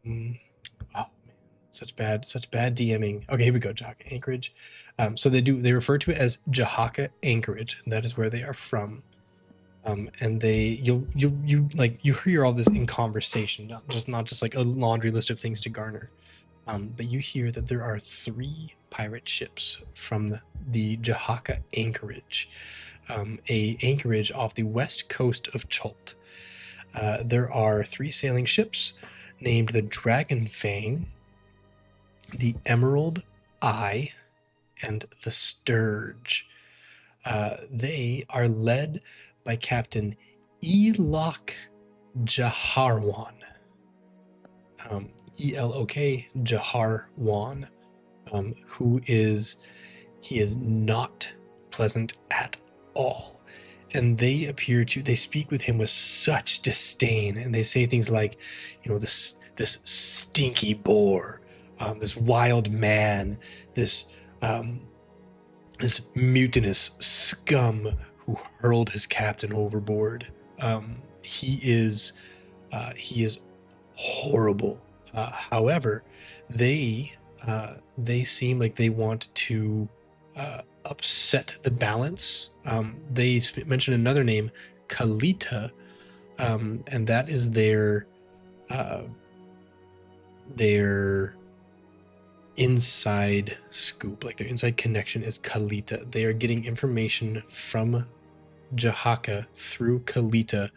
Oh man, such bad DMing. Okay, here we go. Jahaka Anchorage. So they refer to it as Jahaka Anchorage, and that is where they are from. And you hear all this in conversation, not just like a laundry list of things to garner. But you hear that there are 3 pirate ships from the Jahaka Anchorage, a anchorage off the west coast of Chult. There are 3 sailing ships named the Dragon Fang, the Emerald Eye, and the Sturge. They are led by Captain Elok Jaharwan. Elok Jaharwan, who is not pleasant at all. And they speak with him with such disdain, and they say things like, this stinky boar, this wild man, this mutinous scum who hurled his captain overboard. He is horrible. However, they seem like they want to upset the balance. They mention another name, Kalita, and that is their inside scoop, like their inside connection is Kalita. They are getting information from Jahaka through Kalita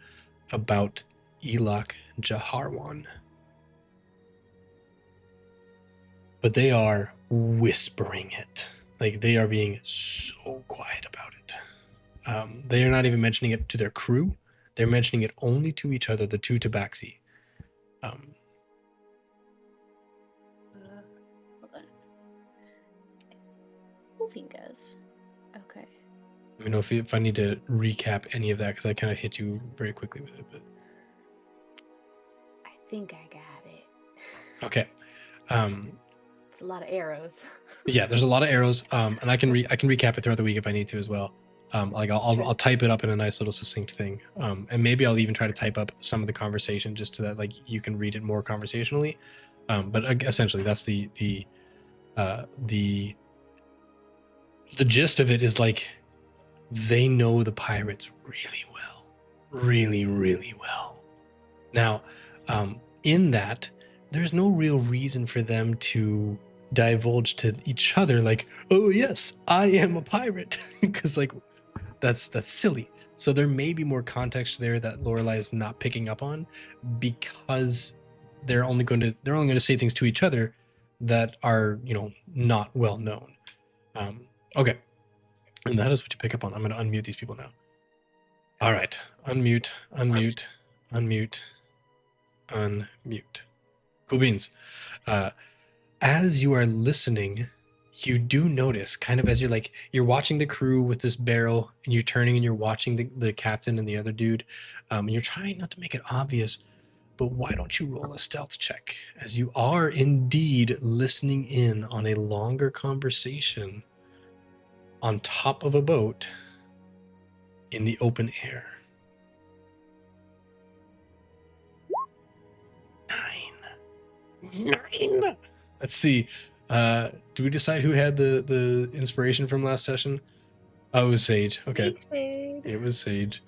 about Elok Jaharwan. But they are whispering it. Like, they are being so quiet about it. They are not even mentioning it to their crew. They're mentioning it only to each other, the 2 Tabaxi. Hold on. Fingers. Okay. Let me know if I need to recap any of that, because I kind of hit you very quickly with it. But I think I got it. okay. It's a lot of arrows. Yeah, there's a lot of arrows, and I can recap it throughout the week if I need to as well. I'll type it up in a nice little succinct thing, and maybe I'll even try to type up some of the conversation just so that like you can read it more conversationally. But essentially, that's the gist of it is like they know the pirates really well. Now, in that, there's no real reason for them to divulge to each other like, oh yes, I am a pirate, because like that's silly. So there may be more context there that Lorelai is not picking up on, because they're only going to say things to each other that are not well known. Okay, and that is what you pick up on. I'm going to unmute these people now. All right, unmute. Cool beans. As you are listening, you do notice, kind of as you're watching the crew with this barrel, and you're turning and you're watching the captain and the other dude, and you're trying not to make it obvious, but why don't you roll a stealth check, as you are indeed listening in on a longer conversation on top of a boat in the open air. 9. Let's see. Do we decide who had the inspiration from last session? Oh, it was Sage. Okay. It was Sage.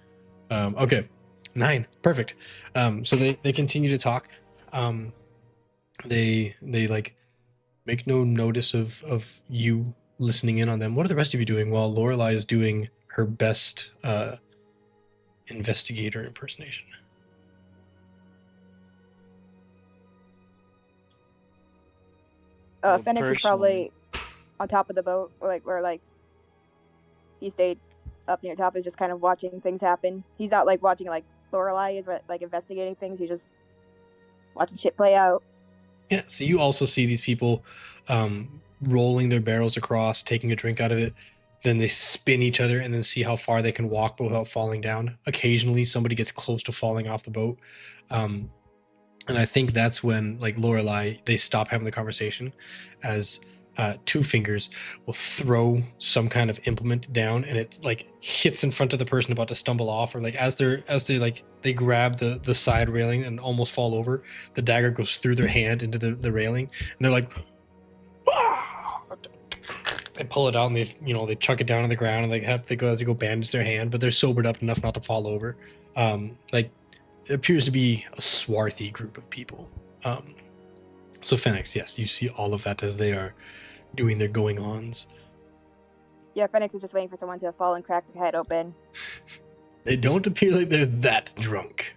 Okay. 9. Perfect. So they continue to talk. They like make no notice of you listening in on them. What are the rest of you doing while Lorelai is doing her best investigator impersonation? Phoenix is probably on top of the boat, or where he stayed up near the top, is just kind of watching things happen. He's not like watching like Lorelai is like investigating things. He's just watching shit play out. Yeah, so you also see these people rolling their barrels across, taking a drink out of it. Then they spin each other and then see how far they can walk without falling down. Occasionally, somebody gets close to falling off the boat. And I think that's when, like, Lorelai, they stop having the conversation as two fingers will throw some kind of implement down, and it like hits in front of the person about to stumble off, or like as they grab the side railing and almost fall over, the dagger goes through their hand into the railing, and they're like, "Ah!" They pull it out and they chuck it down on the ground, and they go bandage their hand, but they're sobered up enough not to fall over. Like it appears to be a swarthy group of people. So Phoenix, yes, you see all of that as they are doing their going-ons. Yeah, Phoenix is just waiting for someone to fall and crack their head open. They don't appear like they're that drunk.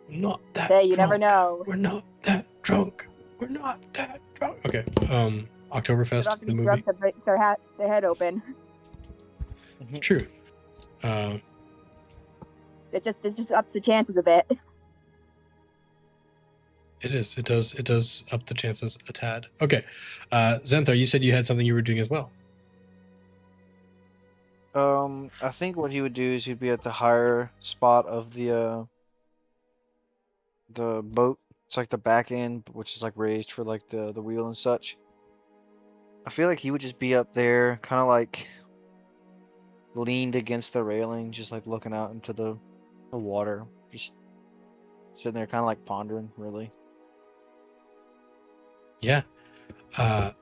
Not that Hey, you drunk. never know. We're not that drunk. We're not that drunk. Okay. They don't Oktoberfest, have to the be movie. drunk to break their head open. It's true. It just ups the chances a bit. It is. It does up the chances a tad. Okay. Zenthar, you said you had something you were doing as well. I think what he would do is he'd be at the higher spot of the boat. It's like the back end, which is like raised for like the wheel and such. I feel like he would just be up there, kind of like leaned against the railing, just like looking out into the water, just sitting there, kind of like pondering, really. Yeah. And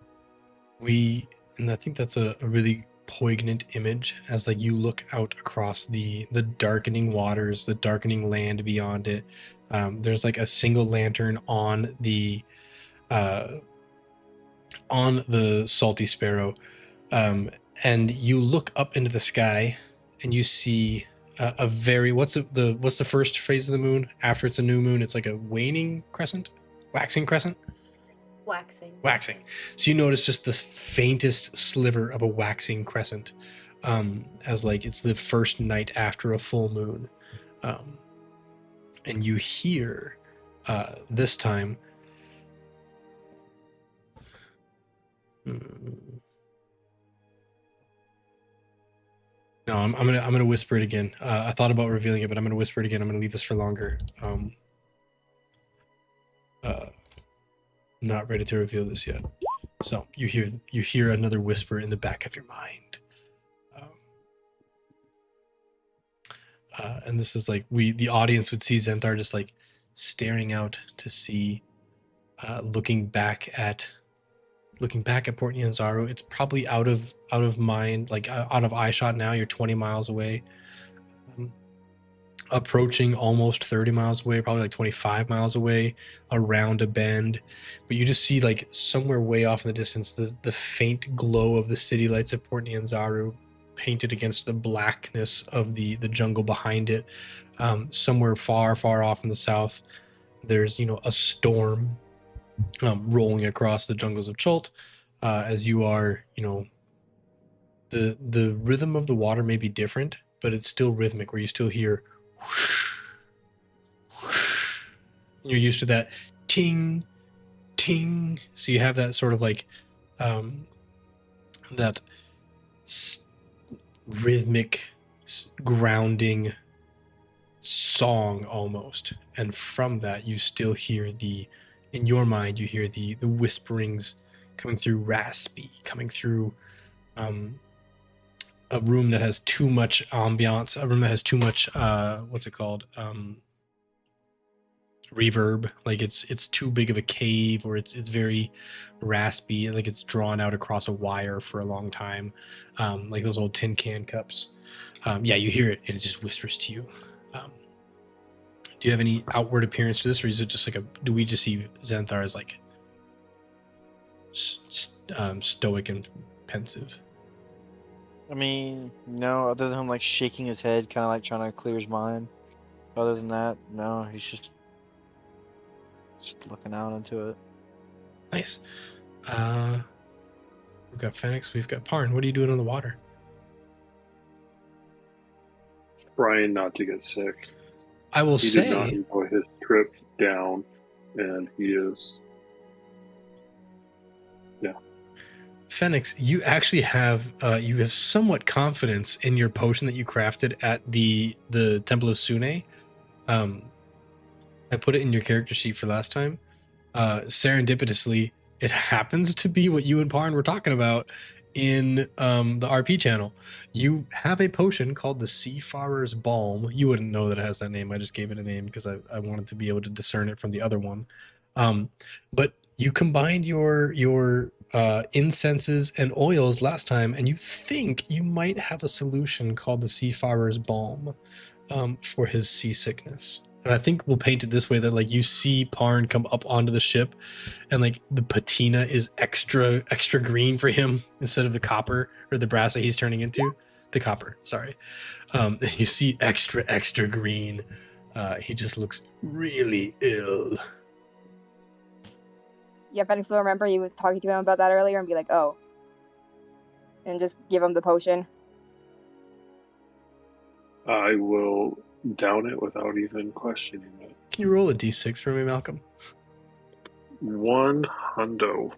I think that's a really poignant image as like you look out across the darkening waters, the darkening land beyond it. There's like a single lantern on the Salty Sparrow, and you look up into the sky and you see a very what's the first phase of the moon after it's a new moon? It's like a waning crescent, waxing crescent. Waxing. So you notice just the faintest sliver of a waxing crescent, as like it's the first night after a full moon, and you hear this time. No, I'm gonna whisper it again. I thought about revealing it, but I'm gonna whisper it again. I'm gonna leave this for longer. Not ready to reveal this yet. So you hear another whisper in the back of your mind, and this is like the audience would see Zenthar just like staring out to sea, looking back at Port Nyanzaru. It's probably out of mind, like out of eye shot now. You're 20 miles away, approaching almost 30 miles away, probably like 25 miles away, around a bend. But you just see like somewhere way off in the distance the faint glow of the city lights of Port Nyanzaru painted against the blackness of the jungle behind it. Somewhere far off in the south, there's a storm rolling across the jungles of Chult, as you are, the rhythm of the water may be different, but it's still rhythmic, where you still hear whoosh, whoosh. You're used to that ting, ting. So you have that sort of like that rhythmic grounding song almost, and from that you still hear in your mind you hear the whisperings coming through raspy, coming through a room that has too much ambiance, a room that has too much what's it called, reverb, like it's too big of a cave, or it's very raspy, like it's drawn out across a wire for a long time, like those old tin can cups. Yeah, you hear it and it just whispers to you. Do you have any outward appearance to this, or is it just like do we just see Zenthar as like stoic and pensive? I mean, no, other than him like shaking his head, kind of like trying to clear his mind. Other than that, no, he's just looking out into it. Nice. We've got Phoenix, we've got Parn. What are you doing on the water? Trying not to get sick. I will He say, did not enjoy his trip down, and he is. Yeah. Phoenix, you actually have somewhat confidence in your potion that you crafted at the Temple of Sune. I put it in your character sheet for last time. Serendipitously, It happens to be what you and Parn were talking about in the RP channel. You have a potion called the Seafarer's Balm. You wouldn't know that it has that name. I just gave it a name because I wanted to be able to discern it from the other one. But you combined your incenses and oils last time, and you think you might have a solution called the Seafarer's Balm for his seasickness. And I think we'll paint it this way, that like you see Parn come up onto the ship and like the patina is extra green for him instead of the copper or the brass that he's turning into. The copper, sorry. You see extra green. He just looks really ill. Yeah, Phoenix will remember he was talking to him about that earlier and be like, oh. And just give him the potion. I will down it without even questioning it. Can you roll a d6 for me, Malcolm? 1 hundo.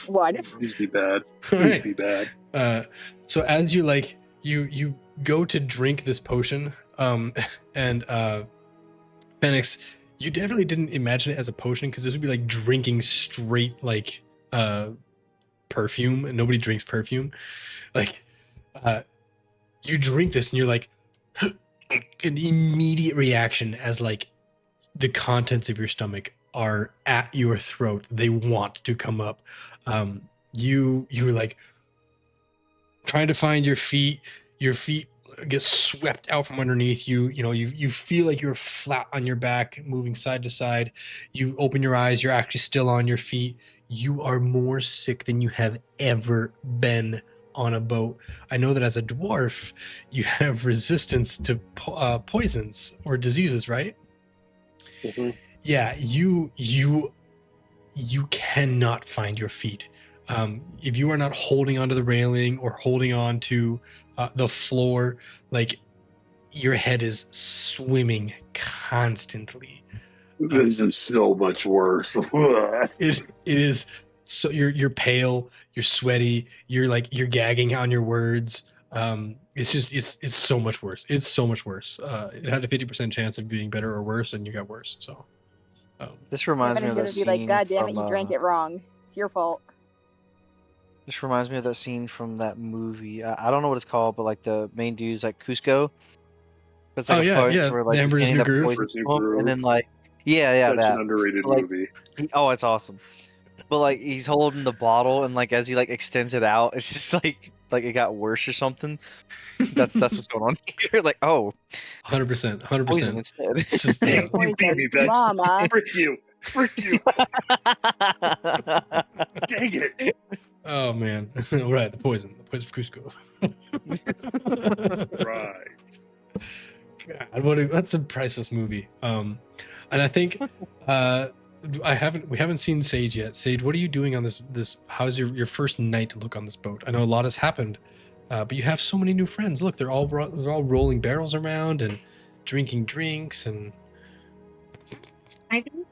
One. Please be bad. All Please right. be bad. So as you like you go to drink this potion, and Phoenix, you definitely didn't imagine it as a potion because this would be like drinking straight like perfume, and nobody drinks perfume. Like you drink this and you're like an immediate reaction as like the contents of your stomach are at your throat. They want to come up. You were like trying to find your feet get swept out from underneath you. You know, you feel like you're flat on your back, moving side to side. You open your eyes, you're actually still on your feet. You are more sick than you have ever been on a boat. I know that as a dwarf, you have resistance to poisons or diseases, right? Mm-hmm. Yeah, you cannot find your feet. If you are not holding onto the railing or holding on to the floor, like your head is swimming constantly. This is so much worse. It is. So you're pale, you're sweaty, you're gagging on your words. It's so much worse. It's so much worse. It had a 50% chance of being better or worse, and you got worse. So This reminds me Evan's of gonna that be scene like, God damn it, from, you drank it wrong. It's your fault. This reminds me of that scene from that movie. I don't know what it's called, but like the main dude's like Cusco. It's like yeah, where like The he's Emperor's getting New that Groove. poison Emperor's New to him, Groove. and then like yeah, Such that. an underrated But, like, movie. Oh, it's awesome. But like he's holding the bottle, and like as he like extends it out, it's just like it got worse or something. That's what's going on here. Like 100%, poison 100%. instead. It's just Dang, you beat me, Vex. Mama. Frick you. Dang it. Oh man, right, the poison for Cusco. Right. God, that's a priceless movie. And I think we haven't seen Sage yet. Sage, what are you doing on this? How's your first night look on this boat? I know a lot has happened, but you have so many new friends. Look, they're all rolling barrels around and drinking drinks, and I think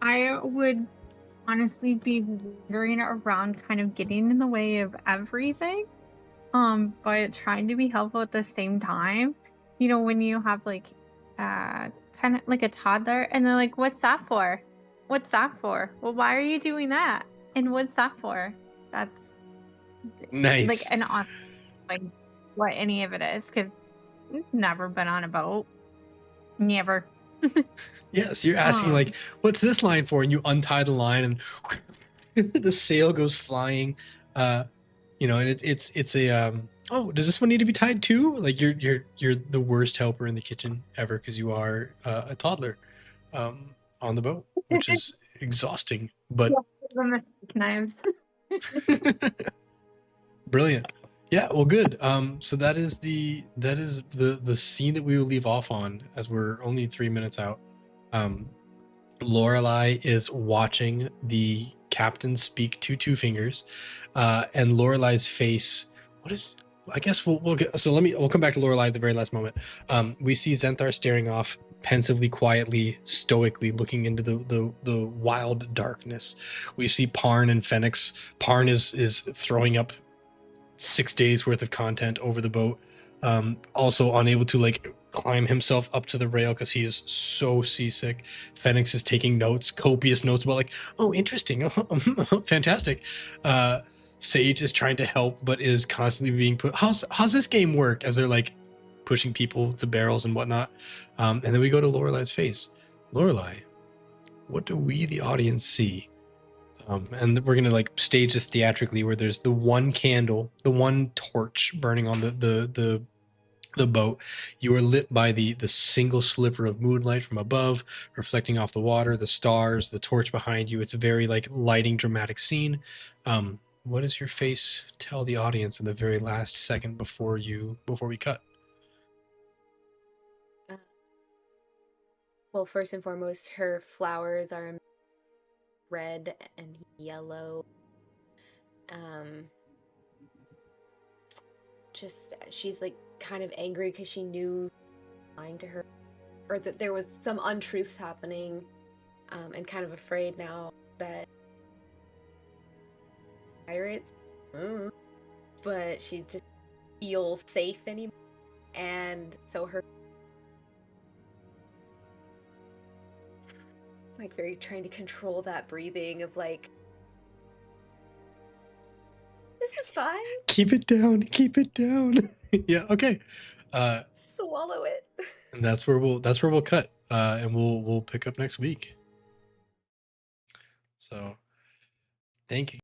I would honestly be wandering around, kind of getting in the way of everything, but trying to be helpful at the same time. You know, when you have like kind of like a toddler and they're like, what's that for? What's that for? Well, why are you doing that? And what's that for? That's nice. like an awesome, like what any of it is, because we've never been on a boat. Never. Yes, you're asking like, what's this line for? And you untie the line, and the sail goes flying. You know, and it's a oh, does this one need to be tied too? Like you're the worst helper in the kitchen ever because you are a toddler on the boat, which is exhausting, but Knives. brilliant. Yeah, well, good. So that is the scene that we will leave off on, as we're only 3 minutes out. Lorelai is watching the captain speak to Two Fingers, and Lorelai's face. What is? I guess we'll get. So we'll come back to Lorelai at the very last moment. We see Zenthar staring off pensively, quietly, stoically, looking into the wild darkness. We see Parn and Phoenix. Parn is throwing up 6 days worth of content over the boat, also unable to like climb himself up to the rail because he is so seasick. Phoenix is taking notes, copious notes about like, oh, interesting, fantastic. Sage is trying to help, but is constantly being put. How's this game work? As they're like pushing people to barrels and whatnot. And then we go to Lorelai's face. Lorelai, what do we, the audience, see? And we're gonna like stage this theatrically, where there's the one candle, the one torch burning on the boat. You are lit by the single sliver of moonlight from above, reflecting off the water, the stars, the torch behind you. It's a very like lighting, dramatic scene. What does your face tell the audience in the very last second before we cut? Well, first and foremost, her flowers are red and yellow. She's like kind of angry because she knew lying to her, or that there was some untruths happening, and kind of afraid now that pirates, but she just feels safe anymore, and so her like very trying to control that breathing of like, this is fine. Keep it down. Yeah, okay. Swallow it. And that's where we'll cut. And we'll pick up next week. So thank you.